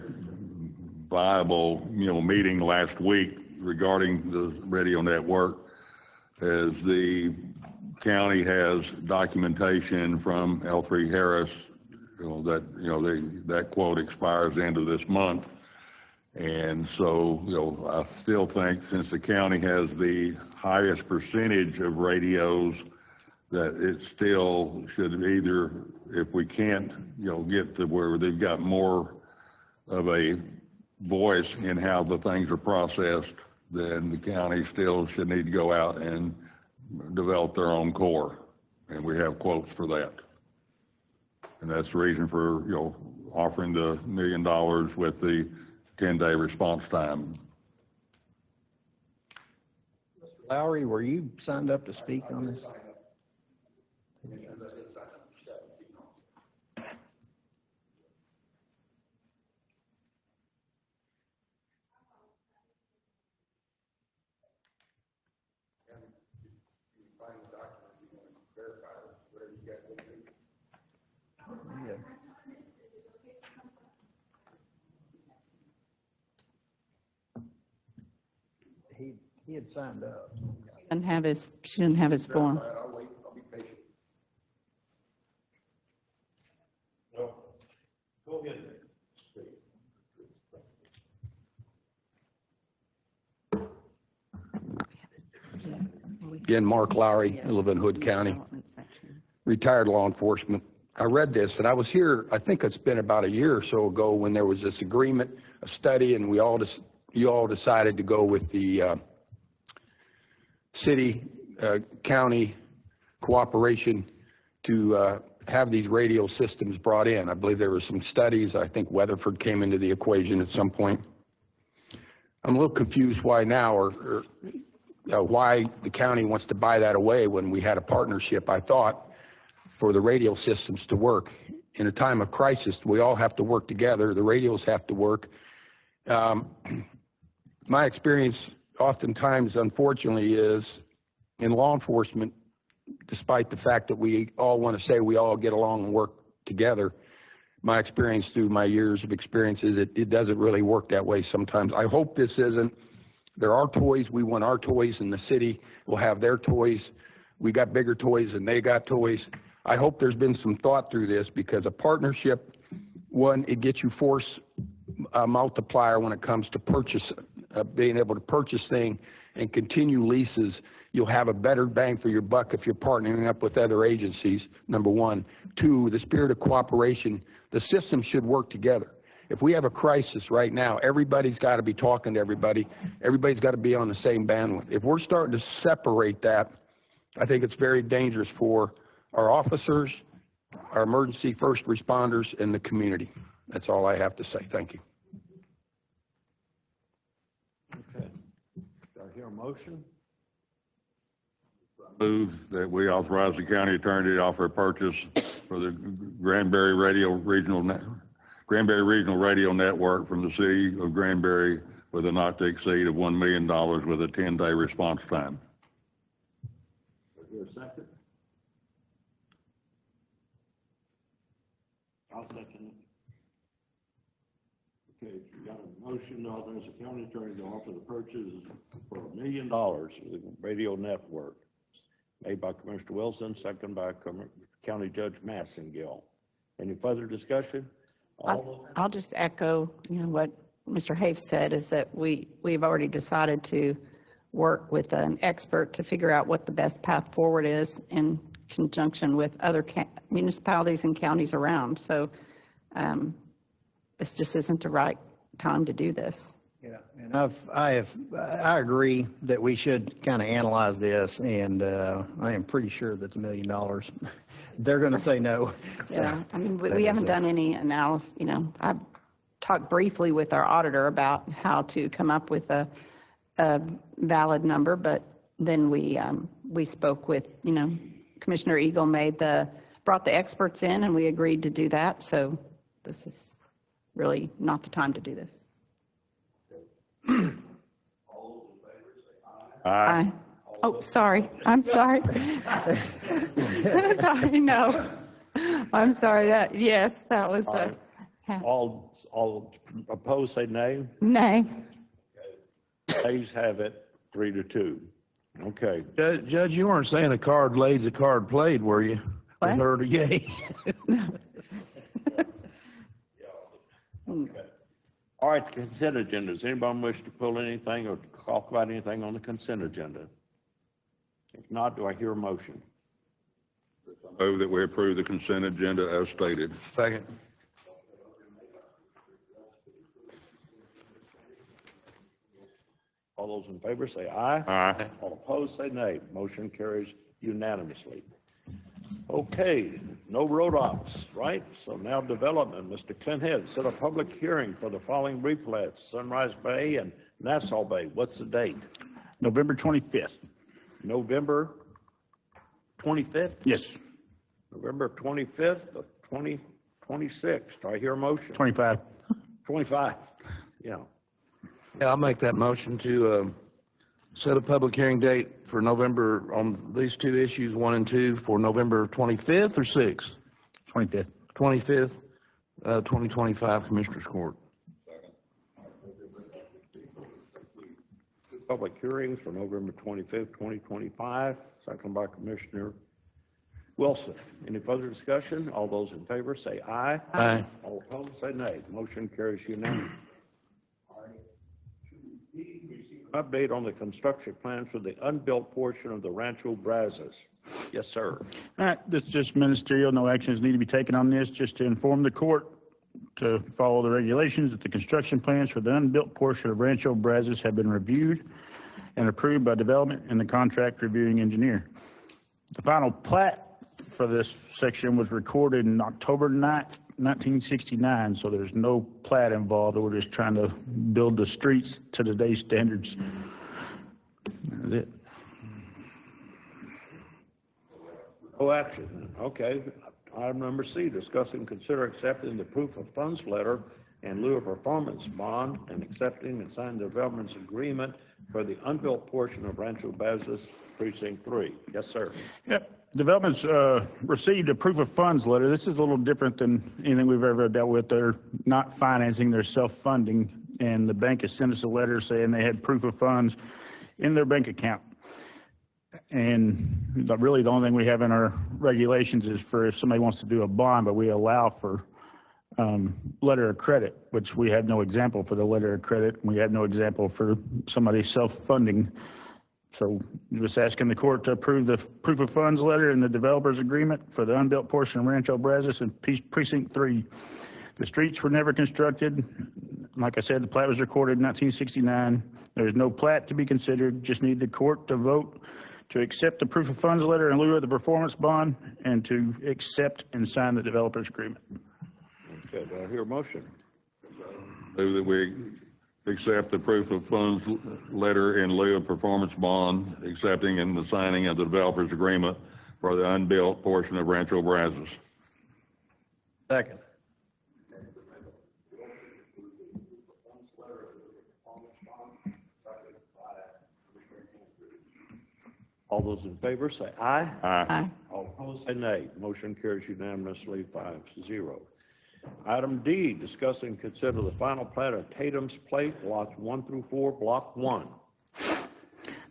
viable, meeting last week regarding the radio network, is the county has documentation from L3 Harris, that quote expires the end of this month. And so, I still think since the county has the highest percentage of radios, that it still should either, if we can't, get to where they've got more of a voice in how the things are processed, then the county still should need to go out and develop their own core. And we have quotes for that. And that's the reason for, offering the $1 million with the 10-day response time. Lowry, were you signed up to speak on this? He had signed up. She didn't have his form. I'll wait, I'll be patient. No, go get it. Again, Mark Lowry, I live in Hood County, retired law enforcement. I read this, and I was here, I think it's been about a year or so ago, when there was this agreement, a study, and you all decided to go with the city, county cooperation to have these radio systems brought in. I believe there were some studies. I think Weatherford came into the equation at some point. I'm a little confused why now, or why the county wants to buy that away when we had a partnership, I thought, for the radio systems to work. In a time of crisis, we all have to work together. The radios have to work. My experience oftentimes, unfortunately, is in law enforcement, despite the fact that we all want to say we all get along and work together, my experience through my years of experience is it doesn't really work that way sometimes. I hope this isn't. There are toys. We want our toys, and the city will have their toys. We got bigger toys and they got toys. I hope there's been some thought through this, because a partnership, one, it gets you force multiplier when it comes to purchase, being able to purchase things and continue leases. You'll have a better bang for your buck if you're partnering up with other agencies, number one. Two, the spirit of cooperation. The system should work together. If we have a crisis right now, everybody's got to be talking to everybody. Everybody's got to be on the same bandwidth. If we're starting to separate that, I think it's very dangerous for our officers, our emergency first responders, and the community. That's all I have to say. Thank you. Okay. Do I hear a motion? Move that we authorize the county attorney to offer a purchase for the Granbury Regional Radio Network from the city of Granbury with a not to exceed of $1 million with a 10-day response time. Do I hear a second? I'll second it. Okay, you got a motion to authorize the county attorney to offer the purchase for $1 million for the radio network, made by Commissioner Wilson, second by County Judge Massengill. Any further discussion? I'll just echo, what Mr. Hafe said, is that we've already decided to work with an expert to figure out what the best path forward is in conjunction with other municipalities and counties around. So this just isn't the right time to do this. Yeah, and I agree that we should kind of analyze this, and I am pretty sure that the $1 million, they're going to say no. Yeah, I mean, we haven't done any analysis. I've talked briefly with our auditor about how to come up with a valid number, but then we spoke with, Commissioner Eagle brought the experts in, and we agreed to do that. So this is really not the time to do this. Aye. Aye. Oh, sorry. I'm sorry. Sorry, no. I'm sorry. Yes, that was a. All opposed, say nay. Nay. Ayes have it, 3-2. Okay. Judge, you weren't saying a card laid's a card played, were you? What? I heard a yay. All right, the consent agenda. Does anybody wish to pull anything or talk about anything on the consent agenda? If not, do I hear a motion? Move that we approve the consent agenda as stated. Second. All those in favor say aye. Aye. All opposed, say nay. Motion carries unanimously. Okay, no road ops, right? So now development. Mr. Clint Head, set a public hearing for the following replats, Sunrise Bay and Nassau Bay. What's the date? November 25th. November 25th? Yes. November 25th of 2026. Do I hear a motion? 25. 25, yeah. Yeah, I'll make that motion to set a public hearing date for November on these two issues, 1 and 2, for November 25th or 6th? 25th. 25th, 2025 Commissioners Court. Public hearings for November 25th, 2025, second by Commissioner Wilson. Any further discussion? All those in favor say aye. Aye. All opposed say nay. Motion carries unanimously. Update on the construction plans for the unbuilt portion of the Rancho Brazos. Yes, sir. All right, this is just ministerial. No actions need to be taken on this, just to inform the court to follow the regulations that the construction plans for the unbuilt portion of Rancho Brazos have been reviewed and approved by development and the contract reviewing engineer. The final plat for this section was recorded in October 9th, 1969, so there's no plat involved. We're just trying to build the streets to today's standards. That's it. No action. Okay. Item number C, discuss and consider accepting the proof of funds letter in lieu of performance bond and accepting and signing the development's agreement for the unbuilt portion of Rancho Brazos Precinct 3. Yes, sir. Yep. Development's received a proof of funds letter. This is a little different than anything we've ever dealt with. They're not financing, they're self-funding. And the bank has sent us a letter saying they had proof of funds in their bank account. And really the only thing we have in our regulations is for if somebody wants to do a bond, but we allow for letter of credit, which we have no example for the letter of credit. We have no example for somebody self-funding. So just asking the court to approve the proof of funds letter and the developer's agreement for the unbuilt portion of Rancho Brazos and Precinct 3. The streets were never constructed. Like I said, the plat was recorded in 1969. There's no plat to be considered. Just need the court to vote to accept the proof of funds letter in lieu of the performance bond and to accept and sign the developer's agreement. Okay, do I hear a motion? Move that we accept the proof of funds letter in lieu of performance bond, accepting and the signing of the developer's agreement for the unbuilt portion of Rancho Brazos. Second. All those in favor say aye. Aye. All opposed say nay. Motion carries unanimously 5-0. Item D, discuss and consider the final plat of Tatum's Place, lots 1 through 4, block 1.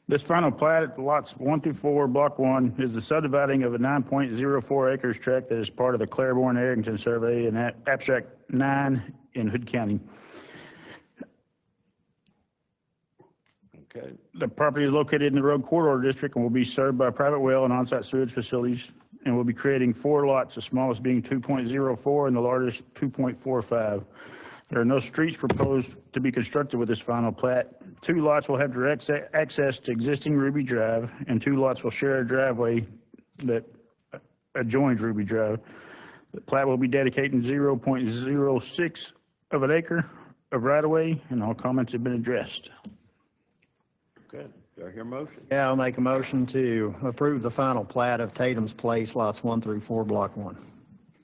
This final plat, lots 1 through 4, block 1, is the subdividing of a 9.04 acres tract that is part of the Claiborne-Arrington survey and abstract 9 in Hood County. Okay. The property is located in the road corridor district and will be served by private well and on-site sewage facilities, and will be creating 4 lots, the smallest being 2.04 and the largest 2.45. There are no streets proposed to be constructed with this final plat. 2 lots will have direct access to existing Ruby Drive, and 2 lots will share a driveway that adjoins Ruby Drive. The plat will be dedicating 0.06 of an acre of right-of-way, and all comments have been addressed. Okay, do I hear a motion? Yeah, I'll make a motion to approve the final plat of Tatum's Place, lots 1 through 4, block 1.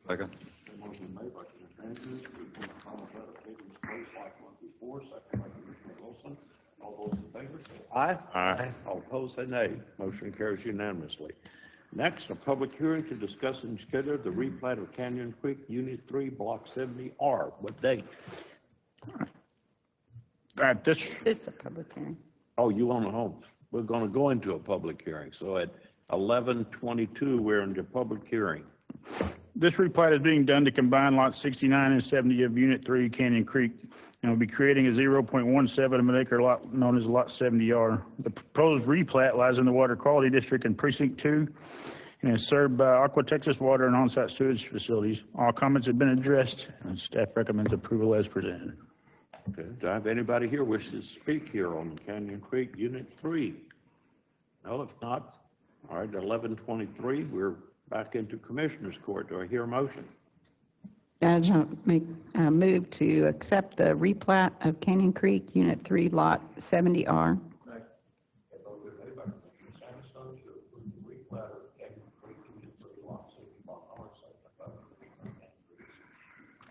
Second. Motion made by Commissioner Francis to approve the final plat of Tatum's Place, lots 1 through 4, second by Commissioner Wilson. All All those in favor say aye. Aye. All opposed say nay. Motion carries unanimously. Next, a public hearing to discuss and consider the replat of Canyon Creek Unit 3, Block 70R. What date? This is the public hearing. Oh, you want to hold? We're going to go into a public hearing. So at 11:22, we're into public hearing. This replat is being done to combine lots 69 and 70 of Unit 3 Canyon Creek, and will be creating a 0.17 of an acre lot known as Lot 70R. The proposed replat lies in the Water Quality District in Precinct 2 and is served by Aqua Texas Water and on-site sewage facilities. All comments have been addressed, and staff recommends approval as presented. Okay. Do I have anybody here wishes to speak here on Canyon Creek Unit 3? No, if not, all right, 11:23, we're back into Commissioner's Court. Do I hear a motion? Judge, I move to accept the replat of Canyon Creek, Unit 3, Lot 70R.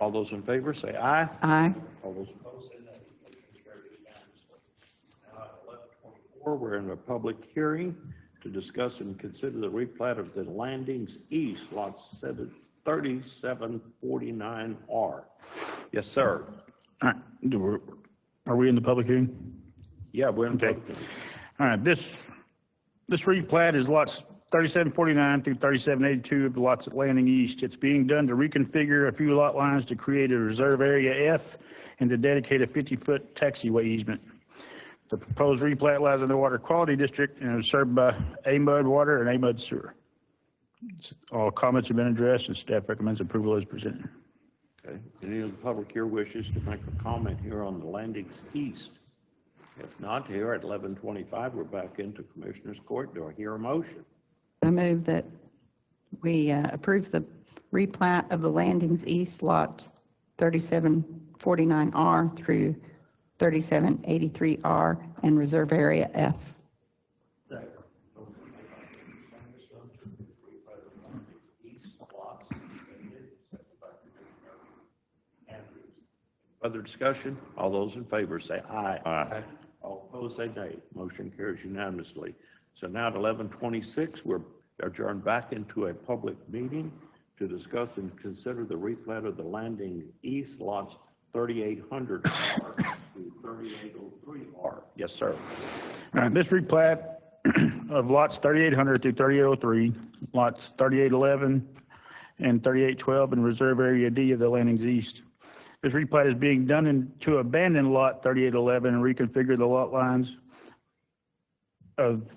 All those in favor say aye. Aye. All those opposed say nay. Motion carries unanimously. Now at 11:24, we're in a public hearing to discuss and consider the replat of the Landings East, Lot 3749R. Yes, sir. All right, are we in the public hearing? Yeah, we're in Okay. public hearing. All right, this replat is lots 3749 through 3782 of the lots at Landing East. It's being done to reconfigure a few lot lines to create a reserve area F and to dedicate a 50-foot taxiway easement. The proposed replat lies in the Water Quality District and is served by AMUD Water and AMUD Sewer. All comments have been addressed, and staff recommends approval as presented. Okay. Any of the public here wishes to make a comment here on the Landings East? If not, here at 11:25, we're back into Commissioner's Court. Do I hear a motion? I move that we approve the replat of the Landings East, lots 3749R through 3783R and reserve area F. Further discussion? All those in favor say aye. Aye. All opposed say nay. Motion carries unanimously. So now at 11:26, we're adjourned back into a public meeting to discuss and consider the replat of the Landing East lots 3800R to 3803R. Yes, sir. All right, this replat of lots 3800 through 3803, lots 3811 and 3812 in reserve area D of the Landings East. This replat is being done to abandon lot 3811 and reconfigure the lot lines of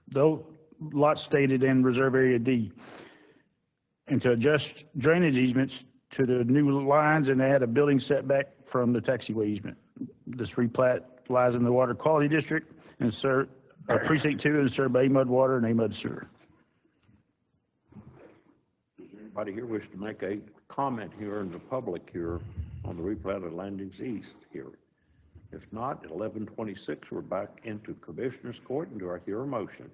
the lots stated in reserve area D, and to adjust drainage easements to the new lines and add a building setback from the taxiway easement. This replat lies in the Water Quality District and served Precinct 2 and served by AMUD Water and AMUD Sewer. Does anybody here wish to make a comment here in the public here on the replat of Landings East here? If not, at 11:26, we're back into Commissioner's Court, and do I hear a motion?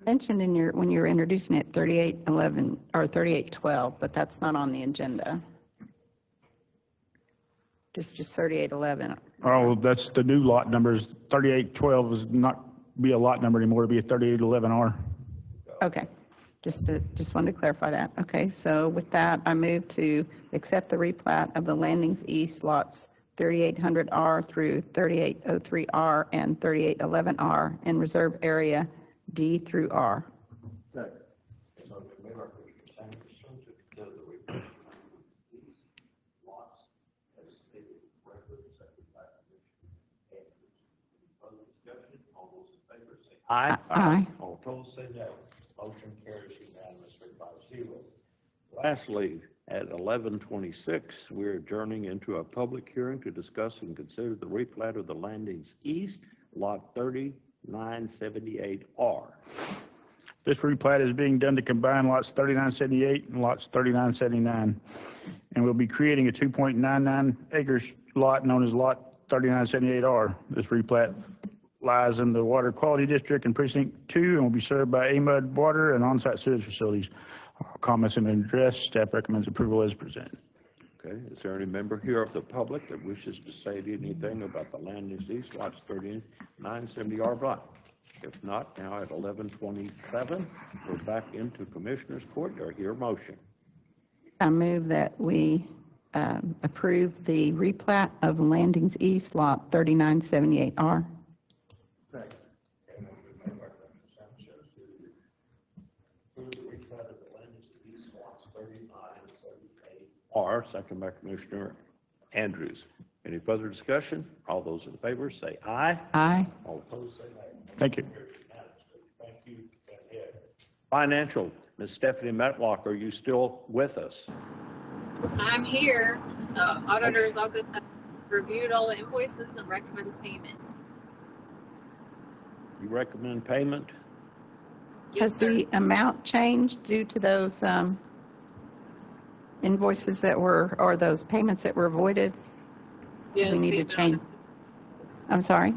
Mentioned in when you were introducing it, 3811 or 3812, but that's not on the agenda. It's just 3811. Oh, that's the new lot numbers. 3812 is not be a lot number anymore, it'll be a 3811R. Okay, just wanted to clarify that. Okay, so with that, I move to accept the replat of the Landings East lots 3800R through 3803R and 3811R in reserve area D through R. Aye. Aye. All opposed say no. Motion carries unanimously 5-0. Lastly, at 11:26, we're adjourning into a public hearing to discuss and consider the replat of the Landings East, lot 3978R. This replat is being done to combine lots 3978 and lots 3979, and we'll be creating a 2.99 acres lot known as lot 3978R. This replat lies in the Water Quality District in Precinct 2 and will be served by AMUD Water and on-site sewage facilities. All comments have been addressed. Staff recommends approval as presented. Okay, is there any member here of the public that wishes to say anything about the Landings East lots 3970R block? If not, now at 11:27, we're back into Commissioners Court. Do I hear a motion? I move that we approve the replat of Landings East Lot 3978R. R, second by Commissioner Andrews. Any further discussion? All those in favor say aye. Aye. All opposed say nay. Thank you. Thank you. Financial, Ms. Stephanie Matlock, are you still with us? I'm here. The auditor's office has reviewed all the invoices and recommends payment. You recommend payment? Has the amount changed due to those invoices that were, or those payments that were avoided? Yes, We need to change. I'm sorry?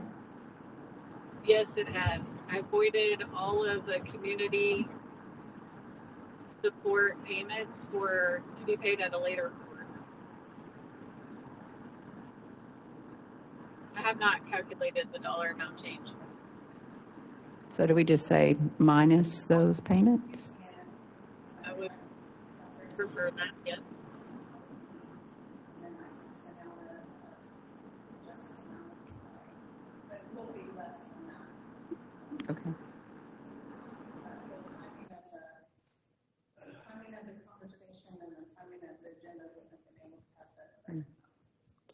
Yes, it has. I avoided all of the community support payments to be paid at a later court. I have not calculated the dollar amount change. So do we just say minus those payments? I would prefer that, yes. Okay.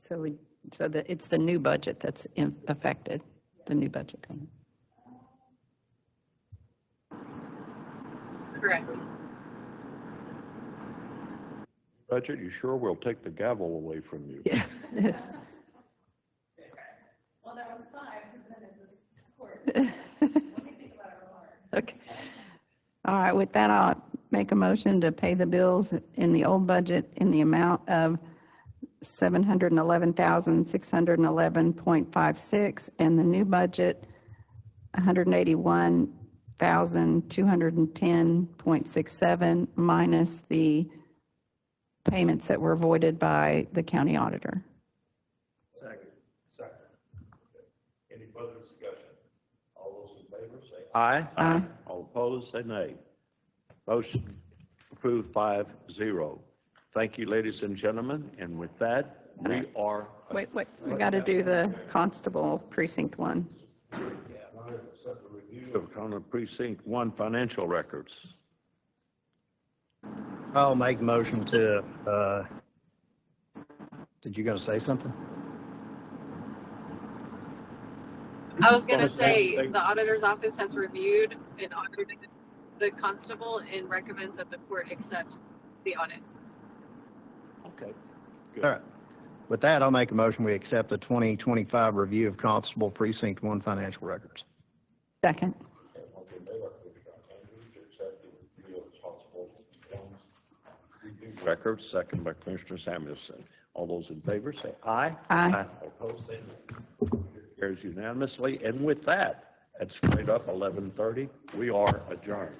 So it's the new budget that's affected, the new budget payment. Correct. Budget, you sure we'll take the gavel away from you? Yeah. Yes. Well, that was fine. I presented this court. Okay. All right, with that, I'll make a motion to pay the bills in the old budget in the amount of $711,611.56, and the new budget, $181,210.67, minus the payments that were voided by the county auditor. Second. Any further discussion? All those in favor say aye. Aye. All opposed say nay. Motion approved 5-0. Thank you, ladies and gentlemen, and with that, we are. Wait, we got to do the constable precinct 1. Review of County Precinct 1 financial records. I'll make a motion to, did you gonna say something? I was going to say the auditor's office has reviewed and audited the constable and recommends that the court accepts the audit. Okay. All right. With that, I'll make a motion, we accept the 2025 review of Constable Precinct 1 financial records. Second. Records, second by Commissioner Samuelson. All those in favor say aye. Aye. All opposed say no. Carries unanimously. And with that, at straight up 11:30, we are adjourned.